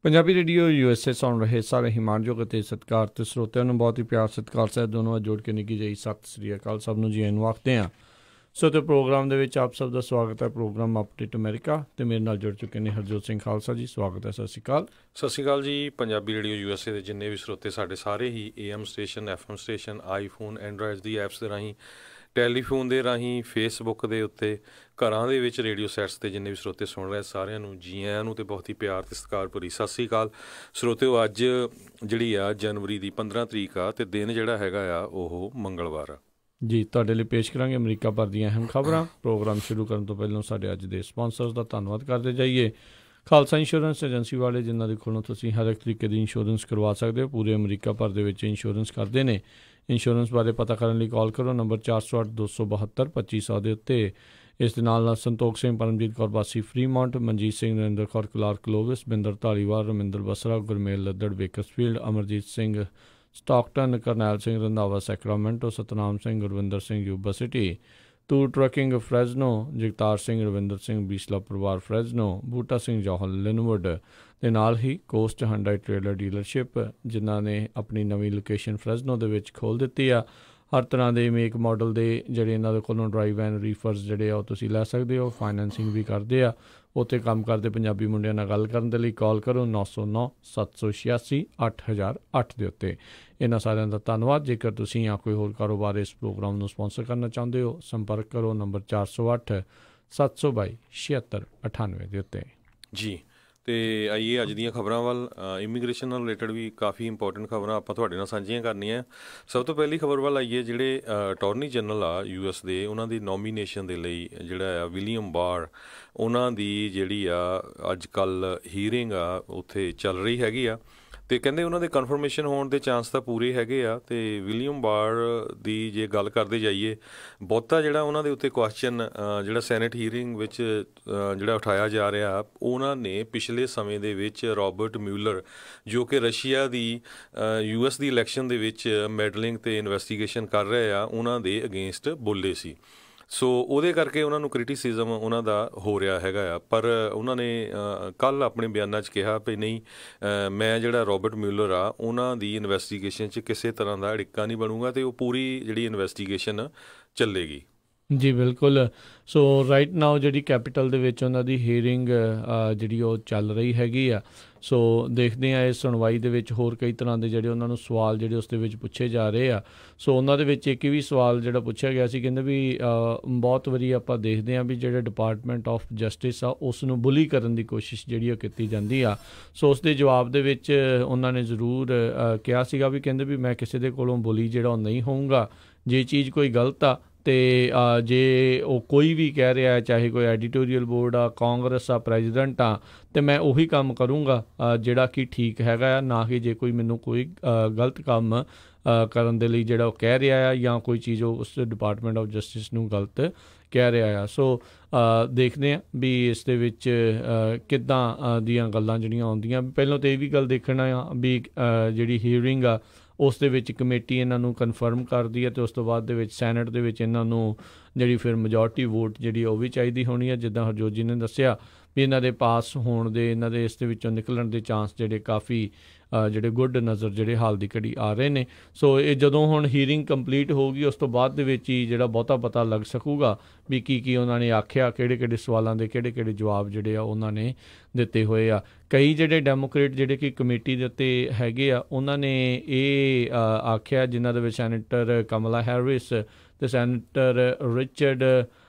Punjabi radio USA ਸੁਣ ਰਹੇ ਸਾਰੇ ਹਿਮਾਨਯੋਗ ਅਤੇ ਸਤਿਕਾਰ ਤੇ ਸਰੋਤਿਆਂ ਨੂੰ ਬਹੁਤ ਹੀ ਪਿਆਰ ਸਤਿਕਾਰ ਸਹਿਤ ਦੋਨੋਂ ਜੋੜ ਕੇ ਨਿੱਘੀ ਜਿਹੀ ਸਤਿ ਸ੍ਰੀ ਅਕਾਲ ਸਭ ਨੂੰ ਜੀ ਆਇਆਂ ਨੂੰ ਆਖਦੇ ਹਾਂ। ਸੋ ਤੇ ਪ੍ਰੋਗਰਾਮ ਦੇ ਵਿੱਚ ਆਪ ਸਭ ਦਾ ਸਵਾਗਤ ਹੈ। ਪ੍ਰੋਗਰਾਮ ਅਪਡੇਟ ਅਮਰੀਕਾ ਅਤੇ ਮੇਰੇ ਨਾਲ ਜੁੜ ਚੁੱਕੇ ਨੇ ਹਰਜੋਤ ਸਿੰਘ ਖਾਲਸਾ ਜੀ। ਸਵਾਗਤ ਹੈ। ਸਤਿ ਸ਼੍ਰੀ ਅਕਾਲ। ਸਤਿ ਸ਼੍ਰੀ ਅਕਾਲ ਜੀ। ਪੰਜਾਬੀ ਰੇਡੀਓ USA ਦੇ ਜਿੰਨੇ ਵੀ ਸਰੋਤੇ ਸਾਡੇ ਸਾਰੇ ਹੀ AM station, FM station, iPhone, Android the apps ਦੇ ਰਾਹੀਂ, ਟੈਲੀਫੋਨ ਦੇ ਰਾਹੀਂ, ਫੇਸਬੁੱਕ ਦੇ ਉੱਤੇ, ਘਰਾਂ ਦੇ ਵਿੱਚ ਰੇਡੀਓ ਸੈਟਸ 'ਤੇ ਜਿੰਨੇ ਵੀ ਸਰੋਤੇ ਸੁਣ ਰਹੇ ਸਾਰਿਆਂ ਨੂੰ ਜੀ ਆਇਆਂ ਨੂੰ ਅਤੇ ਬਹੁਤ ਹੀ ਪਿਆਰ ਅਤੇ ਸਤਿਕਾਰ ਭਰੀ ਸਤਿ ਸ਼੍ਰੀ ਅਕਾਲ। ਸਰੋਤਿਓ, ਅੱਜ ਜਿਹੜੀ ਆ ਜਨਵਰੀ ਦੀ 15 ਤਰੀਕ ਆ ਅਤੇ ਦਿਨ ਜਿਹੜਾ ਹੈਗਾ ਆ ਉਹ ਮੰਗਲਵਾਰ ਆ ਜੀ। ਤੁਹਾਡੇ ਲਈ ਪੇਸ਼ ਕਰਾਂਗੇ ਅਮਰੀਕਾ ਭਰ ਦੀਆਂ ਅਹਿਮ ਖਬਰਾਂ। ਪ੍ਰੋਗਰਾਮ ਸ਼ੁਰੂ ਕਰਨ ਤੋਂ ਪਹਿਲਾਂ ਸਾਡੇ ਅੱਜ ਦੇ ਸਪਾਂਸਰਸ ਦਾ ਧੰਨਵਾਦ ਕਰਦੇ ਜਾਈਏ। ਖਾਲਸਾ ਇੰਸ਼ੋਰੈਂਸ ਏਜੰਸੀ ਵਾਲੇ, ਜਿਨ੍ਹਾਂ ਦੇ ਕੋਲੋਂ ਤੁਸੀਂ ਹਰ ਇੱਕ ਤਰੀਕੇ ਦੀ ਇੰਸ਼ੋਰੈਂਸ ਕਰਵਾ ਸਕਦੇ ਹੋ। ਪੂਰੇ ਅਮਰੀਕਾ ਭਰ ਦੇ ਵਿੱਚ ਇੰਸ਼ੋਰੈਂਸ ਕਰਦੇ ਨੇ। ਇੰਸ਼ੋਰੈਂਸ ਬਾਰੇ ਪਤਾ ਕਰਨ ਲਈ ਕਾਲ ਕਰੋ ਨੰਬਰ 408 272 2500 ਦੇ ਉੱਤੇ। ਇਸ ਦੇ ਨਾਲ ਸੰਤੋਖ ਸਿੰਘ, ਪਰਮਜੀਤ ਕੌਰ ਵਾਸੀ Fremont, Manjit Singh, Narinder Kaur Clark Lovis, Binder Dhaliwal, Raminder Basra, Gurmel Laddar Bakersfield, Amarjit Singh Stockton, Karnail Singh Randhawa Sacramento, Satnam Singh, Gurwinder Singh Yuba City, Toor trucking Fresno, Jagtar Singh, Ravinder Singh Beesla ਪਰਿਵਾਰ ਫਰੈਜ਼ਨੋ, ਬੂਟਾ ਸਿੰਘ ਜੌਹਲ ਲਿਨਵੁੱਡ ਦੇ ਨਾਲ ਹੀ ਕੋਸਟ ਹੰਡਾਈ ਟ੍ਰੇਲਰ ਡੀਲਰਸ਼ਿਪ, ਜਿਨ੍ਹਾਂ ਨੇ ਆਪਣੀ ਨਵੀਂ ਲੋਕੇਸ਼ਨ ਫਰੈਜ਼ਨੋ ਦੇ ਵਿੱਚ ਖੋਲ੍ਹ ਦਿੱਤੀ ਆ। ਹਰ ਤਰ੍ਹਾਂ ਦੇ ਮੇਕ ਮਾਡਲ ਦੇ ਜਿਹੜੇ ਇਹਨਾਂ ਦੇ ਕੋਲੋਂ ਡਰਾਈਵ ਐਂਡ ਰੀਫਰਸ ਜਿਹੜੇ ਆ ਉਹ ਤੁਸੀਂ ਲੈ ਸਕਦੇ ਹੋ। ਫਾਈਨੈਂਸਿੰਗ ਵੀ ਕਰਦੇ ਆ। ਉੱਥੇ ਕੰਮ ਕਰਦੇ ਪੰਜਾਬੀ ਮੁੰਡਿਆਂ ਨਾਲ ਗੱਲ ਕਰਨ ਦੇ ਲਈ ਕਾਲ ਕਰੋ 909 786 8008 ਦੇ ਉੱਤੇ। ਇਹਨਾਂ ਸਾਰਿਆਂ ਦਾ ਧੰਨਵਾਦ। ਜੇਕਰ ਤੁਸੀਂ ਜਾਂ ਕੋਈ ਹੋਰ ਕਾਰੋਬਾਰ ਇਸ ਪ੍ਰੋਗਰਾਮ ਨੂੰ ਸਪਾਂਸਰ ਕਰਨਾ ਚਾਹੁੰਦੇ ਹੋ, ਸੰਪਰਕ ਕਰੋ ਨੰਬਰ 408 722 7698 ਦੇ ਉੱਤੇ ਜੀ। ਅਤੇ ਆਈਏ ਅੱਜ ਦੀਆਂ ਖਬਰਾਂ ਵੱਲ। ਇਮੀਗ੍ਰੇਸ਼ਨ ਨਾਲ ਰਿਲੇਟਡ ਵੀ ਕਾਫੀ ਇੰਪੋਰਟੈਂਟ ਖਬਰਾਂ ਆਪਾਂ ਤੁਹਾਡੇ ਨਾਲ ਸਾਂਝੀਆਂ ਕਰਨੀਆਂ। ਸਭ ਤੋਂ ਪਹਿਲੀ ਖਬਰ ਵੱਲ ਆਈਏ। ਜਿਹੜੇ ਅਟੋਰਨੀ ਜਨਰਲ ਆ US ਦੇ, ਉਹਨਾਂ ਦੀ ਨੋਮੀਨੇਸ਼ਨ ਦੇ ਲਈ ਜਿਹੜਾ ਆ ਵਿਲੀਅਮ ਬਾਰ, ਉਹਨਾਂ ਦੀ ਜਿਹੜੀ ਆ ਅੱਜ ਕੱਲ੍ਹ ਹੀਅਰਿੰਗ ਆ ਉੱਥੇ ਚੱਲ ਰਹੀ ਹੈਗੀ ਆ। ਅਤੇ ਕਹਿੰਦੇ ਉਹਨਾਂ ਦੇ ਕਨਫਰਮੇਸ਼ਨ ਹੋਣ ਦੇ ਚਾਂਸ ਤਾਂ ਪੂਰੇ ਹੈਗੇ ਆ। ਅਤੇ ਵਿਲੀਅਮ ਬਾਰ ਦੀ ਜੇ ਗੱਲ ਕਰਦੇ ਜਾਈਏ, ਬਹੁਤਾ ਜਿਹੜਾ ਉਹਨਾਂ ਦੇ ਉੱਤੇ ਕੁਐਸਚਨ ਜਿਹੜਾ ਸੈਨੇਟ ਹੀਅਰਿੰਗ ਵਿੱਚ ਜਿਹੜਾ ਉਠਾਇਆ ਜਾ ਰਿਹਾ, ਉਹਨਾਂ ਨੇ ਪਿਛਲੇ ਸਮੇਂ ਦੇ ਵਿੱਚ ਰੋਬਰਟ ਮਿਊਲਰ, ਜੋ ਕਿ ਰਸ਼ੀਆ ਦੀ US ਦੀ ਇਲੈਕਸ਼ਨ ਦੇ ਵਿੱਚ ਮੈਡਲਿੰਗ ਅਤੇ ਇਨਵੈਸਟੀਗੇਸ਼ਨ ਕਰ ਰਹੇ ਆ, ਉਹਨਾਂ ਦੇ ਅਗੇਂਸਟ ਬੋਲੇ ਸੀ। ਸੋ ਉਹਦੇ ਕਰਕੇ ਉਹਨਾਂ ਨੂੰ ਕ੍ਰਿਟੀਸਿਜ਼ਮ ਉਹਨਾਂ ਦਾ ਹੋ ਰਿਹਾ ਹੈਗਾ ਆ। ਪਰ ਉਹਨਾਂ ਨੇ ਕੱਲ੍ਹ ਆਪਣੇ ਬਿਆਨਾਂ 'ਚ ਕਿਹਾ ਵੀ ਨਹੀਂ, ਮੈਂ ਜਿਹੜਾ ਰੋਬਰਟ ਮਿਊਲਰ ਆ ਉਹਨਾਂ ਦੀ ਇਨਵੈਸਟੀਗੇਸ਼ਨ 'ਚ ਕਿਸੇ ਤਰ੍ਹਾਂ ਦਾ ਅੜਿੱਕਾ ਨਹੀਂ ਬਣੂਗਾ ਅਤੇ ਉਹ ਪੂਰੀ ਜਿਹੜੀ ਇਨਵੈਸਟੀਗੇਸ਼ਨ ਚੱਲੇਗੀ। ਜੀ ਬਿਲਕੁਲ। ਸੋ ਰਾਈਟ ਨਾਓ ਜਿਹੜੀ ਕੈਪੀਟਲ ਦੇ ਵਿੱਚ ਉਹਨਾਂ ਦੀ ਹੀਅਰਿੰਗ ਜਿਹੜੀ ਉਹ ਚੱਲ ਰਹੀ ਹੈਗੀ ਆ। ਸੋ ਦੇਖਦੇ ਹਾਂ ਇਸ ਸੁਣਵਾਈ ਦੇ ਵਿੱਚ ਹੋਰ ਕਈ ਤਰ੍ਹਾਂ ਦੇ ਜਿਹੜੇ ਉਹਨਾਂ ਨੂੰ ਸਵਾਲ ਜਿਹੜੇ ਉਸ ਦੇ ਵਿੱਚ ਪੁੱਛੇ ਜਾ ਰਹੇ ਆ। ਸੋ ਉਹਨਾਂ ਦੇ ਵਿੱਚ ਇੱਕ ਵੀ ਸਵਾਲ ਜਿਹੜਾ ਪੁੱਛਿਆ ਗਿਆ ਸੀ, ਕਹਿੰਦੇ ਵੀ ਬਹੁਤ ਵਾਰੀ ਆਪਾਂ ਦੇਖਦੇ ਹਾਂ ਵੀ ਜਿਹੜੇ ਡਿਪਾਰਟਮੈਂਟ ਆਫ ਜਸਟਿਸ ਆ ਉਸ ਨੂੰ ਬੁਲੀ ਕਰਨ ਦੀ ਕੋਸ਼ਿਸ਼ ਜਿਹੜੀ ਉਹ ਕੀਤੀ ਜਾਂਦੀ ਆ। ਸੋ ਉਸ ਦੇ ਜਵਾਬ ਦੇ ਵਿੱਚ ਉਹਨਾਂ ਨੇ ਜ਼ਰੂਰ ਕਿਹਾ ਸੀਗਾ ਵੀ ਕਹਿੰਦੇ ਵੀ ਮੈਂ ਕਿਸੇ ਦੇ ਕੋਲੋਂ ਬੁਲੀ ਜਿਹੜਾ ਉਹ ਨਹੀਂ ਹੋਊਂਗਾ। ਜੇ ਚੀਜ਼ ਕੋਈ ਗਲਤ ਆ ਅਤੇ ਜੇ ਉਹ ਕੋਈ ਵੀ ਕਹਿ ਰਿਹਾ, ਚਾਹੇ ਕੋਈ ਐਡੀਟੋਰੀਅਲ ਬੋਰਡ ਆ, ਕਾਂਗਰਸ ਆ, ਪ੍ਰੈਜ਼ੀਡੈਂਟ ਆ, ਅਤੇ ਮੈਂ ਉਹੀ ਕੰਮ ਕਰੂੰਗਾ ਜਿਹੜਾ ਕਿ ਠੀਕ ਹੈਗਾ ਆ, ਨਾ ਕਿ ਜੇ ਕੋਈ ਮੈਨੂੰ ਕੋਈ ਗਲਤ ਕੰਮ ਕਰਨ ਦੇ ਲਈ ਜਿਹੜਾ ਉਹ ਕਹਿ ਰਿਹਾ ਆ ਜਾਂ ਕੋਈ ਚੀਜ਼ ਉਹ ਉਸ ਡਿਪਾਰਟਮੈਂਟ ਆਫ ਜਸਟਿਸ ਨੂੰ ਗਲਤ ਕਹਿ ਰਿਹਾ ਆ। ਸੋ ਦੇਖਦੇ ਹਾਂ ਵੀ ਇਸ ਦੇ ਵਿੱਚ ਕਿੱਦਾਂ ਦੀਆਂ ਗੱਲਾਂ ਜਿਹੜੀਆਂ ਆਉਂਦੀਆਂ। ਪਹਿਲਾਂ ਤਾਂ ਇਹ ਵੀ ਗੱਲ ਦੇਖਣਾ ਆ ਵੀ ਜਿਹੜੀ ਹੀਅਰਿੰਗ ਆ ਉਸ ਦੇ ਵਿੱਚ ਕਮੇਟੀ ਇਹਨਾਂ ਨੂੰ ਕਨਫਰਮ ਕਰਦੀ ਹੈ ਅਤੇ ਉਸ ਤੋਂ ਬਾਅਦ ਦੇ ਵਿੱਚ ਸੈਨੇਟ ਦੇ ਵਿੱਚ ਇਹਨਾਂ ਨੂੰ ਜਿਹੜੀ ਫਿਰ ਮੈਜੋਰਟੀ ਵੋਟ ਜਿਹੜੀ ਉਹ ਵੀ ਚਾਹੀਦੀ ਹੋਣੀ ਹੈ। ਜਿੱਦਾਂ ਹਰਜੋਤ ਜੀ ਨੇ ਦੱਸਿਆ ਵੀ ਇਹਨਾਂ ਦੇ ਪਾਸ ਹੋਣ ਦੇ, ਇਹਨਾਂ ਦੇ ਇਸ ਦੇ ਵਿੱਚੋਂ ਨਿਕਲਣ ਦੇ ਚਾਂਸ ਜਿਹੜੇ ਕਾਫੀ ਜਿਹੜੇ ਗੁੱਡ ਨਜ਼ਰ ਜਿਹੜੇ ਹਾਲ ਦੀ ਘੜੀ ਆ ਰਹੇ ਨੇ। ਸੋ ਇਹ ਜਦੋਂ ਹੁਣ ਹੀਅਰਿੰਗ ਕੰਪਲੀਟ ਹੋਊਗੀ ਉਸ ਤੋਂ ਬਾਅਦ ਦੇ ਵਿੱਚ ਹੀ ਜਿਹੜਾ ਬਹੁਤਾ ਪਤਾ ਲੱਗ ਸਕੂਗਾ ਵੀ ਕੀ ਉਹਨਾਂ ਨੇ ਆਖਿਆ, ਕਿਹੜੇ ਸਵਾਲਾਂ ਦੇ ਕਿਹੜੇ ਜਵਾਬ ਜਿਹੜੇ ਆ ਉਹਨਾਂ ਨੇ ਦਿੱਤੇ ਹੋਏ ਆ। ਕਈ ਜਿਹੜੇ ਡੈਮੋਕ੍ਰੇਟ ਜਿਹੜੇ ਕਿ ਕਮੇਟੀ ਦੇ ਉੱਤੇ ਹੈਗੇ ਆ, ਉਹਨਾਂ ਨੇ ਇਹ ਆਖਿਆ, ਜਿਨ੍ਹਾਂ ਦੇ ਵਿੱਚ ਸੈਨੇਟਰ ਕਮਲਾ ਹੈਰਿਸ ਅਤੇ ਸੈਨੇਟਰ ਰਿਚਰਡ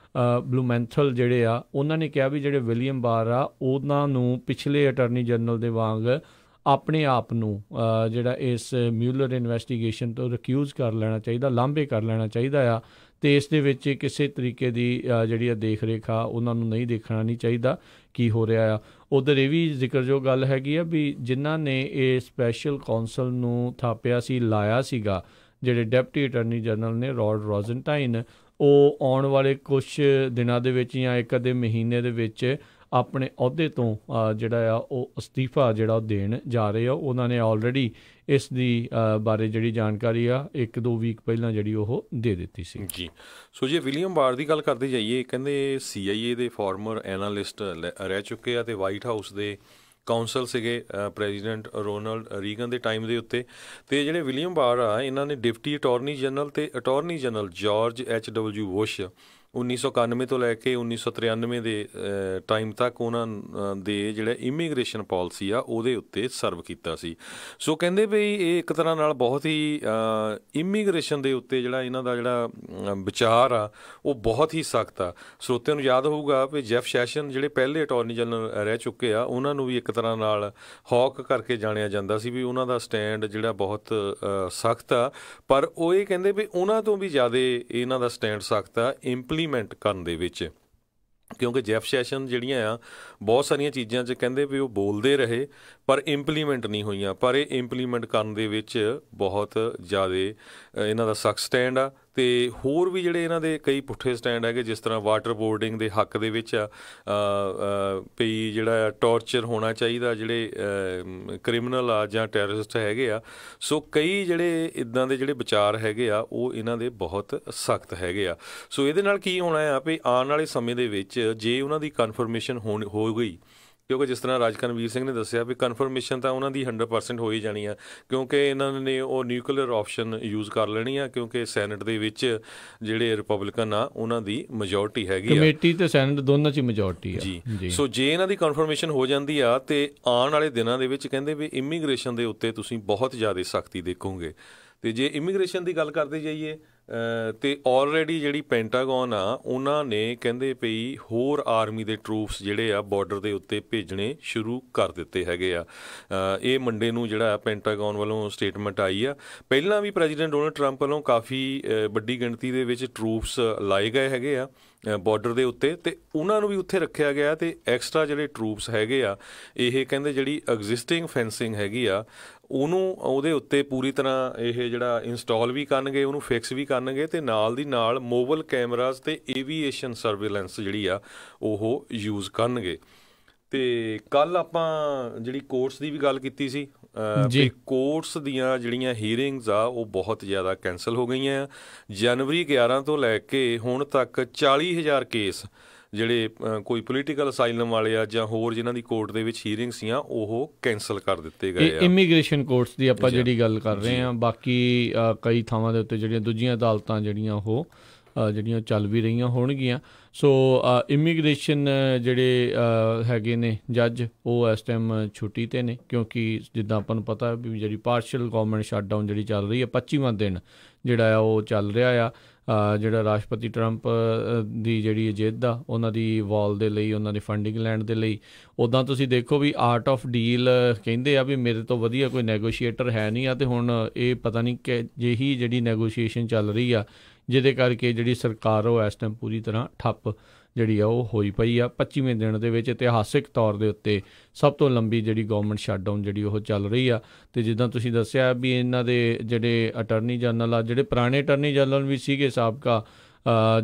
ਬਲੂਮੈਂਥਲ ਜਿਹੜੇ ਆ, ਉਹਨਾਂ ਨੇ ਕਿਹਾ ਵੀ ਜਿਹੜੇ ਵਿਲੀਅਮ ਬਾਰ ਆ ਉਹਨਾਂ ਨੂੰ ਪਿਛਲੇ ਅਟਾਰਨੀ ਜਨਰਲ ਦੇ ਵਾਂਗ ਆਪਣੇ ਆਪ ਨੂੰ ਜਿਹੜਾ ਇਸ ਮਿਊਲਰ ਇਨਵੈਸਟੀਗੇਸ਼ਨ ਤੋਂ ਰਿਕਿਊਜ਼ ਕਰ ਲੈਣਾ ਚਾਹੀਦਾ, ਲਾਂਭੇ ਕਰ ਲੈਣਾ ਚਾਹੀਦਾ ਆ। ਅਤੇ ਇਸ ਦੇ ਵਿੱਚ ਕਿਸੇ ਤਰੀਕੇ ਦੀ ਜਿਹੜੀ ਆ ਦੇਖ ਰੇਖ ਆ ਉਹਨਾਂ ਨੂੰ ਨਹੀਂ ਦੇਖਣਾ ਨਹੀਂ ਚਾਹੀਦਾ ਕੀ ਹੋ ਰਿਹਾ ਆ। ਉੱਧਰ ਇਹ ਵੀ ਜ਼ਿਕਰਯੋਗ ਗੱਲ ਹੈਗੀ ਆ ਵੀ ਜਿਨ੍ਹਾਂ ਨੇ ਇਹ ਸਪੈਸ਼ਲ ਕੌਂਸਲ ਨੂੰ ਥਾਪਿਆ ਸੀ, ਲਾਇਆ ਸੀਗਾ, ਜਿਹੜੇ ਡਿਪਟੀ ਅਟਾਰਨੀ ਜਨਰਲ ਨੇ ਰੌਡ ਰੋਜ਼ਨਟਾਈਨ, ਉਹ ਆਉਣ ਵਾਲੇ ਕੁਛ ਦਿਨਾਂ ਦੇ ਵਿੱਚ ਜਾਂ ਇੱਕ ਅੱਧੇ ਮਹੀਨੇ ਦੇ ਵਿੱਚ ਆਪਣੇ ਅਹੁਦੇ ਤੋਂ ਜਿਹੜਾ ਆ ਉਹ ਅਸਤੀਫਾ ਜਿਹੜਾ ਉਹ ਦੇਣ ਜਾ ਰਹੇ ਆ। ਉਹਨਾਂ ਨੇ ਆਲਰੇਡੀ ਇਸ ਦੀ ਬਾਰੇ ਜਿਹੜੀ ਜਾਣਕਾਰੀ ਆ 1-2 ਵੀਕ ਪਹਿਲਾਂ ਜਿਹੜੀ ਉਹ ਦੇ ਦਿੱਤੀ ਸੀ ਜੀ। ਸੋ ਜੇ ਵਿਲੀਅਮ ਬਾਰ ਦੀ ਗੱਲ ਕਰਦੇ ਜਾਈਏ, ਕਹਿੰਦੇ CIA ਦੇ ਫਾਰਮਰ ਐਨਾਲਿਸਟ ਰਹਿ ਚੁੱਕੇ ਆ ਅਤੇ ਵਾਈਟ ਹਾਊਸ ਦੇ ਕਾਉਂਸਲ ਸੀਗੇ ਪ੍ਰੈਜ਼ੀਡੈਂਟ ਰੋਨਲਡ ਰੀਗਨ ਦੇ ਟਾਈਮ ਦੇ ਉੱਤੇ, ਅਤੇ ਜਿਹੜੇ ਵਿਲੀਅਮ ਬਾਰ ਆ ਇਹਨਾਂ ਨੇ ਡਿਪਟੀ ਅਟਾਰਨੀ ਜਨਰਲ ਅਤੇ attorney general George H.W. Bush 1991 ਤੋਂ ਲੈ ਕੇ 1993 ਦੇ ਟਾਈਮ ਤੱਕ ਉਹਨਾਂ ਦੇ ਜਿਹੜਾ ਇਮੀਗ੍ਰੇਸ਼ਨ ਪਾਲਿਸੀ ਆ ਉਹਦੇ ਉੱਤੇ ਸਰਵ ਕੀਤਾ ਸੀ। ਸੋ ਕਹਿੰਦੇ ਵੀ ਇਹ ਇੱਕ ਤਰ੍ਹਾਂ ਨਾਲ ਬਹੁਤ ਹੀ ਇਮੀਗ੍ਰੇਸ਼ਨ ਦੇ ਉੱਤੇ ਜਿਹੜਾ ਇਹਨਾਂ ਦਾ ਜਿਹੜਾ ਵਿਚਾਰ ਆ ਉਹ ਬਹੁਤ ਹੀ ਸਖਤ ਆ। ਸਰੋਤਿਆਂ ਨੂੰ ਯਾਦ ਹੋਊਗਾ ਵੀ ਜੈਫ ਸੈਸ਼ਨ ਜਿਹੜੇ ਪਹਿਲੇ ਅਟਾਰਨੀ ਜਨਰਲ ਰਹਿ ਚੁੱਕੇ ਆ, ਉਹਨਾਂ ਨੂੰ ਵੀ ਇੱਕ ਤਰ੍ਹਾਂ ਨਾਲ ਹੌਕ ਕਰਕੇ ਜਾਣਿਆ ਜਾਂਦਾ ਸੀ ਵੀ ਉਹਨਾਂ ਦਾ ਸਟੈਂਡ ਜਿਹੜਾ ਬਹੁਤ ਸਖਤ ਆ, ਪਰ ਉਹ ਇਹ ਕਹਿੰਦੇ ਵੀ ਉਹਨਾਂ ਤੋਂ ਵੀ ਜ਼ਿਆਦਾ ਇਹਨਾਂ ਦਾ ਸਟੈਂਡ ਸਖਤ ਆ ਇੰਪਲੀਮੈਂਟ ਕਰਨ ਦੇ ਵਿੱਚ, ਕਿਉਂਕਿ ਜੈਫ ਸੈਸ਼ਨ ਜਿਹੜੀਆਂ ਆ ਬਹੁਤ ਸਾਰੀਆਂ ਚੀਜ਼ਾਂ 'ਚ ਕਹਿੰਦੇ ਵੀ ਉਹ ਬੋਲਦੇ ਰਹੇ ਪਰ ਇੰਪਲੀਮੈਂਟ ਨਹੀਂ ਹੋਈਆਂ, ਪਰ ਇਹ ਇੰਪਲੀਮੈਂਟ ਕਰਨ ਦੇ ਵਿੱਚ ਬਹੁਤ ਜ਼ਿਆਦਾ ਇਹਨਾਂ ਦਾ ਸਖਤ ਸਟੈਂਡ ਆ। ਅਤੇ ਹੋਰ ਵੀ ਜਿਹੜੇ ਇਹਨਾਂ ਦੇ ਕਈ ਪੁੱਠੇ ਸਟੈਂਡ ਹੈਗੇ, ਜਿਸ ਤਰ੍ਹਾਂ ਵਾਟਰ ਬੋਰਡਿੰਗ ਦੇ ਹੱਕ ਦੇ ਵਿੱਚ ਆ ਵੀ ਜਿਹੜਾ ਟੌਰਚਰ ਹੋਣਾ ਚਾਹੀਦਾ ਜਿਹੜੇ ਕ੍ਰਿਮੀਨਲ ਆ ਜਾਂ ਟੈਰਰਿਸਟ ਹੈਗੇ ਆ। ਸੋ ਕਈ ਜਿਹੜੇ ਇੱਦਾਂ ਦੇ ਜਿਹੜੇ ਵਿਚਾਰ ਹੈਗੇ ਆ ਉਹ ਇਹਨਾਂ ਦੇ ਬਹੁਤ ਸਖਤ ਹੈਗੇ ਆ। ਸੋ ਇਹਦੇ ਨਾਲ ਕੀ ਹੋਣਾ ਆ ਵੀ ਆਉਣ ਵਾਲੇ ਸਮੇਂ ਦੇ ਵਿੱਚ ਜੇ ਉਹਨਾਂ ਦੀ ਕਨਫਰਮੇਸ਼ਨ ਹੋ ਗਈ, ਕਿਉਂਕਿ ਜਿਸ ਤਰ੍ਹਾਂ ਰਾਜ ਕਰਨਵੀਰ ਸਿੰਘ ਨੇ ਦੱਸਿਆ ਵੀ ਕਨਫਰਮੇਸ਼ਨ ਤਾਂ ਉਹਨਾਂ ਦੀ 100% ਹੋ ਹੀ ਜਾਣੀ ਆ, ਕਿਉਂਕਿ ਇਹਨਾਂ ਨੇ ਉਹ ਨਿਊਕਲੀਅਰ ਆਪਸ਼ਨ ਯੂਜ਼ ਕਰ ਲੈਣੀ ਆ, ਕਿਉਂਕਿ ਸੈਨੇਟ ਦੇ ਵਿੱਚ ਜਿਹੜੇ ਰਿਪਬਲਿਕਨ ਆ ਉਹਨਾਂ ਦੀ ਮੈਜੋਰਟੀ ਹੈਗੀ ਆ, ਕਮੇਟੀ ਤੇ ਸੈਨੇਟ ਦੋਨਾਂ 'ਚ ਮੈਜੋਰਟੀ ਆ ਜੀ। ਸੋ ਜੇ ਇਹਨਾਂ ਦੀ ਕਨਫਰਮੇਸ਼ਨ ਹੋ ਜਾਂਦੀ ਆ ਤੇ ਆਉਣ ਵਾਲੇ ਦਿਨਾਂ ਦੇ ਵਿੱਚ ਕਹਿੰਦੇ ਵੀ ਇਮੀਗ੍ਰੇਸ਼ਨ ਦੇ ਉੱਤੇ ਤੁਸੀਂ ਬਹੁਤ ਜ਼ਿਆਦਾ ਸਖਤੀ ਦੇਖੋਗੇ। ਅਤੇ ਜੇ ਇਮੀਗ੍ਰੇਸ਼ਨ ਦੀ ਗੱਲ ਕਰਦੇ ਜਾਈਏ ਅਤੇ ਆਲਰੇਡੀ ਜਿਹੜੀ ਪੈਂਟਾਗਨ ਆ ਉਹਨਾਂ ਨੇ ਕਹਿੰਦੇ ਪਈ ਹੋਰ ਆਰਮੀ ਦੇ ਟਰੂਪਸ ਜਿਹੜੇ ਆ ਬਾਰਡਰ ਦੇ ਉੱਤੇ ਭੇਜਣੇ ਸ਼ੁਰੂ ਕਰ ਦਿੱਤੇ ਹੈਗੇ ਆ। ਇਹ ਮੰਡੇ ਨੂੰ ਜਿਹੜਾ ਪੈਂਟਾਗਨ ਵੱਲੋਂ ਸਟੇਟਮੈਂਟ ਆਈ ਆ। ਪਹਿਲਾਂ ਵੀ ਪ੍ਰੈਜ਼ੀਡੈਂਟ ਡੋਨਲਡ ਟਰੰਪ ਵੱਲੋਂ ਕਾਫੀ ਵੱਡੀ ਗਿਣਤੀ ਦੇ ਵਿੱਚ ਟਰੂਪਸ ਲਾਏ ਗਏ ਹੈਗੇ ਆ ਬਾਰਡਰ ਦੇ ਉੱਤੇ, ਅਤੇ ਉਹਨਾਂ ਨੂੰ ਵੀ ਉੱਥੇ ਰੱਖਿਆ ਗਿਆ, ਅਤੇ ਐਕਸਟਰਾ ਜਿਹੜੇ ਟਰੂਪਸ ਹੈਗੇ ਆ ਇਹ ਕਹਿੰਦੇ ਜਿਹੜੀ ਐਗਜ਼ਿਸਟਿੰਗ ਫੈਂਸਿੰਗ ਹੈਗੀ ਆ ਉਹਨੂੰ ਉਹਦੇ ਉੱਤੇ ਪੂਰੀ ਤਰ੍ਹਾਂ ਇਹ ਜਿਹੜਾ ਇੰਸਟਾਲ ਵੀ ਕਰਨਗੇ, ਉਹਨੂੰ ਫਿਕਸ ਵੀ ਕਰਨਗੇ, ਅਤੇ ਨਾਲ ਦੀ ਨਾਲ ਮੋਬਾਈਲ ਕੈਮਰਾਜ਼ ਅਤੇ ਏਵੀਏਸ਼ਨ ਸਰਵੇਲੈਂਸ ਜਿਹੜੀ ਆ ਉਹ ਯੂਜ਼ ਕਰਨਗੇ। ਅਤੇ ਕੱਲ੍ਹ ਆਪਾਂ ਜਿਹੜੀ ਕੋਰਟਸ ਦੀ ਵੀ ਗੱਲ ਕੀਤੀ ਸੀ, ਕੋਰਟਸ ਦੀਆਂ ਜਿਹੜੀਆਂ ਹੀਅਰਿੰਗਸ ਆ ਉਹ ਬਹੁਤ ਜ਼ਿਆਦਾ ਕੈਂਸਲ ਹੋ ਗਈਆਂ ਆ। ਜਨਵਰੀ 11 ਤੋਂ ਲੈ ਕੇ ਹੁਣ ਤੱਕ 40,000 ਕੇਸ ਜਿਹੜੇ ਕੋਈ ਪੋਲੀਟੀਕਲ ਅਸਾਈਲਮ ਵਾਲੇ ਆ ਜਾਂ ਹੋਰ ਜਿਨ੍ਹਾਂ ਦੀ ਕੋਰਟ ਦੇ ਵਿੱਚ ਹੀਅਰਿੰਗ ਸੀਆਂ ਉਹ ਕੈਂਸਲ ਕਰ ਦਿੱਤੇ ਗਏ ਆ। ਇਮੀਗ੍ਰੇਸ਼ਨ ਕੋਰਟਸ ਦੀ ਆਪਾਂ ਜਿਹੜੀ ਗੱਲ ਕਰ ਰਹੇ ਹਾਂ, ਬਾਕੀ ਕਈ ਥਾਵਾਂ ਦੇ ਉੱਤੇ ਜਿਹੜੀਆਂ ਦੂਜੀਆਂ ਅਦਾਲਤਾਂ ਜਿਹੜੀਆਂ ਉਹ ਜਿਹੜੀਆਂ ਚੱਲ ਵੀ ਰਹੀਆਂ ਹੋਣਗੀਆਂ। ਸੋ ਇਮੀਗ੍ਰੇਸ਼ਨ ਜਿਹੜੇ ਹੈਗੇ ਨੇ ਜੱਜ ਉਹ ਇਸ ਟਾਈਮ ਛੁੱਟੀ 'ਤੇ ਨੇ, ਕਿਉਂਕਿ ਜਿੱਦਾਂ ਆਪਾਂ ਨੂੰ ਪਤਾ ਵੀ ਜਿਹੜੀ ਪਾਰਸ਼ਲ ਗੌਰਮੈਂਟ ਸ਼ਟਡਾਊਨ ਜਿਹੜੀ ਚੱਲ ਰਹੀ ਹੈ 25ਵਾਂ ਦਿਨ ਜਿਹੜਾ ਆ ਉਹ ਚੱਲ ਰਿਹਾ ਆ। ਜਿਹੜਾ ਰਾਸ਼ਟਰਪਤੀ ਟਰੰਪ ਦੀ ਜਿਹੜੀ ਜਿੱਦ ਆ ਉਹਨਾਂ ਦੀ ਵਾਲ ਦੇ ਲਈ, ਉਹਨਾਂ ਦੀ ਫੰਡਿੰਗ ਲੈਣ ਦੇ ਲਈ, ਉੱਦਾਂ ਤੁਸੀਂ ਦੇਖੋ ਵੀ ਆਰਟ ਆਫ ਡੀਲ ਕਹਿੰਦੇ ਆ ਵੀ ਮੇਰੇ ਤੋਂ ਵਧੀਆ ਕੋਈ ਨੈਗੋਸ਼ੀਏਟਰ ਹੈ ਨਹੀਂ ਆ, ਅਤੇ ਹੁਣ ਇਹ ਪਤਾ ਨਹੀਂ ਕਿ ਜਿਹੀ ਜਿਹੜੀ ਨੈਗੋਸ਼ੀਏਸ਼ਨ ਚੱਲ ਰਹੀ ਆ ਜਿਹਦੇ ਕਰਕੇ ਜਿਹੜੀ ਸਰਕਾਰ ਉਹ ਇਸ ਟਾਈਮ ਪੂਰੀ ਤਰ੍ਹਾਂ ਠੱਪ ਜਿਹੜੀ ਆ ਉਹ ਹੋਈ ਪਈ ਆ। 25ਵੇਂ ਦਿਨ ਦੇ ਵਿੱਚ ਇਤਿਹਾਸਿਕ ਤੌਰ ਦੇ ਉੱਤੇ ਸਭ ਤੋਂ ਲੰਬੀ ਜਿਹੜੀ ਗੌਰਮੈਂਟ ਸ਼ਟਡਾਊਨ ਜਿਹੜੀ ਉਹ ਚੱਲ ਰਹੀ ਆ। ਅਤੇ ਜਿੱਦਾਂ ਤੁਸੀਂ ਦੱਸਿਆ ਵੀ ਇਹਨਾਂ ਦੇ ਜਿਹੜੇ ਅਟਰਨੀ ਜਨਰਲ ਆ, ਜਿਹੜੇ ਪੁਰਾਣੇ ਅਟਰਨੀ ਜਨਰਲ ਵੀ ਸੀਗੇ ਸਾਬਕਾ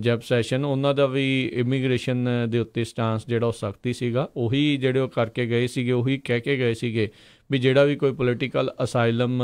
ਜੈਫ ਸੈਸ਼ਨ, ਉਹਨਾਂ ਦਾ ਵੀ ਇਮੀਗ੍ਰੇਸ਼ਨ ਦੇ ਉੱਤੇ ਸਟਾਂਸ ਜਿਹੜਾ ਉਹ ਸਖਤੀ ਸੀਗਾ, ਉਹੀ ਜਿਹੜੇ ਉਹ ਕਰਕੇ ਗਏ ਸੀਗੇ, ਉਹੀ ਕਹਿ ਕੇ ਗਏ ਸੀਗੇ ਵੀ ਜਿਹੜਾ ਵੀ ਕੋਈ ਪੋਲੀਟੀਕਲ ਅਸਾਈਲਮ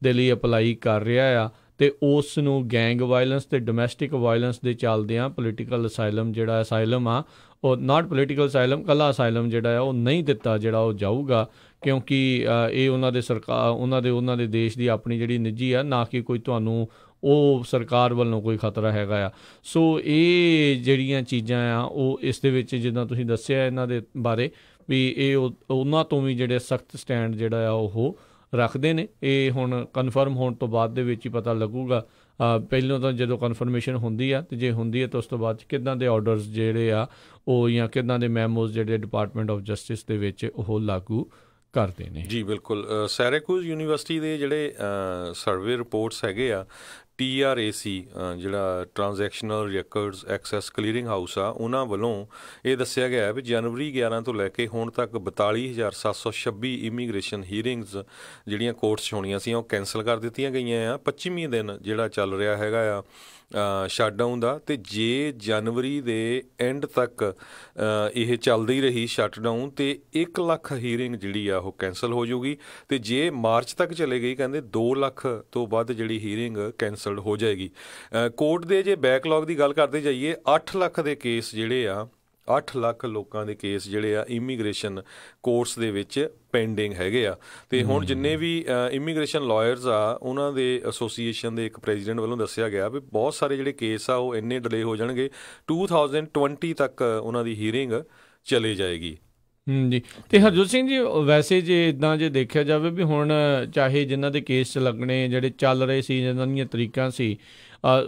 ਦੇ ਲਈ ਅਪਲਾਈ ਕਰ ਰਿਹਾ ਆ ਅਤੇ ਉਸ ਨੂੰ ਗੈਂਗ ਵਾਇਲੈਂਸ ਅਤੇ ਡੋਮੈਸਟਿਕ ਵਾਇਲੈਂਸ ਦੇ ਚੱਲਦਿਆਂ ਪੋਲੀਟੀਕਲ ਅਸਾਈਲਮ ਜਿਹੜਾ ਅਸਾਈਲਮ ਆ ਉਹ ਨਾਟ ਪੋਲੀਟੀਕਲ ਅਸਾਈਲਮ, ਇਕੱਲਾ ਅਸਾਈਲਮ ਜਿਹੜਾ ਆ ਉਹ ਨਹੀਂ ਦਿੱਤਾ ਜਿਹੜਾ ਉਹ ਜਾਊਗਾ, ਕਿਉਂਕਿ ਇਹ ਉਹਨਾਂ ਦੇ ਸਰਕਾਰ ਉਹਨਾਂ ਦੇ ਦੇਸ਼ ਦੀ ਆਪਣੀ ਜਿਹੜੀ ਨਿੱਜੀ ਆ, ਨਾ ਕਿ ਕੋਈ ਤੁਹਾਨੂੰ ਉਹ ਸਰਕਾਰ ਵੱਲੋਂ ਕੋਈ ਖਤਰਾ ਹੈਗਾ ਆ। ਸੋ ਇਹ ਜਿਹੜੀਆਂ ਚੀਜ਼ਾਂ ਆ ਉਹ ਇਸ ਦੇ ਵਿੱਚ ਜਿੱਦਾਂ ਤੁਸੀਂ ਦੱਸਿਆ ਇਹਨਾਂ ਦੇ ਬਾਰੇ ਵੀ ਇਹ ਉਹਨਾਂ ਤੋਂ ਵੀ ਜਿਹੜੇ ਸਖਤ ਸਟੈਂਡ ਜਿਹੜਾ ਆ ਉਹ ਰੱਖਦੇ ਨੇ। ਇਹ ਹੁਣ ਕਨਫਰਮ ਹੋਣ ਤੋਂ ਬਾਅਦ ਦੇ ਵਿੱਚ ਹੀ ਪਤਾ ਲੱਗੂਗਾ। ਪਹਿਲਾਂ ਤਾਂ ਜਦੋਂ ਕਨਫਰਮੇਸ਼ਨ ਹੁੰਦੀ ਆ ਅਤੇ ਜੇ ਹੁੰਦੀ ਹੈ ਤਾਂ ਉਸ ਤੋਂ ਬਾਅਦ ਕਿੱਦਾਂ ਦੇ ਆਰਡਰਸ ਜਿਹੜੇ ਆ ਉਹ ਜਾਂ ਕਿੱਦਾਂ ਦੇ ਮੈਮੋਜ਼ ਜਿਹੜੇ ਡਿਪਾਰਟਮੈਂਟ ਆਫ ਜਸਟਿਸ ਦੇ ਵਿੱਚ ਉਹ ਲਾਗੂ ਕਰਦੇ ਨੇ। ਜੀ ਬਿਲਕੁਲ। ਸੈਰਾਕੂਜ਼ ਯੂਨੀਵਰਸਿਟੀ ਦੇ ਜਿਹੜੇ ਸਰਵੇ ਰਿਪੋਰਟਸ ਹੈਗੇ ਆ, TRAC ਜਿਹੜਾ ਟ੍ਰਾਂਜੈਕਸ਼ਨਲ ਰਿਕਾਰਡਸ ਐਕਸੈਸ ਕਲੀਅਰਿੰਗ ਹਾਊਸ ਆ, ਉਹਨਾਂ ਵੱਲੋਂ ਇਹ ਦੱਸਿਆ ਗਿਆ ਵੀ ਜਨਵਰੀ 11 ਤੋਂ ਲੈ ਕੇ ਹੁਣ ਤੱਕ 42,726 ਇਮੀਗ੍ਰੇਸ਼ਨ ਹੀਅਰਿੰਗਸ ਜਿਹੜੀਆਂ ਕੋਰਟਸ 'ਚ ਹੋਣੀਆਂ ਸੀ ਉਹ ਕੈਂਸਲ ਕਰ ਦਿੱਤੀਆਂ ਗਈਆਂ ਆ। 25ਵੀਂ ਦਿਨ ਜਿਹੜਾ ਚੱਲ ਰਿਹਾ ਹੈਗਾ ਆ ਸ਼ਟਡਾਊਨ ਦਾ, ਅਤੇ ਜੇ ਜਨਵਰੀ ਦੇ ਐਂਡ ਤੱਕ ਇਹ ਚੱਲਦੀ ਰਹੀ ਸ਼ਟਡਾਊਨ ਅਤੇ 1 ਲੱਖ ਹੀਅਰਿੰਗ ਜਿਹੜੀ ਆ ਉਹ ਕੈਂਸਲ ਹੋ ਜਾਊਗੀ, ਅਤੇ ਜੇ ਮਾਰਚ ਤੱਕ ਚਲੇ ਗਈ ਕਹਿੰਦੇ 2 ਲੱਖ ਤੋਂ ਵੱਧ ਜਿਹੜੀ ਹੀਅਰਿੰਗ ਕੈਂਸਲਡ ਹੋ ਜਾਏਗੀ। ਕੋਰਟ ਦੇ ਜੇ ਬੈਕਲੌਗ ਦੀ ਗੱਲ ਕਰਦੇ ਜਾਈਏ 8 ਲੱਖ ਦੇ ਕੇਸ ਜਿਹੜੇ ਆ 8 ਲੱਖ ਲੋਕਾਂ ਦੇ ਕੇਸ ਜਿਹੜੇ ਆ ਇਮੀਗ੍ਰੇਸ਼ਨ ਕੋਰਟਸ ਦੇ ਵਿੱਚ ਪੈਂਡਿੰਗ ਹੈਗੇ ਆ। ਅਤੇ ਹੁਣ ਜਿੰਨੇ ਵੀ ਇਮੀਗ੍ਰੇਸ਼ਨ ਲਾਇਰਸ ਆ ਉਹਨਾਂ ਦੇ ਐਸੋਸੀਏਸ਼ਨ ਦੇ ਇੱਕ ਪ੍ਰੈਜ਼ੀਡੈਂਟ ਵੱਲੋਂ ਦੱਸਿਆ ਗਿਆ ਵੀ ਬਹੁਤ ਸਾਰੇ ਜਿਹੜੇ ਕੇਸ ਆ ਉਹ ਇੰਨੇ ਡਿਲੇ ਹੋ ਜਾਣਗੇ 2020 ਤੱਕ ਉਹਨਾਂ ਦੀ ਹੀਅਰਿੰਗ ਚਲੇ ਜਾਏਗੀ। ਜੀ। ਅਤੇ ਹਰਜੋਤ ਸਿੰਘ ਜੀ, ਵੈਸੇ ਜੇ ਇੱਦਾਂ ਜੇ ਦੇਖਿਆ ਜਾਵੇ ਵੀ ਹੁਣ ਚਾਹੇ ਜਿਨ੍ਹਾਂ ਦੇ ਕੇਸ ਲੱਗਣੇ ਜਿਹੜੇ ਚੱਲ ਰਹੇ ਸੀ, ਜਿਨ੍ਹਾਂ ਦੀਆਂ ਤਰੀਕਾਂ ਸੀ,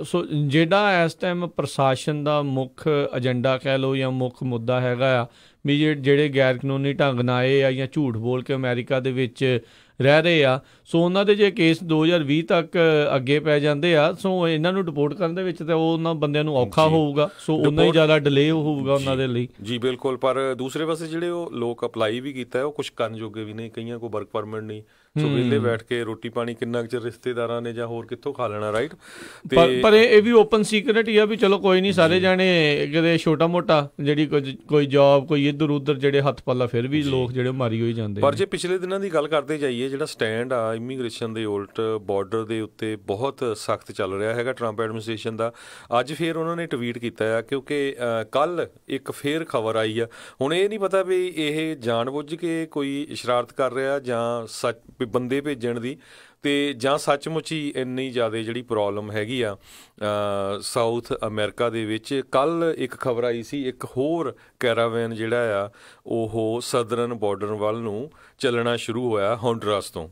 ਸੋ ਜਿਹੜਾ ਇਸ ਟਾਈਮ ਪ੍ਰਸ਼ਾਸਨ ਦਾ ਮੁੱਖ ਏਜੰਡਾ ਕਹਿ ਲਓ ਜਾਂ ਮੁੱਖ ਮੁੱਦਾ ਹੈਗਾ ਆ ਵੀ ਜਿਹੜੇ ਗੈਰ ਕਾਨੂੰਨੀ ਢੰਗ ਨਾਲ ਆਏ ਆ ਜਾਂ ਝੂਠ ਬੋਲ ਕੇ ਅਮਰੀਕਾ ਦੇ ਵਿੱਚ ਰਹਿ ਰਹੇ ਆ, ਸੋ ਉਹਨਾਂ ਦੇ ਜੇ ਕੇਸ 2020 ਤੱਕ ਅੱਗੇ ਪੈ ਜਾਂਦੇ ਆ, ਸੋ ਇਹਨਾਂ ਨੂੰ ਡਿਪੋਰਟ ਕਰਨ ਦੇ ਵਿੱਚ ਤਾਂ ਉਹਨਾਂ ਬੰਦਿਆਂ ਨੂੰ ਔਖਾ ਹੋਊਗਾ, ਸੋ ਉਨਾ ਹੀ ਜ਼ਿਆਦਾ ਡਿਲੇ ਹੋਊਗਾ ਉਹਨਾਂ ਦੇ ਲਈ। ਜੀ ਬਿਲਕੁਲ। ਪਰ ਦੂਸਰੇ ਪਾਸੇ ਜਿਹੜੇ ਉਹ ਲੋਕ ਅਪਲਾਈ ਵੀ ਕੀਤਾ ਉਹ ਕੁਛ ਕਰਨ ਜੋਗੇ ਵੀ ਨਹੀਂ, ਕਈਆਂ ਕੋਲ ਵਰਕ ਪਰਮਿਟ ਨਹੀਂ, ਸੋ ਵਿਹਲੇ ਬੈਠ ਕੇ ਰੋਟੀ ਪਾਣੀ ਕਿੰਨਾ ਕੁ ਚਿਰ ਰਿਸ਼ਤੇਦਾਰਾਂ ਨੇ ਜਾਂ ਹੋਰ ਕਿੱਥੋਂ ਖਾ ਲੈਣਾ, ਰਾਈਟ। ਪਰ ਇਹ ਵੀ ਓਪਨ ਸੀਕ੍ਰੇਟ ਹੀ ਆ ਵੀ ਚਲੋ ਕੋਈ ਨਹੀਂ, ਸਾਰੇ ਜਾਣੇ ਕਿਤੇ ਛੋਟਾ ਮੋਟਾ ਜਿਹੜੀ ਕੋਈ ਜੋਬ ਕੋਈ ਇੱਧਰ ਉੱਧਰ ਜਿਹੜੇ ਹੱਥ ਪੱਲਾ ਫਿਰ ਵੀ ਲੋਕ ਜਿਹੜੇ ਮਾਰੀ ਹੋਈ ਜਾਂਦੇ। ਪਰ ਜੇ ਪਿਛਲੇ ਦਿਨਾਂ ਦੀ ਗੱਲ ਕਰਦੇ ਜਾਈਏ, ਜਿਹੜਾ ਸਟੈਂਡ ਆ ਇਮੀਗ੍ਰੇਸ਼ਨ ਦੇ ਉਲਟ ਬਾਰਡਰ ਦੇ ਉੱਤੇ ਬਹੁਤ ਸਖਤ ਚੱਲ ਰਿਹਾ ਹੈਗਾ ਟਰੰਪ ਐਡਮਿਨਿਸਟ੍ਰੇਸ਼ਨ ਦਾ। ਅੱਜ ਫਿਰ ਉਹਨਾਂ ਨੇ ਟਵੀਟ ਕੀਤਾ ਆ, ਕਿਉਂਕਿ ਕੱਲ੍ਹ ਇੱਕ ਫੇਰ ਖਬਰ ਆਈ ਆ। ਹੁਣ ਇਹ ਨਹੀਂ ਪਤਾ ਵੀ ਇਹ ਜਾਣ-ਬੁੱਝ ਕੇ ਕੋਈ ਸ਼ਰਾਰਤ ਕਰ ਰਿਹਾ ਜਾਂ ਸੱਚ ਬੰਦੇ ਭੇਜਣ ਦੀ, ਅਤੇ ਜਾਂ ਸੱਚਮੁੱਚ ਹੀ ਇੰਨੀ ਜ਼ਿਆਦਾ ਜਿਹੜੀ ਪ੍ਰੋਬਲਮ ਹੈਗੀ ਆ ਸਾਊਥ ਅਮਰੀਕਾ ਦੇ ਵਿੱਚ। ਕੱਲ੍ਹ ਇੱਕ ਖਬਰ ਆਈ ਸੀ, ਇੱਕ ਹੋਰ ਕੈਰਾਵੈਨ ਜਿਹੜਾ ਆ ਉਹ ਸਦਰਨ ਬਾਰਡਰ ਵੱਲ ਨੂੰ ਚੱਲਣਾ ਸ਼ੁਰੂ ਹੋਇਆ ਹੋਂਡੂਰਾਸ ਤੋਂ।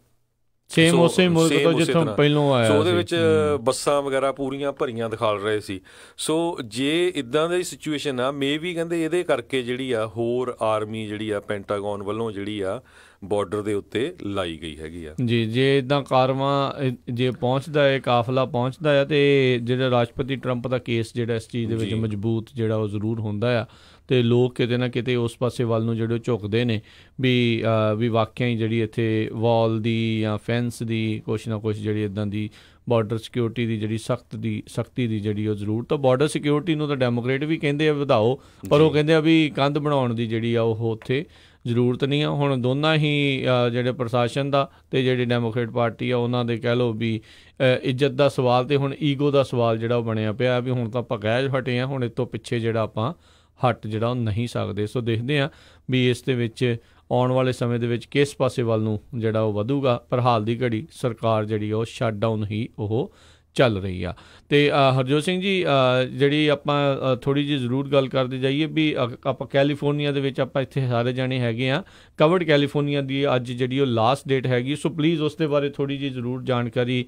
ਸੇਮ ਉਸੇ ਮੁਲਕ ਤੋਂ ਜਿੱਥੋਂ ਪਹਿਲੋਂ ਆਇਆ। ਸੋ ਉਹਦੇ ਵਿੱਚ ਬੱਸਾਂ ਵਗੈਰਾ ਪੂਰੀਆਂ ਭਰੀਆਂ ਦਿਖਾਲ ਰਹੇ ਸੀ। ਸੋ ਜੇ ਇੱਦਾਂ ਦੀ ਸਿਚੁਏਸ਼ਨ ਆ, ਮੇ ਵੀ ਕਹਿੰਦੇ ਇਹਦੇ ਕਰਕੇ ਜਿਹੜੀ ਆ ਹੋਰ ਆਰਮੀ ਜਿਹੜੀ ਆ ਪੈਂਟਾਗਨ ਵੱਲੋਂ ਜਿਹੜੀ ਆ ਬਾਰਡਰ ਦੇ ਉੱਤੇ ਲਾਈ ਗਈ ਹੈਗੀ ਆ। ਜੀ, ਜੇ ਇੱਦਾਂ ਕਾਰਵਾਂ ਜੇ ਪਹੁੰਚਦਾ ਹੈ, ਕਾਫਲਾ ਪਹੁੰਚਦਾ ਹੈ, ਅਤੇ ਜਿਹੜਾ ਰਾਸ਼ਟਰਪਤੀ ਟਰੰਪ ਦਾ ਕੇਸ ਜਿਹੜਾ ਇਸ ਚੀਜ਼ ਦੇ ਵਿੱਚ ਮਜ਼ਬੂਤ ਜਿਹੜਾ ਉਹ ਜ਼ਰੂਰ ਹੁੰਦਾ ਆ, ਅਤੇ ਲੋਕ ਕਿਤੇ ਨਾ ਕਿਤੇ ਉਸ ਪਾਸੇ ਵੱਲ ਨੂੰ ਜਿਹੜੇ ਝੁਕਦੇ ਨੇ ਵੀ ਵਾਕਿਆ ਹੀ ਜਿਹੜੀ ਇੱਥੇ ਵਾਲ ਦੀ ਜਾਂ ਫੈਂਸ ਦੀ ਕੁਛ ਨਾ ਕੁਛ ਜਿਹੜੀ ਇੱਦਾਂ ਦੀ ਬਾਰਡਰ ਸਿਕਿਉਰਿਟੀ ਦੀ ਜਿਹੜੀ ਸਖਤੀ ਦੀ ਜਿਹੜੀ ਉਹ ਜ਼ਰੂਰਤ ਆ। ਬਾਰਡਰ ਸਿਕਿਉਰਿਟੀ ਨੂੰ ਤਾਂ ਡੈਮੋਕ੍ਰੇਟ ਵੀ ਕਹਿੰਦੇ ਆ ਵਧਾਓ, ਪਰ ਉਹ ਕਹਿੰਦੇ ਆ ਵੀ ਕੰਧ ਬਣਾਉਣ ਦੀ ਜਿਹੜੀ ਆ ਉਹ ਉੱਥੇ ਜ਼ਰੂਰਤ ਨਹੀਂ ਆ। ਹੁਣ ਦੋਨਾਂ ਹੀ ਜਿਹੜੇ ਪ੍ਰਸ਼ਾਸਨ ਦਾ ਅਤੇ ਜਿਹੜੀ ਡੈਮੋਕ੍ਰੇਟ ਪਾਰਟੀ ਆ ਉਹਨਾਂ ਦੇ ਕਹਿ ਲਓ ਵੀ ਇੱਜ਼ਤ ਦਾ ਸਵਾਲ ਅਤੇ ਹੁਣ ਈਗੋ ਦਾ ਸਵਾਲ ਜਿਹੜਾ ਉਹ ਬਣਿਆ ਪਿਆ ਵੀ ਹੁਣ ਤਾਂ ਆਪਾਂ ਕਹਿ ਹਟੇ ਹਾਂ, ਹੁਣ ਇਸ ਤੋਂ ਪਿੱਛੇ ਜਿਹੜਾ ਆਪਾਂ ਹਟ ਜਿਹੜਾ ਉਹ ਨਹੀਂ ਸਕਦੇ। ਸੋ ਦੇਖਦੇ ਹਾਂ ਵੀ ਇਸ ਦੇ ਵਿੱਚ ਆਉਣ ਵਾਲੇ ਸਮੇਂ ਦੇ ਵਿੱਚ ਕਿਸ ਪਾਸੇ ਵੱਲ ਨੂੰ ਜਿਹੜਾ ਉਹ ਵਧੂਗਾ। ਪਰ ਹਾਲ ਦੀ ਘੜੀ ਸਰਕਾਰ ਜਿਹੜੀ ਉਹ ਸ਼ਟ ਡਾਊਨ ਹੀ ਉਹ ਚੱਲ ਰਹੀ ਆ। ਅਤੇ ਹਰਜੋਤ ਸਿੰਘ ਜੀ, ਜਿਹੜੀ ਆਪਾਂ ਥੋੜ੍ਹੀ ਜਿਹੀ ਜ਼ਰੂਰ ਗੱਲ ਕਰਦੇ ਜਾਈਏ ਵੀ ਆਪਾਂ ਕੈਲੀਫੋਰਨੀਆ ਦੇ ਵਿੱਚ ਆਪਾਂ ਇੱਥੇ ਸਾਰੇ ਜਾਣੇ ਹੈਗੇ ਆ, ਕਵਰਡ ਕੈਲੀਫੋਰਨੀਆ ਦੀ ਅੱਜ ਜਿਹੜੀ ਉਹ ਲਾਸਟ ਡੇਟ ਹੈਗੀ, ਸੋ ਪਲੀਜ਼ ਉਸ ਦੇ ਬਾਰੇ ਥੋੜ੍ਹੀ ਜਿਹੀ ਜ਼ਰੂਰ ਜਾਣਕਾਰੀ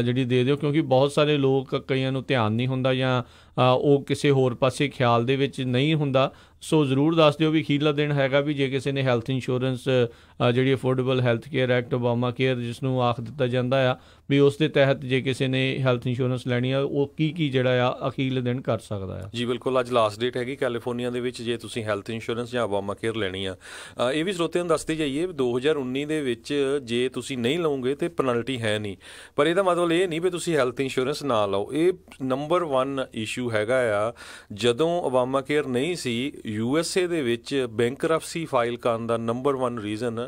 ਜਿਹੜੀ ਦੇ ਦਿਓ, ਕਿਉਂਕਿ ਬਹੁਤ ਸਾਰੇ ਲੋਕ ਕਈਆਂ ਨੂੰ ਧਿਆਨ ਨਹੀਂ ਹੁੰਦਾ ਜਾਂ ਉਹ ਕਿਸੇ ਹੋਰ ਪਾਸੇ ਖਿਆਲ ਦੇ ਵਿੱਚ ਨਹੀਂ ਹੁੰਦਾ। ਸੋ ਜ਼ਰੂਰ ਦੱਸ ਦਿਓ ਵੀ ਅਖੀਰਲਾ ਦਿਨ ਹੈਗਾ ਵੀ ਜੇ ਕਿਸੇ ਨੇ ਹੈਲਥ ਇੰਸ਼ੋਰੈਂਸ ਜਿਹੜੀ affordable health care act Obama care ਜਿਸ ਨੂੰ ਆਖ ਦਿੱਤਾ ਜਾਂਦਾ ਆ ਵੀ ਉਸ ਦੇ ਤਹਿਤ ਜੇ ਕਿਸੇ ਨੇ ਹੈਲਥ ਇੰਸ਼ੋਰੈਂਸ ਲੈਣੀ ਆ ਉਹ ਕੀ ਜਿਹੜਾ ਆ ਅਖੀਰਲੇ ਦਿਨ ਕਰ ਸਕਦਾ ਆ। ਜੀ ਬਿਲਕੁਲ, ਅੱਜ ਲਾਸਟ ਡੇਟ ਹੈਗੀ ਕੈਲੀਫੋਰਨੀਆ ਦੇ ਵਿੱਚ ਜੇ ਤੁਸੀਂ ਹੈਲਥ ਇੰਸ਼ੋਰੈਂਸ ਜਾਂ ਓਬਾਮਾ ਕੇਅਰ ਲੈਣੀ ਆ। ਇਹ ਵੀ ਸਰੋਤਿਆਂ ਨੂੰ ਦੱਸਦੇ ਜਾਈਏ 2019 ਦੇ ਵਿੱਚ ਜੇ ਤੁਸੀਂ ਨਹੀਂ ਲਓਗੇ ਤਾਂ ਪੈਨਲਟੀ ਹੈ ਨਹੀਂ, ਪਰ ਇਹਦਾ ਮਤਲਬ ਇਹ ਨਹੀਂ ਵੀ ਤੁਸੀਂ ਹੈਲਥ ਇੰਸ਼ੋਰੈਂਸ ਨਾ ਲਓ। ਇਹ ਨੰਬਰ 1 ਇਸ਼ੂ ਹੈਗਾ ਆ। ਜਦੋਂ ਓਬਾਮਾ ਕੇਅਰ ਨਹੀਂ ਸੀ, USA ਦੇ ਵਿੱਚ ਬੈਂਕਰਪਸੀ ਫਾਈਲ ਕਰਨ ਦਾ ਨੰਬਰ 1 ਰੀਜ਼ਨ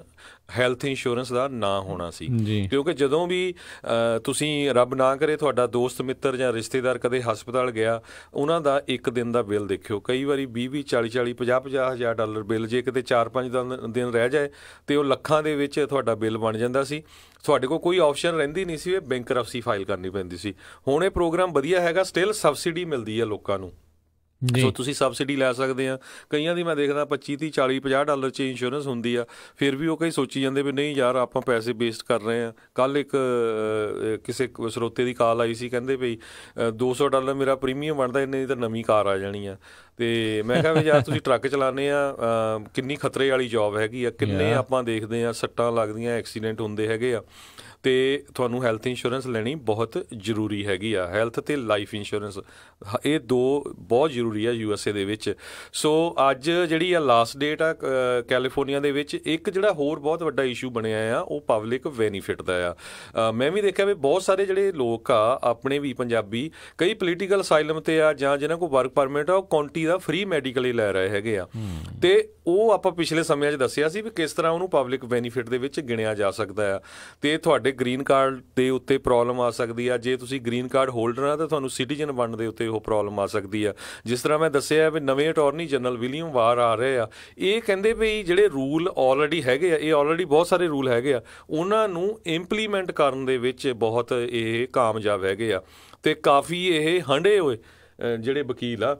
ਹੈਲਥ ਇੰਸ਼ੋਰੈਂਸ ਦਾ ਨਾ ਹੋਣਾ ਸੀ। ਕਿਉਂਕਿ ਜਦੋਂ ਵੀ ਤੁਸੀਂ ਰੱਬ ਨਾ ਕਰੇ ਤੁਹਾਡਾ ਦੋਸਤ ਮਿੱਤਰ ਜਾਂ ਰਿਸ਼ਤੇਦਾਰ ਕਦੇ ਹਸਪਤਾਲ ਗਿਆ, ਉਹਨਾਂ ਦਾ ਇੱਕ ਦਿਨ ਦਾ ਬਿੱਲ ਦੇਖਿਓ, ਕਈ ਵਾਰੀ 20 40 50 ਹਜ਼ਾਰ ਡਾਲਰ ਬਿੱਲ ਜੇ ਕਿਤੇ 4-5 ਦਿਨ ਰਹਿ ਜਾਏ ਅਤੇ ਉਹ ਲੱਖਾਂ ਦੇ ਵਿੱਚ ਤੁਹਾਡਾ ਬਿੱਲ ਬਣ ਜਾਂਦਾ ਸੀ। ਤੁਹਾਡੇ ਕੋਲ ਕੋਈ ਆਪਸ਼ਨ ਰਹਿੰਦੀ ਨਹੀਂ ਸੀ, ਇਹ ਬੈਂਕਰਪਸੀ ਫਾਈਲ ਕਰਨੀ ਪੈਂਦੀ ਸੀ। ਹੁਣ ਇਹ ਪ੍ਰੋਗਰਾਮ ਵਧੀਆ ਹੈਗਾ, ਸਟਿਲ ਸਬਸਿਡੀ ਮਿਲਦੀ ਹੈ ਲੋਕਾਂ ਨੂੰ, ਸੋ ਤੁਸੀਂ ਸਬਸਿਡੀ ਲੈ ਸਕਦੇ ਆ। ਕਈਆਂ ਦੀ ਮੈਂ ਦੇਖਦਾ 25 30 40 50 ਡਾਲਰ 'ਚ ਇੰਸ਼ੋਰੈਂਸ ਹੁੰਦੀ ਆ, ਫਿਰ ਵੀ ਉਹ ਕਈ ਸੋਚੀ ਜਾਂਦੇ ਵੀ ਨਹੀਂ ਯਾਰ ਆਪਾਂ ਪੈਸੇ ਵੇਸਟ ਕਰ ਰਹੇ ਹਾਂ। ਕੱਲ੍ਹ ਇੱਕ ਕਿਸੇ ਸਰੋਤੇ ਦੀ ਕਾਲ ਆਈ ਸੀ, ਕਹਿੰਦੇ ਵੀ $200 ਮੇਰਾ ਪ੍ਰੀਮੀਅਮ ਬਣਦਾ, ਇੰਨੇ ਦੀ ਤਾਂ ਨਵੀਂ ਕਾਰ ਆ ਜਾਣੀ ਆ। ਅਤੇ ਮੈਂ ਕਿਹਾ ਵੀ ਯਾਰ ਤੁਸੀਂ ਟਰੱਕ ਚਲਾਉਂਦੇ ਆ, ਕਿੰਨੀ ਖਤਰੇ ਵਾਲੀ ਜੋਬ ਹੈਗੀ ਆ, ਕਿੰਨੇ ਆਪਾਂ ਦੇਖਦੇ ਹਾਂ ਸੱਟਾਂ ਲੱਗਦੀਆਂ, ਐਕਸੀਡੈਂਟ ਹੁੰਦੇ ਹੈਗੇ ਆ, ਅਤੇ ਤੁਹਾਨੂੰ ਹੈਲਥ ਇੰਸ਼ੋਰੈਂਸ ਲੈਣੀ ਬਹੁਤ ਜ਼ਰੂਰੀ ਹੈਗੀ ਆ। ਹੈਲਥ ਅਤੇ ਲਾਈਫ ਇੰਸ਼ੋਰੈਂਸ ਇਹ ਦੋ ਬਹੁਤ ਜ਼ਰੂਰੀ ਆ USA ਦੇ ਵਿੱਚ। ਸੋ ਅੱਜ ਜਿਹੜੀ ਆ ਲਾਸਟ ਡੇਟ ਆ ਕੈਲੀਫੋਰਨੀਆ ਦੇ ਵਿੱਚ। ਇੱਕ ਜਿਹੜਾ ਹੋਰ ਬਹੁਤ ਵੱਡਾ ਇਸ਼ੂ ਬਣਿਆ ਆ ਉਹ ਪਬਲਿਕ ਬੈਨੀਫਿਟ ਦਾ ਆ। ਮੈਂ ਵੀ ਦੇਖਿਆ ਵੀ ਬਹੁਤ ਸਾਰੇ ਜਿਹੜੇ ਲੋਕ ਆ ਆਪਣੇ ਵੀ ਪੰਜਾਬੀ, ਕਈ ਪੋਲੀਟੀਕਲ ਅਸਾਈਲਮ 'ਤੇ ਆ ਜਾਂ ਜਿਹਨਾਂ ਕੋਲ ਵਰਕ ਪਰਮਿਟ ਆ, ਉਹ ਕਾਉਂਟੀ ਦਾ ਫ੍ਰੀ ਮੈਡੀਕਲ ਹੀ ਲੈ ਰਹੇ ਹੈਗੇ ਆ। ਅਤੇ ਉਹ ਆਪਾਂ ਪਿਛਲੇ ਸਮਿਆਂ 'ਚ ਦੱਸਿਆ ਸੀ ਵੀ ਕਿਸ ਤਰ੍ਹਾਂ ਉਹਨੂੰ ਪਬਲਿਕ ਬੈਨੀਫਿਟ ਦੇ ਵਿੱਚ ਗਿਣਿਆ ਜਾ ਸਕਦਾ ਆ। ਅਤੇ ਤੁਹਾਡੇ ਗ੍ਰੀਨ ਕਾਰਡ ਦੇ ਉੱਤੇ ਪ੍ਰੋਬਲਮ ਆ ਸਕਦੀ ਆ, ਜੇ ਤੁਸੀਂ ਗ੍ਰੀਨ ਕਾਰਡ ਹੋਲਡਰ ਆ ਤਾਂ ਤੁਹਾਨੂੰ ਸਿਟੀਜ਼ਨ ਬਣਨ ਦੇ ਉੱਤੇ ਉਹ ਪ੍ਰੋਬਲਮ ਆ ਸਕਦੀ ਆ। ਜਿਸ ਤਰ੍ਹਾਂ ਮੈਂ ਦੱਸਿਆ ਵੀ ਨਵੇਂ ਅਟਾਰਨੀ ਜਨਰਲ ਵਿਲੀਅਮ ਬਾਰ ਆ ਰਹੇ ਆ, ਇਹ ਕਹਿੰਦੇ ਵੀ ਜਿਹੜੇ ਰੂਲ ਆਲਰੇਡੀ ਹੈਗੇ ਆ, ਇਹ ਆਲਰੇਡੀ ਬਹੁਤ ਸਾਰੇ ਰੂਲ ਹੈਗੇ ਆ, ਉਹਨਾਂ ਨੂੰ ਇੰਪਲੀਮੈਂਟ ਕਰਨ ਦੇ ਵਿੱਚ ਬਹੁਤ ਇਹ ਕਾਮਯਾਬ ਹੈਗੇ ਆ। ਅਤੇ ਕਾਫੀ ਇਹ ਹੰਢੇ ਹੋਏ ਜਿਹੜੇ ਵਕੀਲ ਆ,